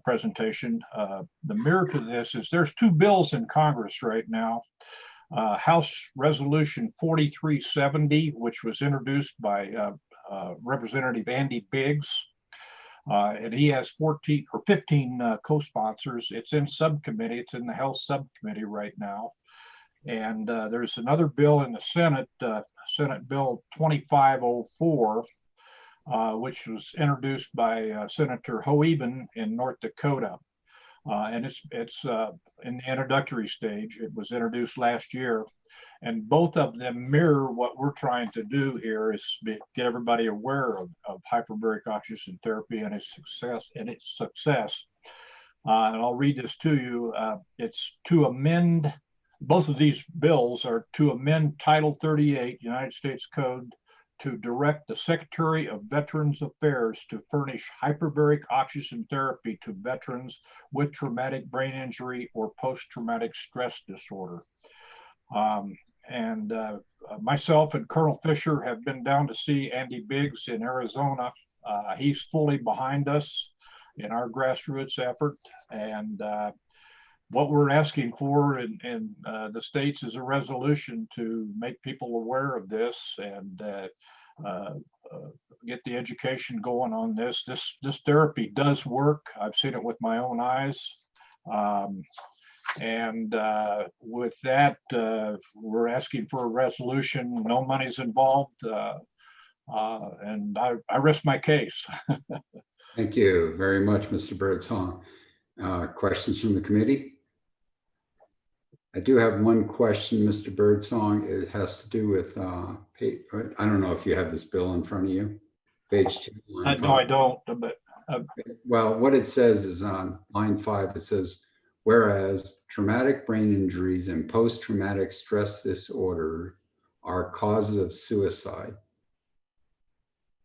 S13: presentation. The mirror to this is there's 2 bills in Congress right now. House Resolution 4370, which was introduced by Representative Andy Biggs, and he has 14 or 15 co-sponsors. It's in subcommittee. It's in the Health Subcommittee right now. And there's another bill in the Senate, Senate Bill 2504, which was introduced by Senator Hoeben in North Dakota. And it's in the introductory stage. It was introduced last year, and both of them mirror what we're trying to do here is get everybody aware of hyperbaric oxygen therapy and its success. And I'll read this to you. It's to amend, both of these bills are to amend Title 38 United States Code to direct the Secretary of Veterans Affairs to furnish hyperbaric oxygen therapy to veterans with traumatic brain injury or post-traumatic stress disorder. Myself and Colonel Fisher have been down to see Andy Biggs in Arizona. He's fully behind us in our grassroots effort. And what we're asking for in the states is a resolution to make people aware of this and get the education going on this. This therapy does work. I've seen it with my own eyes. With that, we're asking for a resolution. No money's involved. And I rest my case.
S1: Thank you very much, Mr. Birdsong. Questions from the committee? I do have one question, Mr. Birdsong. It has to do with, I don't know if you have this bill in front of you. Page 2. line
S13: No, I
S1: 5.
S13: don't, but
S1: Well, what it says is on line 5, it says, whereas traumatic brain injuries and post-traumatic stress disorder are causes of suicide.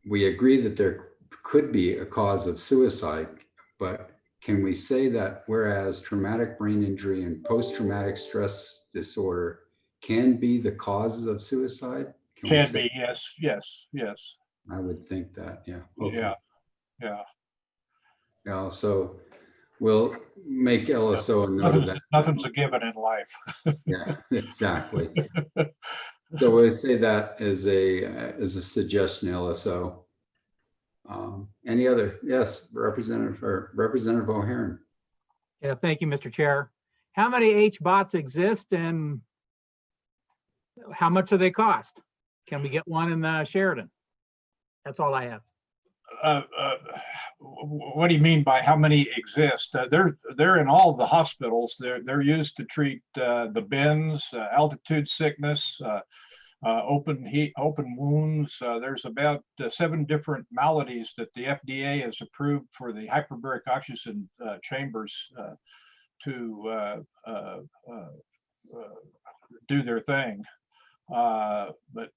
S1: We agree that there could be a cause of suicide, but can we say that whereas traumatic brain injury and post-traumatic stress disorder can be the causes of suicide? we
S13: can
S1: say-
S13: be, yes.
S1: I would think that, yeah. Okay.
S13: Yeah.
S1: Yeah, so we'll make LSO a note of that.
S13: Nothing's a given in life.
S1: Yeah, exactly. So we'll say that as a suggestion, LSO. Any other? Yes, Representative O'Haron.
S16: Yeah, thank you, Mr. Chair. How many HBOTs exist and how much do they cost? Can we get one in Sheridan? That's all I have.
S13: What do you mean by how many exist? They're in all the hospitals. They're used to treat the bends, altitude sickness, open wounds. There's about 7 different maladies that the FDA has approved for the hyperbaric oxygen chambers to do their thing. But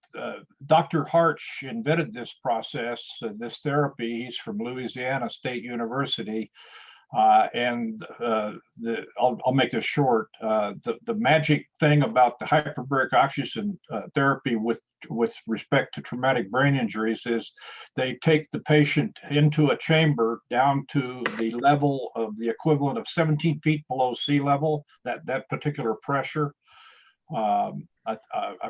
S13: Dr. Harch invented this process, this therapy. He's from Louisiana State University. And I'll make this short. The magic thing about the hyperbaric oxygen therapy with respect to traumatic brain injuries is they take the patient into a chamber down to the level of the equivalent of 17 feet below sea level, that particular pressure. I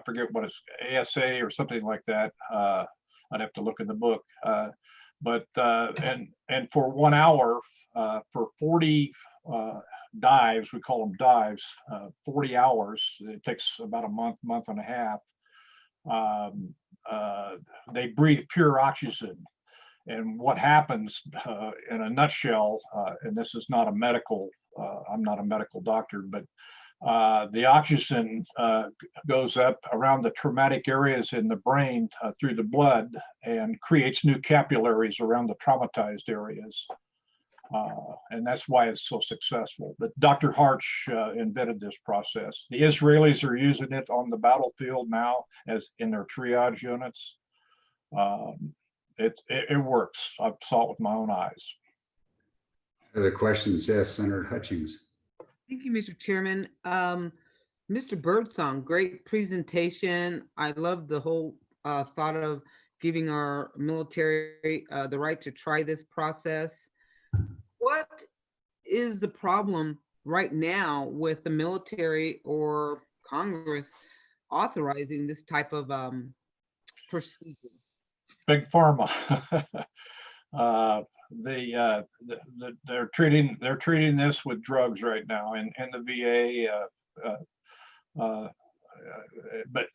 S13: forget what it's, ASA or something like that. I'd have to look in the book. And for 1 hour, for 40 dives, we call them dives, 40 hours, it takes about a month and a half. They breathe pure oxygen. And what happens in a nutshell, and this is not a medical, I'm not a medical doctor, but the oxygen goes up around the traumatic areas in the brain through the blood and creates new capillaries around the traumatized areas. And that's why it's so successful. But Dr. Harch invented this process. The Israelis are using it on the battlefield now as in their triage units. It works. I saw it with my own eyes.
S1: Other questions? Yes, Senator Hutchings.
S8: Thank you, Mr. Chairman. Mr. Birdsong, great presentation. I love the whole thought of giving our military the right to try this process. What is the problem right now with the military or Congress authorizing this type of procedure?
S13: Big pharma. They're treating this with drugs right now in the VA. But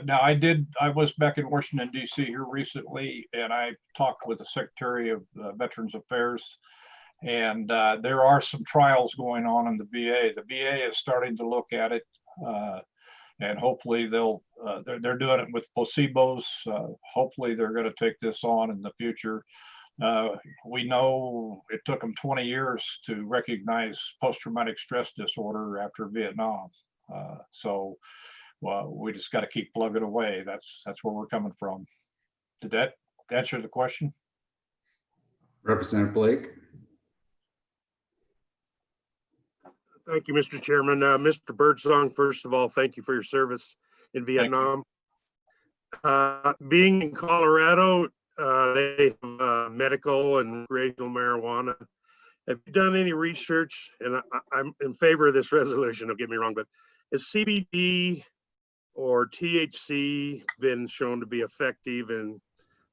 S13: now I was back in Washington D.C. here recently, and I talked with the Secretary of Veterans Affairs, and there are some trials going on in the VA. The VA is starting to look at it, and hopefully they're doing it with placebos. Hopefully they're going to take this on in the future. We know it took them 20 years to recognize post-traumatic stress disorder after Vietnam. So we just got to keep plugging away. That's where we're coming from. Did that answer the question?
S1: Representative Blake.
S5: Thank you, Mr. Chairman. Mr. Birdsong, first of all, thank you for your service in Vietnam. Being in Colorado, they have medical and recreational marijuana. Have you done any research? And I'm in favor of this resolution, don't get me wrong, but has CBD or THC been shown to be effective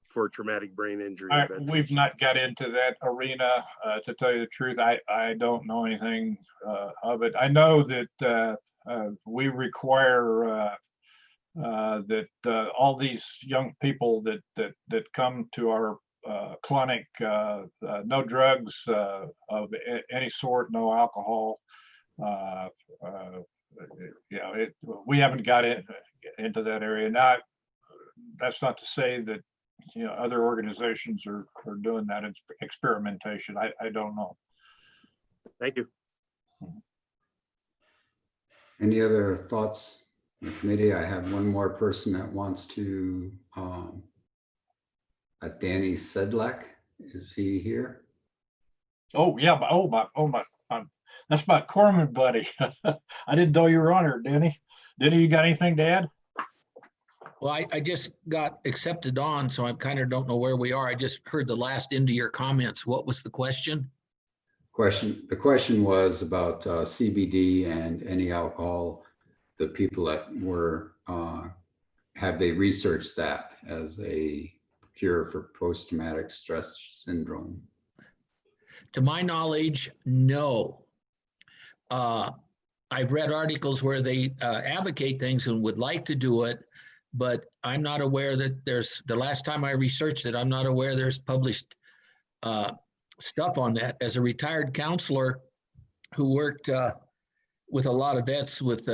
S5: for traumatic brain injury?
S13: We've not got into that arena, to tell you the truth. I don't know anything of it. I know that we require that all these young people that come to our clinic, no drugs of any sort, no alcohol, we haven't got into that area. Now, that's not to say that, other organizations are doing that. It's experimentation. I don't know.
S5: Thank you.
S1: Any other thoughts in the committee? I have one more person that wants to, Danny Sedlak. Is he here?
S13: Oh, yeah. That's my Corman buddy. I didn't know you were on here, Denny. Denny, you got anything to add?
S15: Well, I just got accepted on, so I kind of don't know where we are. I just heard the last end of your comments. What was the question?
S1: The question was about CBD and any alcohol. The people that were, have they researched that as a cure for post-traumatic stress syndrome?
S15: To my knowledge, no. I've read articles where they advocate things and would like to do it, but I'm not aware that the last time I researched it, I'm not aware there's published stuff on that. As a retired counselor who worked with a lot of vets with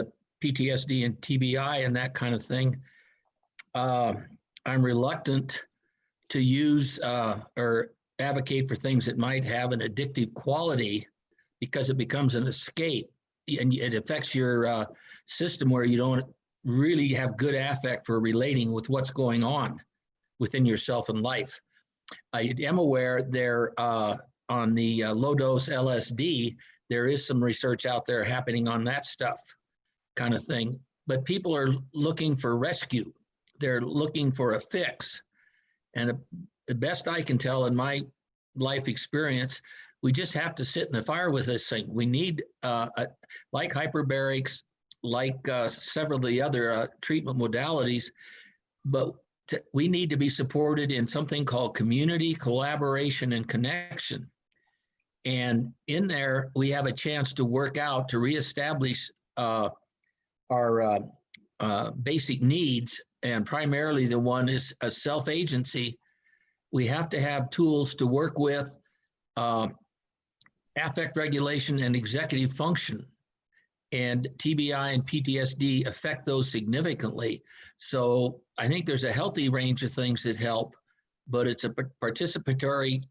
S15: PTSD and TBI and that kind of thing, I'm reluctant to use or advocate for things that might have an addictive quality because it becomes an escape and it affects your system where you don't really have good affect for relating with what's going on within yourself and life. I am aware there on the low dose LSD, there is some research out there happening on that stuff kind of thing, but people are looking for rescue. They're looking for a fix. And the best I can tell in my life experience, we just have to sit in the fire with this thing. We need, like hyperbarics, like several of the other treatment modalities, but we need to be supported in something called community collaboration and connection. And in there, we have a chance to work out to reestablish our basic needs. And primarily the one is a self-agency. We have to have tools to work with affect regulation and executive function. And TBI and PTSD affect those significantly. So I think there's a healthy range of things that help, but it's a participatory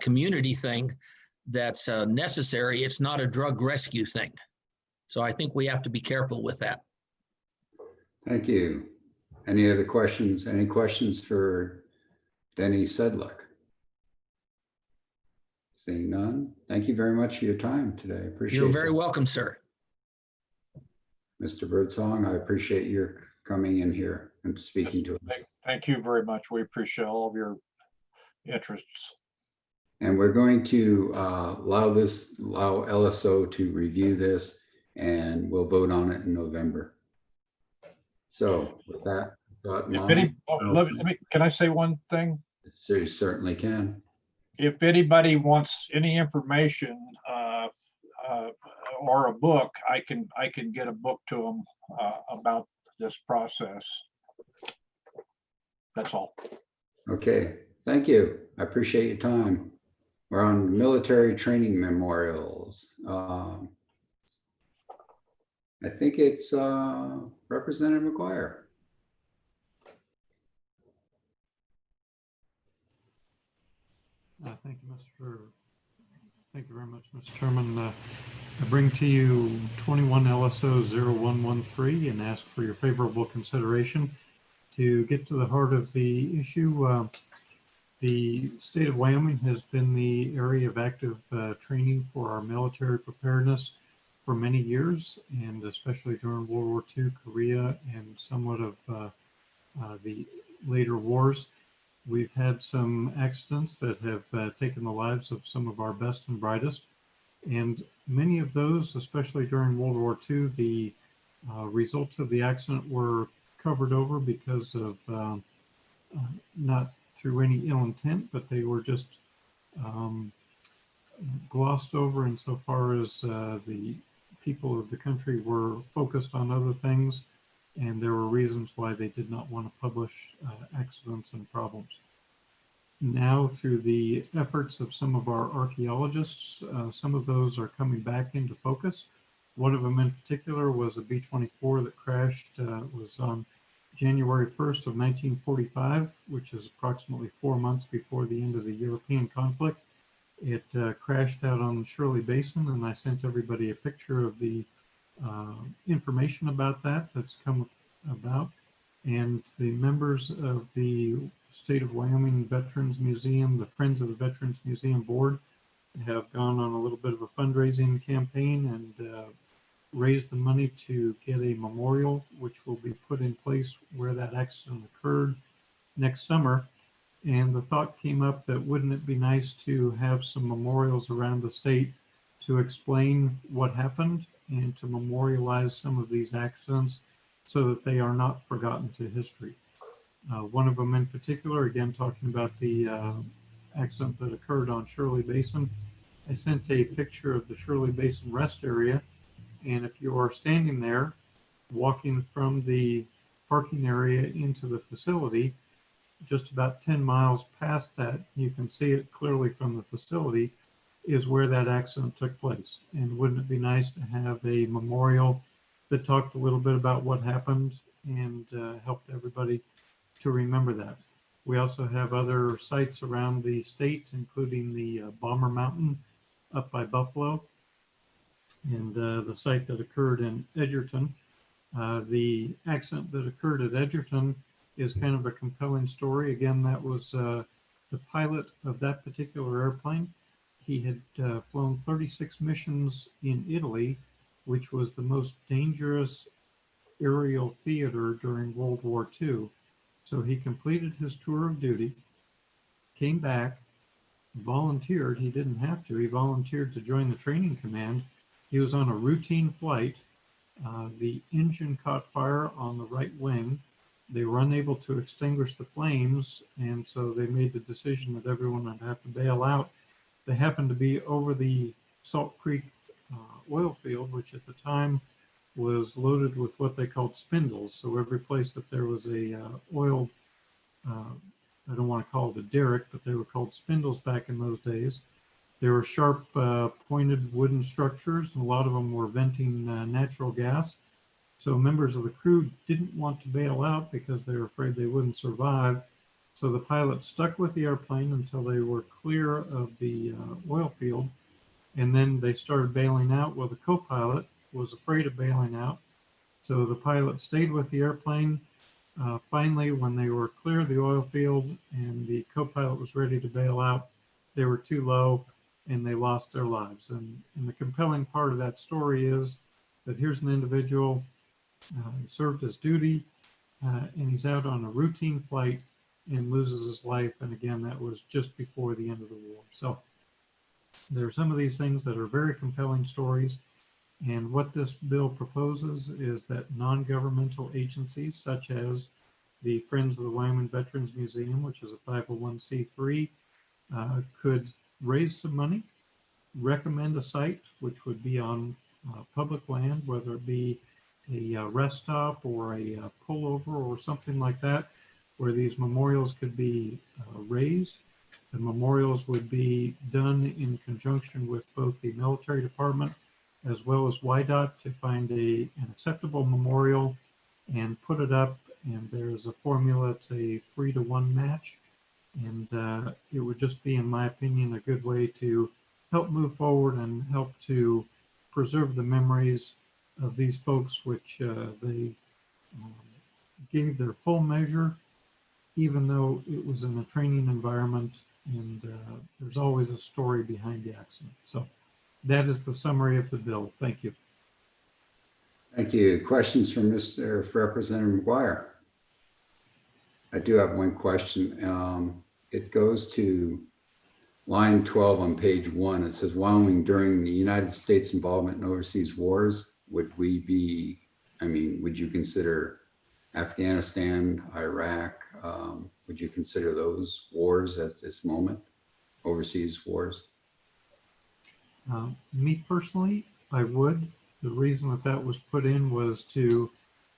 S15: community thing that's necessary. It's not a drug rescue thing. So I think we have to be careful with that.
S1: Thank you. Any other questions? Any questions for Denny Sedlak? Seeing none. Thank you very much for your time today. I appreciate it.
S15: You're very welcome, sir.
S1: Mr. Birdsong, I appreciate your coming in here and speaking to us.
S13: Thank you very much. We appreciate all of your interests.
S1: And we're going to allow LSO to review this, and we'll vote on it in November. So with that,
S13: can I say one thing?
S1: So you certainly can.
S13: If anybody wants any information or a book, I can get a book to them about this process. That's all.
S1: Okay, thank you. I appreciate your time. We're on military training memorials. I think it's Representative McGuire.
S11: Thank you very much, Mr. Chairman. I bring to you 21 LSO 0113 and ask for your favorable consideration. To get to the heart of the issue, the state of Wyoming has been the area of active training for our military preparedness for many years, and especially during World War II, Korea, and somewhat of the later wars. We've had some accidents that have taken the lives of some of our best and brightest. And many of those, especially during World War II, the results of the accident were covered over because of not through any ill intent, but they were just glossed over insofar as the people of the country were focused on other things, and there were reasons why they did not want to publish accidents and problems. Now, through the efforts of some of our archaeologists, some of those are coming back into focus, One of them in particular was a B-24 that crashed, was on January 1st of 1945, which is approximately 4 months before the end of the European conflict. It crashed out on the Shirley Basin, and I sent everybody a picture of the information about that that's come about. And the members of the State of Wyoming Veterans Museum, the Friends of the Veterans Museum Board, have gone on a little bit of a fundraising campaign and raised the money to get a memorial, which will be put in place where that accident occurred next summer. And the thought came up that wouldn't it be nice to have some memorials around the state to explain what happened and to memorialize some of these accidents so that they are not forgotten to history. One of them in particular, again, talking about the accident that occurred on Shirley Basin. I sent a picture of the Shirley Basin rest area. And if you are standing there, walking from the parking area into the facility, just about 10 miles past that, you can see it clearly from the facility, is where that accident took place. And wouldn't it be nice to have a memorial that talked a little bit about what happened and helped everybody to remember that. We also have other sites around the state, including the Bomber Mountain up by Buffalo, and the site that occurred in Edgerton. The accident that occurred at Edgerton is kind of a compelling story. Again, that was the pilot of that particular airplane. He had flown 36 missions in Italy, which was the most dangerous aerial theater during World War II. So he completed his tour of duty, came back, volunteered. He didn't have to. He volunteered to join the training command. He was on a routine flight. The engine caught fire on the right wing. They were unable to extinguish the flames, and so they made the decision that everyone would have to bail out. They happened to be over the Salt Creek oil field, which at the time was loaded with what they called spindles. So every place that there was a oil, I don't want to call it a derrick, but they were called spindles back in those days. They were sharp pointed wooden structures, and a lot of them were venting natural gas. So members of the crew didn't want to bail out because they were afraid they wouldn't survive. So the pilot stuck with the airplane until they were clear of the oil field. And then they started bailing out. Well, the co-pilot was afraid of bailing out. So the pilot stayed with the airplane. Finally, when they were clear of the oil field and the co-pilot was ready to bail out, they were too low and they lost their lives. And the compelling part of that story is that here's an individual, he served his duty, and he's out on a routine flight and loses his life. And again, that was just before the end of the war. So there are some of these things that are very compelling stories. And what this bill proposes is that non-governmental agencies such as the Friends of the Wyoming Veterans Museum, which is a 501c3, could raise some money, recommend a site, which would be on public land, whether it be a rest stop or a pullover or something like that, where these memorials could be raised. The memorials would be done in conjunction with both the military department as well as WYDOT to find an acceptable memorial and put it up. And there's a formula, it's a 3-to-1 match. And it would just be, in my opinion, a good way to help move forward and help to preserve the memories of these folks, which they gave their full measure, even though it was in a training environment, and there's always a story behind the accident. So that is the summary of the bill. Thank you.
S1: Thank you. Questions from Representative McGuire? I do have one question. It goes to line 12 on page 1. It says, Wyoming during the United States involvement in overseas wars. Would we be, would you consider Afghanistan, Iraq? Would you consider those wars at this moment, overseas wars?
S11: Me personally, I would. The reason that that was put in was to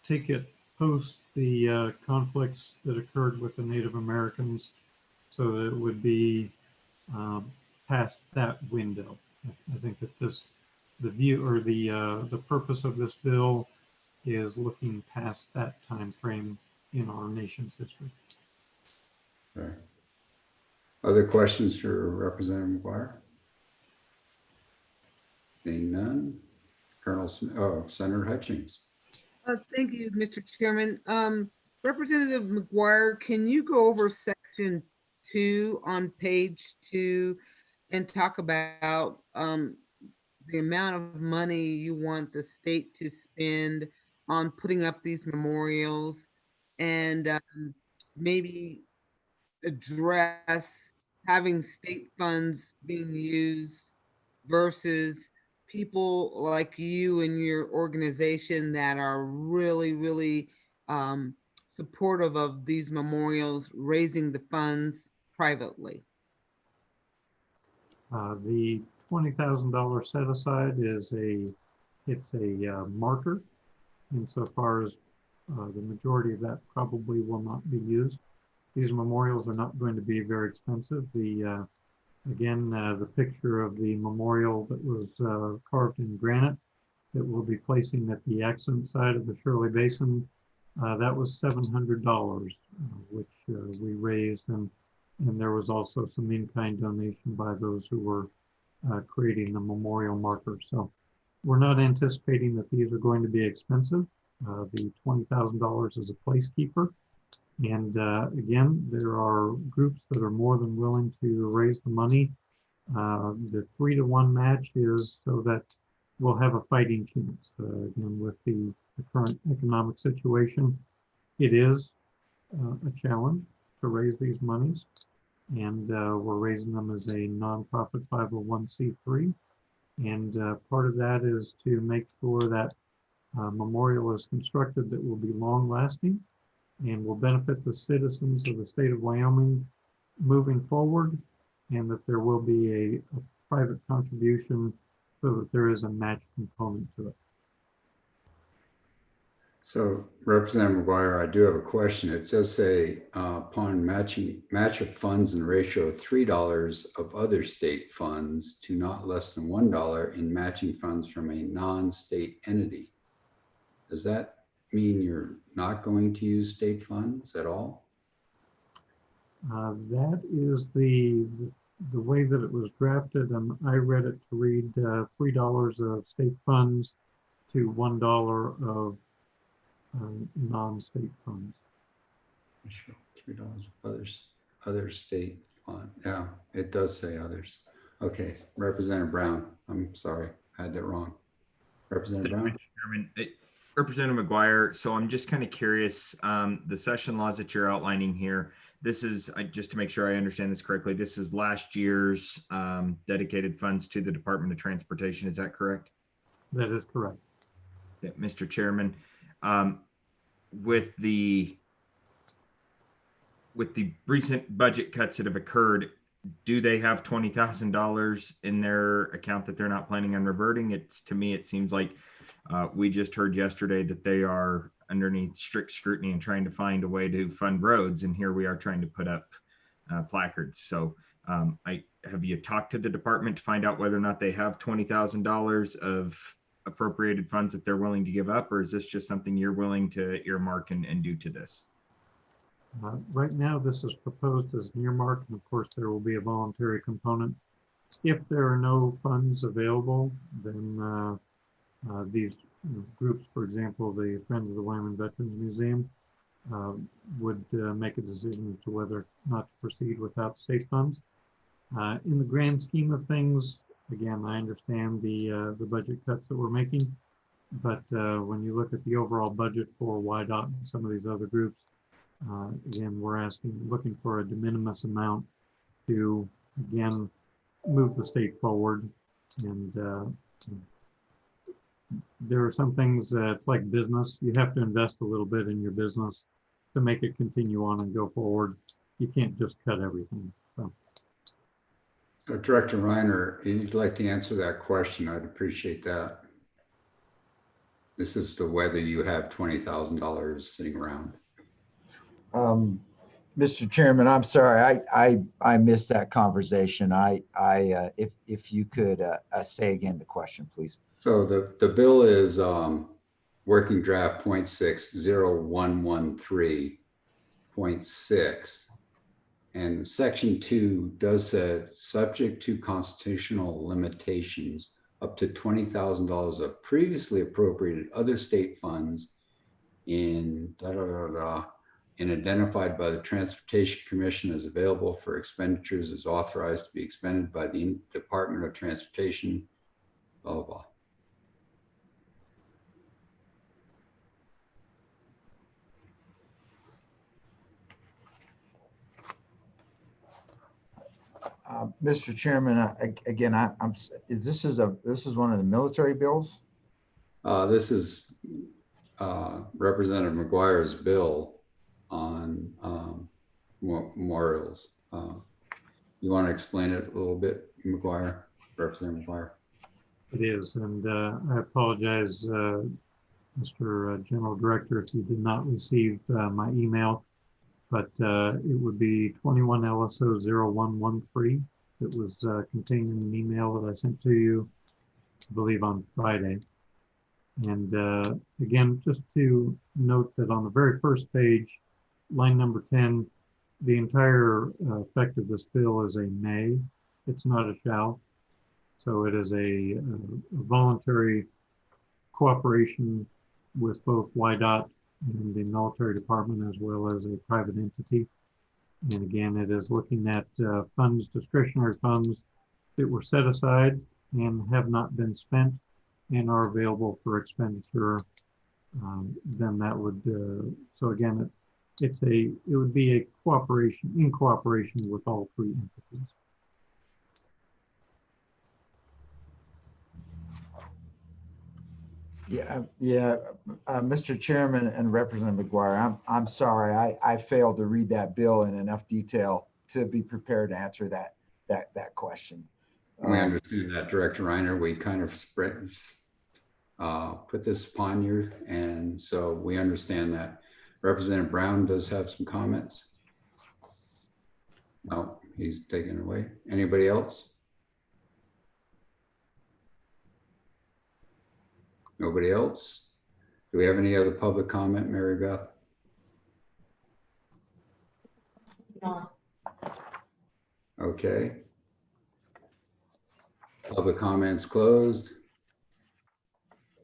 S11: take it post the conflicts that occurred with the Native Americans, so that it would be past that window. I think that this the view or the purpose of this bill is looking past that time frame in our nation's history.
S1: Okay. Other questions for Representative McGuire? Seeing none. Colonel Smith, oh, Senator Hutchings.
S8: Thank you, Mr. Chairman. Representative McGuire, can you go over section 2 on page 2 and talk about the amount of money you want the state to spend on putting up these memorials, and maybe address having state funds being used versus people like you and your organization that are really supportive of these memorials, raising the funds privately?
S11: The $20,000 set aside is a marker insofar as the majority of that probably will not be used. These memorials are not going to be very expensive. Again, the picture of the memorial that was carved in granite that we'll be placing at the accent side of the Shirley Basin, that was $700, which we raised, and there was also some in-kind donation by those who were creating the memorial marker. So we're not anticipating that these are going to be expensive. The $20,000 is a placekeeper. And again, there are groups that are more than willing to raise the money. The 3-to-1 match is so that we'll have a fighting chance. Again, with the current economic situation, it is a challenge to raise these monies. And we're raising them as a nonprofit 501c3. And part of that is to make sure that memorial is constructed that will be long lasting and will benefit the citizens of the state of Wyoming moving forward, and that there will be a private contribution so that there is a match component to it.
S1: So Representative McGuire, I do have a question. It does say upon match of funds in ratio of $3 of other state funds to not less than $1 in matching funds from a non-state entity. Does that mean you're not going to use state funds at all?
S11: That is the way that it was drafted, and I read it to read $3 of state funds to $1 of non-state funds.
S1: Sure, $3 other state fund. Yeah, it does say others. Okay, Representative Brown. I'm sorry, I had that wrong. Representative Brown.
S4: Chairman, Representative McGuire, so I'm just kind of curious, the session laws that you're outlining here, this is, just to make sure I understand this correctly, this is last year's dedicated funds to the Department of Transportation, is that correct?
S11: That is correct.
S4: Yeah, Mr. Chairman, with the recent budget cuts that have occurred, do they have $20,000 in their account that they're not planning on reverting? To me, it seems like we just heard yesterday that they are underneath strict scrutiny and trying to find a way to fund roads. And here we are trying to put up placards. So have you talked to the department to find out whether or not they have $20,000 of appropriated funds that they're willing to give up? Or is this just something you're willing to earmark and do to this?
S11: Right now, this is proposed as an earmark, and of course, there will be a voluntary component. If there are no funds available, then these groups, for example, the Friends of the Wyoming Veterans Museum, would make a decision as to whether or not to proceed without state funds. In the grand scheme of things, again, I understand the budget cuts that we're making, but when you look at the overall budget for WYDOT and some of these other groups, again, we're looking for a de minimis amount to, again, move the state forward. And there are some things it's like business. You have to invest a little bit in your business to make it continue on and go forward. You can't just cut everything.
S1: So Director Reiner, if you'd like to answer that question, I'd appreciate that. This is the whether you have $20,000 sitting around.
S17: Mr. Chairman, I'm sorry, I missed that conversation. If you could say again the question, please.
S1: So the bill is working draft 0.60113.6. And section 2 does say, subject to constitutional limitations, up to $20,000 of previously appropriated other state funds in and identified by the Transportation Commission as available for expenditures is authorized to be expended by the Department of Transportation, blah, blah, blah.
S17: Mr. Chairman, again, this is one of the military bills?
S1: This is Representative McGuire's bill on memorials. You want to explain it a little bit, McGuire, Representative McGuire?
S11: It is, and I apologize, Mr. General Director, if you did not receive my email, but it would be 21 LSO 0113. It was contained in an email that I sent to you, I believe, on Friday. And again, just to note that on the very first page, line number 10, the entire effect of this bill is a may. It's not a shall. So it is a voluntary cooperation with both YDOT and the military department, as well as a private entity. And again, it is looking at funds, discretionary funds that were set aside and have not been spent and are available for expenditure. Then that would, so again, it would be a cooperation, in cooperation with all three entities.
S17: Mr. Chairman and Representative McGuire, I'm sorry, I failed to read that bill in enough detail to be prepared to answer that question.
S1: We understand that, Director Reiner. We kind of put this upon you, and so we understand that. Representative Brown does have some comments. No, he's taken it away. Anybody else? Nobody else? Do we have any other public comment, Mary Beth?
S2: No.
S1: Okay. Public comments closed.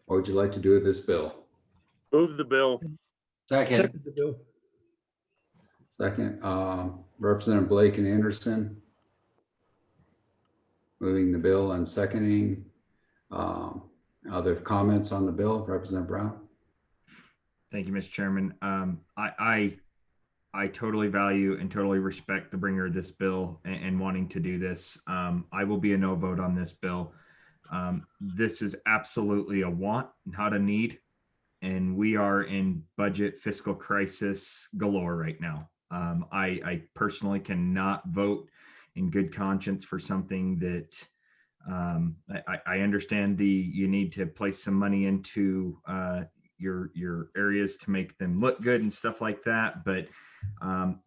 S1: What would you like to do with this bill?
S5: Move the bill.
S10: Second.
S6: The bill.
S1: Second, Representative Blake and Anderson. Moving the bill and seconding. Other comments on the bill, Representative Brown?
S4: Thank you, Mr. Chairman. I totally value and totally respect the bringer of this bill and wanting to do this. I will be a no vote on this bill. This is absolutely a want, not a need. And we are in budget fiscal crisis galore right now. I personally cannot vote in good conscience for something that I understand you need to place some money into your areas to make them look good and stuff like that. But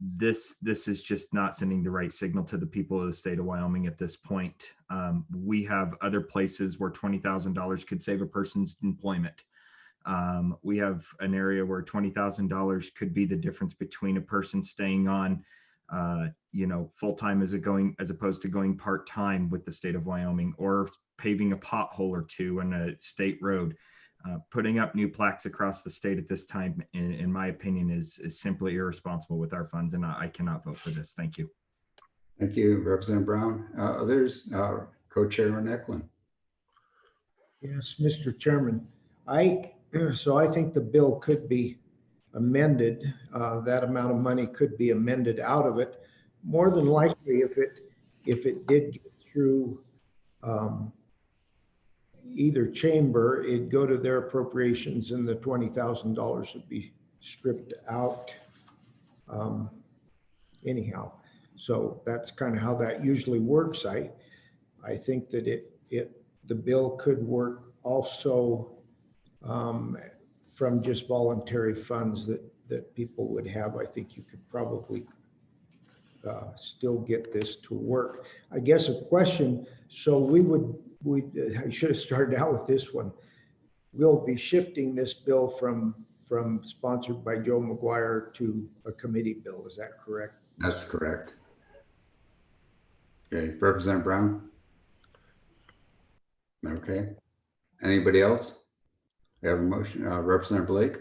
S4: this is just not sending the right signal to the people of the state of Wyoming at this point. We have other places where $20,000 could save a person's employment. We have an area where $20,000 could be the difference between a person staying on full-time as opposed to going part-time with the state of Wyoming, or paving a pothole or two on a state road. Putting up new plaques across the state at this time, in my opinion, is simply irresponsible with our funds, and I cannot vote for this. Thank you.
S1: Thank you, Representative Brown. Others, Co-Chairman Eklund.
S6: Yes, Mr. Chairman. So I think the bill could be amended. That amount of money could be amended out of it. More than likely, if it did get through either chamber, it'd go to their appropriations and the $20,000 would be stripped out anyhow. So that's kind of how that usually works. I think that the bill could work also from just voluntary funds that people would have. I think you could probably still get this to work. I guess a question, so I should have started out with this one. We'll be shifting this bill from sponsored by Joe McGuire to a committee bill, is that correct?
S1: That's correct. Okay, Representative Brown? Okay. Anybody else? We have a motion. Representative Blake?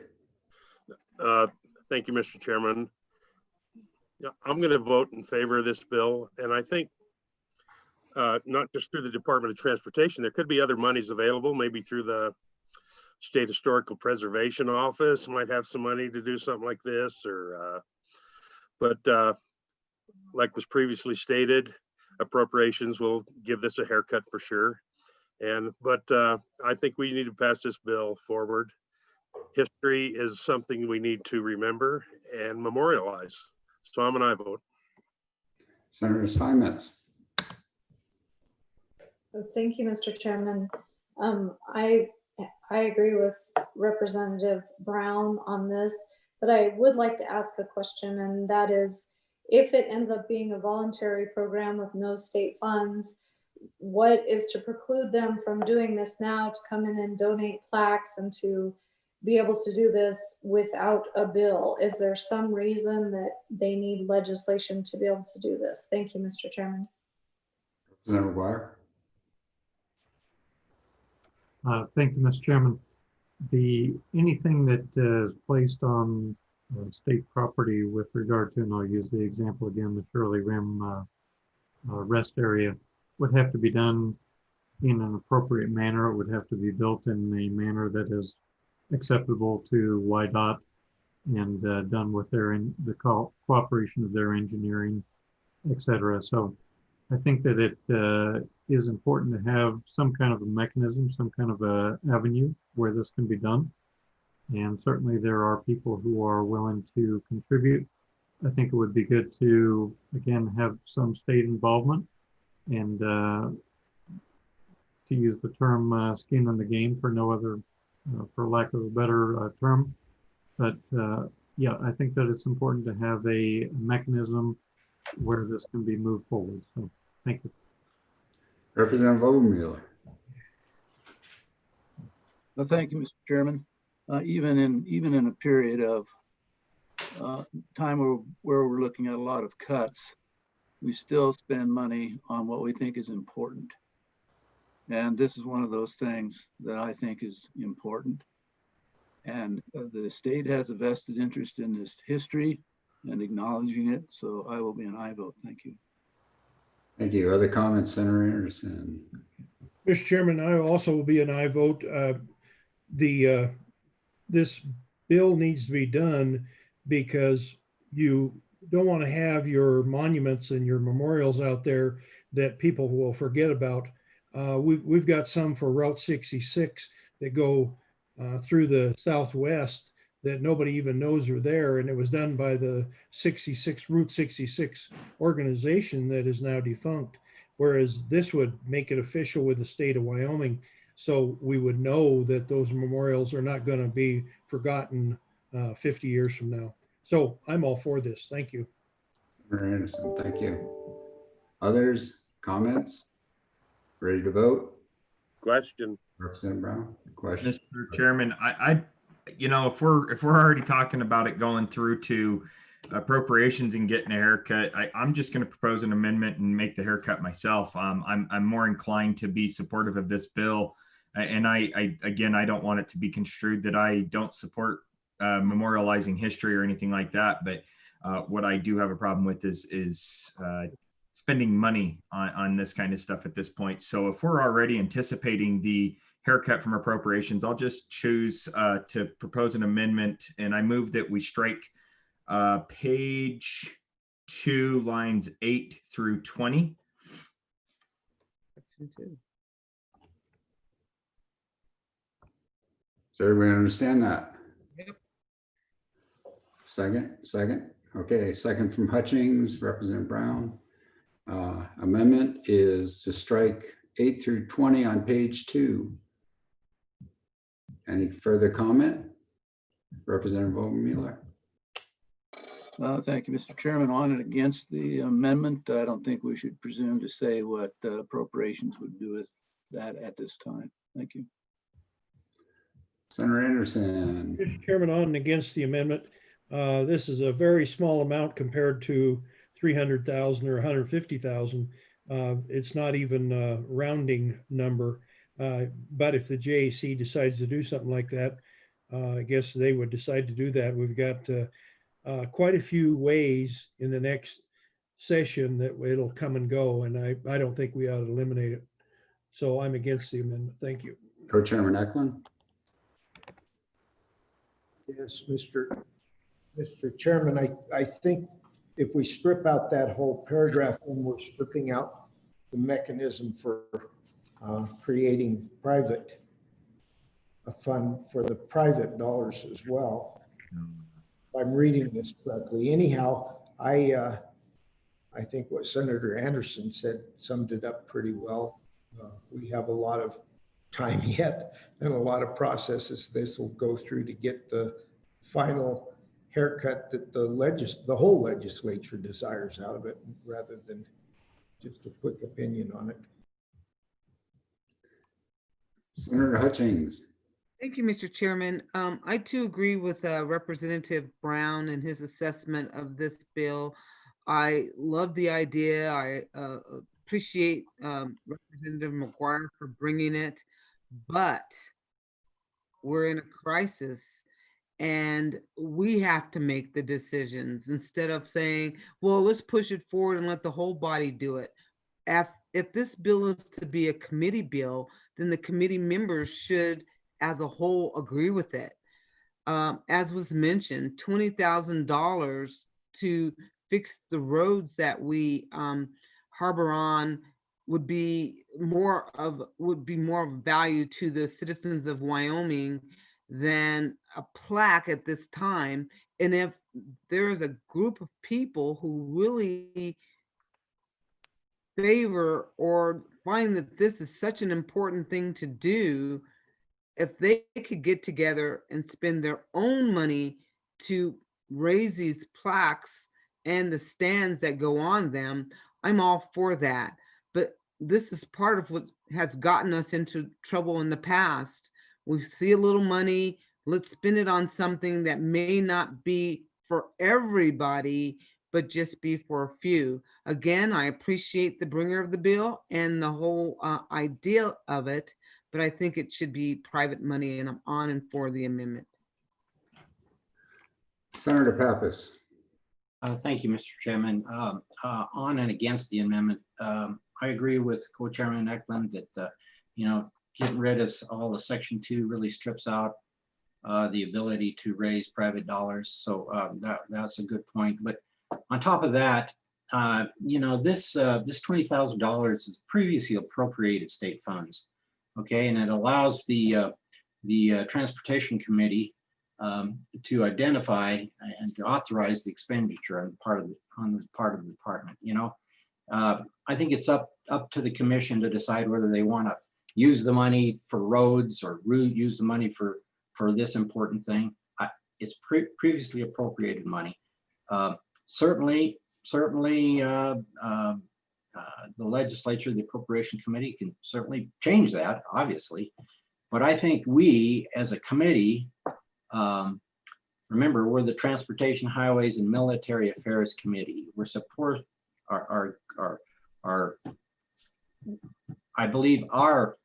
S5: Thank you, Mr. Chairman. Yeah, I'm going to vote in favor of this bill. And I think not just through the Department of Transportation, there could be other monies available, maybe through the State Historical Preservation Office might have some money to do something like this, or but like was previously stated, appropriations will give this a haircut for sure. But I think we need to pass this bill forward. History is something we need to remember and memorialize. So I'm an aye vote.
S1: Senator Steinmetz.
S18: Thank you, Mr. Chairman. I agree with Representative Brown on this, but I would like to ask a question, and that is, if it ends up being a voluntary program with no state funds, what is to preclude them from doing this now, to come in and donate plaques and to be able to do this without a bill? Is there some reason that they need legislation to be able to do this? Thank you, Mr. Chairman.
S1: Representative McGuire.
S11: Thank you, Mr. Chairman. Anything that is placed on state property with regard to, and I'll use the example again, the Shirley Rim rest area, would have to be done in an appropriate manner. It would have to be built in a manner that is acceptable to YDOT and done with the cooperation of their engineering, et cetera. So I think that it is important to have some kind of a mechanism, some kind of a avenue where this can be done. And certainly there are people who are willing to contribute. I think it would be good to, again, have some state involvement and to use the term skin in the game for no other, for lack of a better term. But yeah, I think that it's important to have a mechanism where this can be moved forward. So thank you.
S1: Representative Obermueller.
S12: Well, thank you, Mr. Chairman. Even in a period of time where we're looking at a lot of cuts, we still spend money on what we think is important. And this is one of those things that I think is important. And the state has a vested interest in this history and acknowledging it. So I will be an aye vote. Thank you.
S1: Thank you. Other comments, Senator Anderson?
S14: Mr. Chairman, I also will be an aye vote. This bill needs to be done because you don't want to have your monuments and your memorials out there that people will forget about. We've got some for Route 66 that go through the Southwest that nobody even knows are there. And it was done by the Route 66 organization that is now defunct. Whereas this would make it official with the state of Wyoming. So we would know that those memorials are not going to be forgotten 50 years from now. So I'm all for this. Thank you.
S1: Senator Anderson, thank you. Others, comments? Ready to vote?
S5: Question.
S1: Representative Brown, question.
S4: Mr. Chairman, I you know, if we're already talking about it going through to appropriations and getting a haircut, I'm just going to propose an amendment and make the haircut myself. I'm more inclined to be supportive of this bill. And again, I don't want it to be construed that I don't support memorializing history or anything like that. But what I do have a problem with is spending money on this kind of stuff at this point. So if we're already anticipating the haircut from appropriations, I'll just choose to propose an amendment, and I move that we strike page 2, lines 8 through 20.
S1: Does everybody understand that?
S8: Yep.
S1: Second. Okay, second from Hutchings, Representative Brown. Amendment is to strike 8 through 20 on page 2. Any further comment? Representative Obermueller.
S12: Thank you, Mr. Chairman. On and against the amendment, I don't think we should presume to say what appropriations would do with that at this time. Thank you.
S1: Senator Anderson.
S14: Mr. Chairman, on and against the amendment. This is a very small amount compared to 300,000 or 150,000. It's not even a rounding number. But if the JAC decides to do something like that, I guess they would decide to do that. We've got quite a few ways in the next session that it'll come and go, and I don't think we ought to eliminate it. So I'm against the amendment. Thank you.
S1: Co-Chairman Eklund.
S6: Yes, Mr. Chairman, I think if we strip out that whole paragraph, then we're stripping out the mechanism for creating a fund for the private dollars as well. If I'm reading this correctly. Anyhow, I think what Senator Anderson said summed it up pretty well. We have a lot of time yet and a lot of processes this will go through to get the final haircut that the whole legislature desires out of it, rather than just a quick opinion on it.
S1: Senator Hutchings.
S8: Thank you, Mr. Chairman. I too agree with Representative Brown and his assessment of this bill. I love the idea. I appreciate Representative McGuire for bringing it, but we're in a crisis and we have to make the decisions instead of saying, well, let's push it forward and let the whole body do it. If this bill is to be a committee bill, then the committee members should as a whole agree with it. As was mentioned, $20,000 to fix the roads that we harbor on would be more of value to the citizens of Wyoming than a plaque at this time. And if there's a group of people who really favor or find that this is such an important thing to do, if they could get together and spend their own money to raise these plaques and the stands that go on them, I'm all for that. But this is part of what has gotten us into trouble in the past. We see a little money, let's spend it on something that may not be for everybody, but just be for a few. Again, I appreciate the bringer of the bill and the whole idea of it, but I think it should be private money, and I'm on and for the amendment.
S1: Senator Pappas.
S10: Thank you, Mr. Chairman. On and against the amendment, I agree with Co-Chairman Eklund that, getting rid of all the Section 2 really strips out the ability to raise private dollars. So that's a good point. But on top of that, this $20,000 is previously appropriated state funds. Okay, and it allows the Transportation Committee to identify and to authorize the expenditure on the part of the department. I think it's up to the commission to decide whether they want to use the money for roads or use the money for this important thing. It's previously appropriated money. Certainly, the legislature, the Appropriation Committee can certainly change that, obviously. But I think we, as a committee, remember, we're the Transportation, Highways, and Military Affairs Committee. We're support I believe our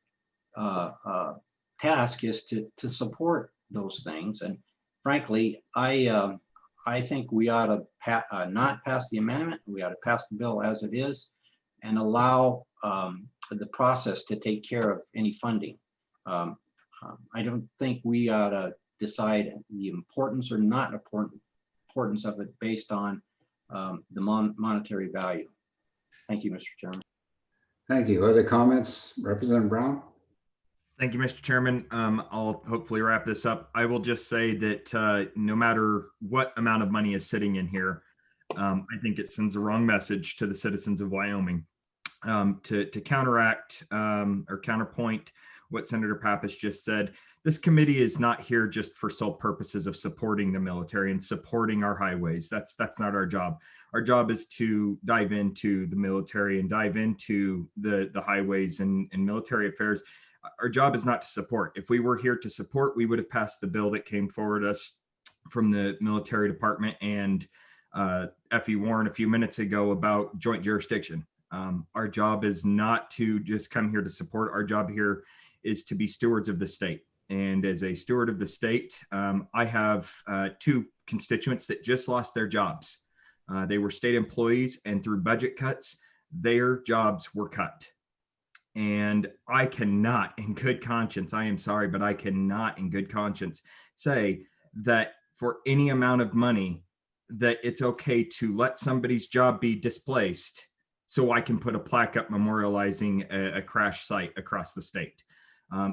S10: task is to support those things. And frankly, I think we ought to not pass the amendment. We ought to pass the bill as it is and allow the process to take care of any funding. I don't think we ought to decide the importance or not importance of it based on the monetary value. Thank you, Mr. Chairman.
S1: Thank you. Other comments? Representative Brown?
S4: Thank you, Mr. Chairman. I'll hopefully wrap this up. I will just say that no matter what amount of money is sitting in here, I think it sends the wrong message to the citizens of Wyoming. To counteract or counterpoint what Senator Pappas just said, this committee is not here just for sole purposes of supporting the military and supporting our highways. That's not our job. Our job is to dive into the military and dive into the highways and military affairs. Our job is not to support. If we were here to support, we would have passed the bill that came forward us from the military department and F.E. Warren a few minutes ago about joint jurisdiction. Our job is not to just come here to support. Our job here is to be stewards of the state. And as a steward of the state, I have two constituents that just lost their jobs. They were state employees, and through budget cuts, their jobs were cut. And I cannot in good conscience, I am sorry, but I cannot in good conscience say that for any amount of money that it's okay to let somebody's job be displaced so I can put a plaque up memorializing a crash site across the state.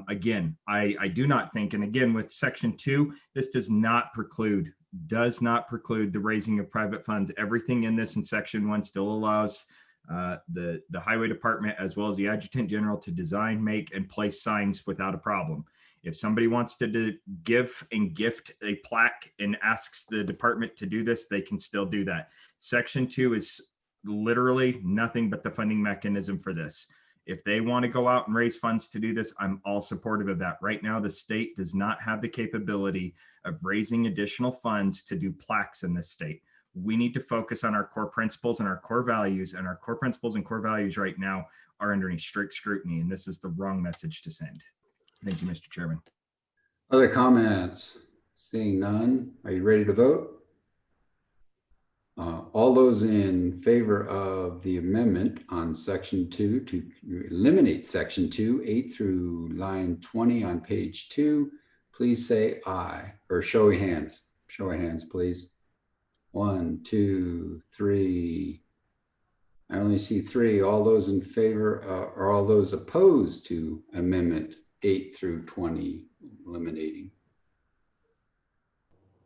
S4: Again, I do not think, and again, with Section 2, this does not preclude the raising of private funds. Everything in this in Section 1 still allows the highway department as well as the adjutant general to design, make, and place signs without a problem. If somebody wants to give and gift a plaque and asks the department to do this, they can still do that. Section 2 is literally nothing but the funding mechanism for this. If they want to go out and raise funds to do this, I'm all supportive of that. Right now, the state does not have the capability of raising additional funds to do plaques in this state. We need to focus on our core principles and our core values, and our core principles and core values right now are under strict scrutiny, and this is the wrong message to send. Thank you, Mr. Chairman.
S1: Other comments? Seeing none, are you ready to vote? All those in favor of the amendment on Section 2 to eliminate Section 2, 8 through line 20 on page 2, please say aye, or show of hands. Show of hands, please. 1, 2, 3. I only see 3. All those in favor, or all those opposed to amendment 8 through 20, eliminating.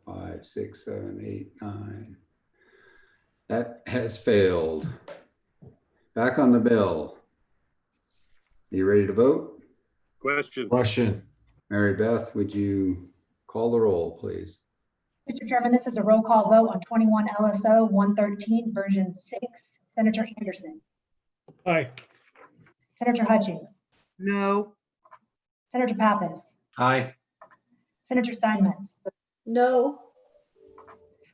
S1: 5, 6, 7, 8, 9. That has failed. Back on the bill. Are you ready to vote?
S5: Question.
S1: Mary Beth, would you call the roll, please?
S2: Mr. Chairman, this is a roll call vote on 21 LSO 113 version 6. Senator Anderson.
S14: Aye.
S2: Senator Hutchings.
S8: No.
S2: Senator Pappas.
S10: Aye.
S2: Senator Steinmetz.
S18: No.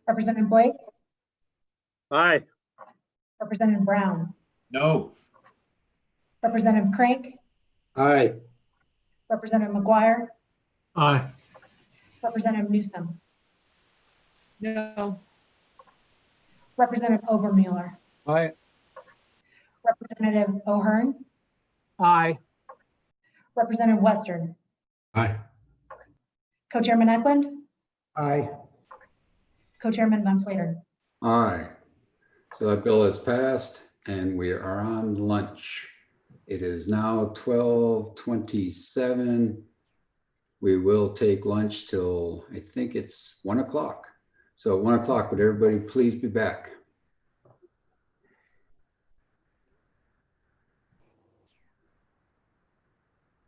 S2: Representative Blake.
S5: Aye.
S2: Representative Brown.
S4: No.
S2: Representative Crank.
S5: Aye.
S2: Representative McGuire.
S11: Aye.
S2: Representative Newsom.
S8: No.
S2: Representative Obermueller.
S12: Aye.
S2: Representative O'Hearn.
S16: Aye.
S2: Representative Western.
S5: Aye.
S2: Co-Chairman Eklund.
S6: Aye.
S2: Co-Chairman Van Fleetern.
S1: Aye. So that bill is passed and we are on lunch. It is now 12:27. We will take lunch till I think it's 1 o'clock. So at 1 o'clock, would everybody please be back?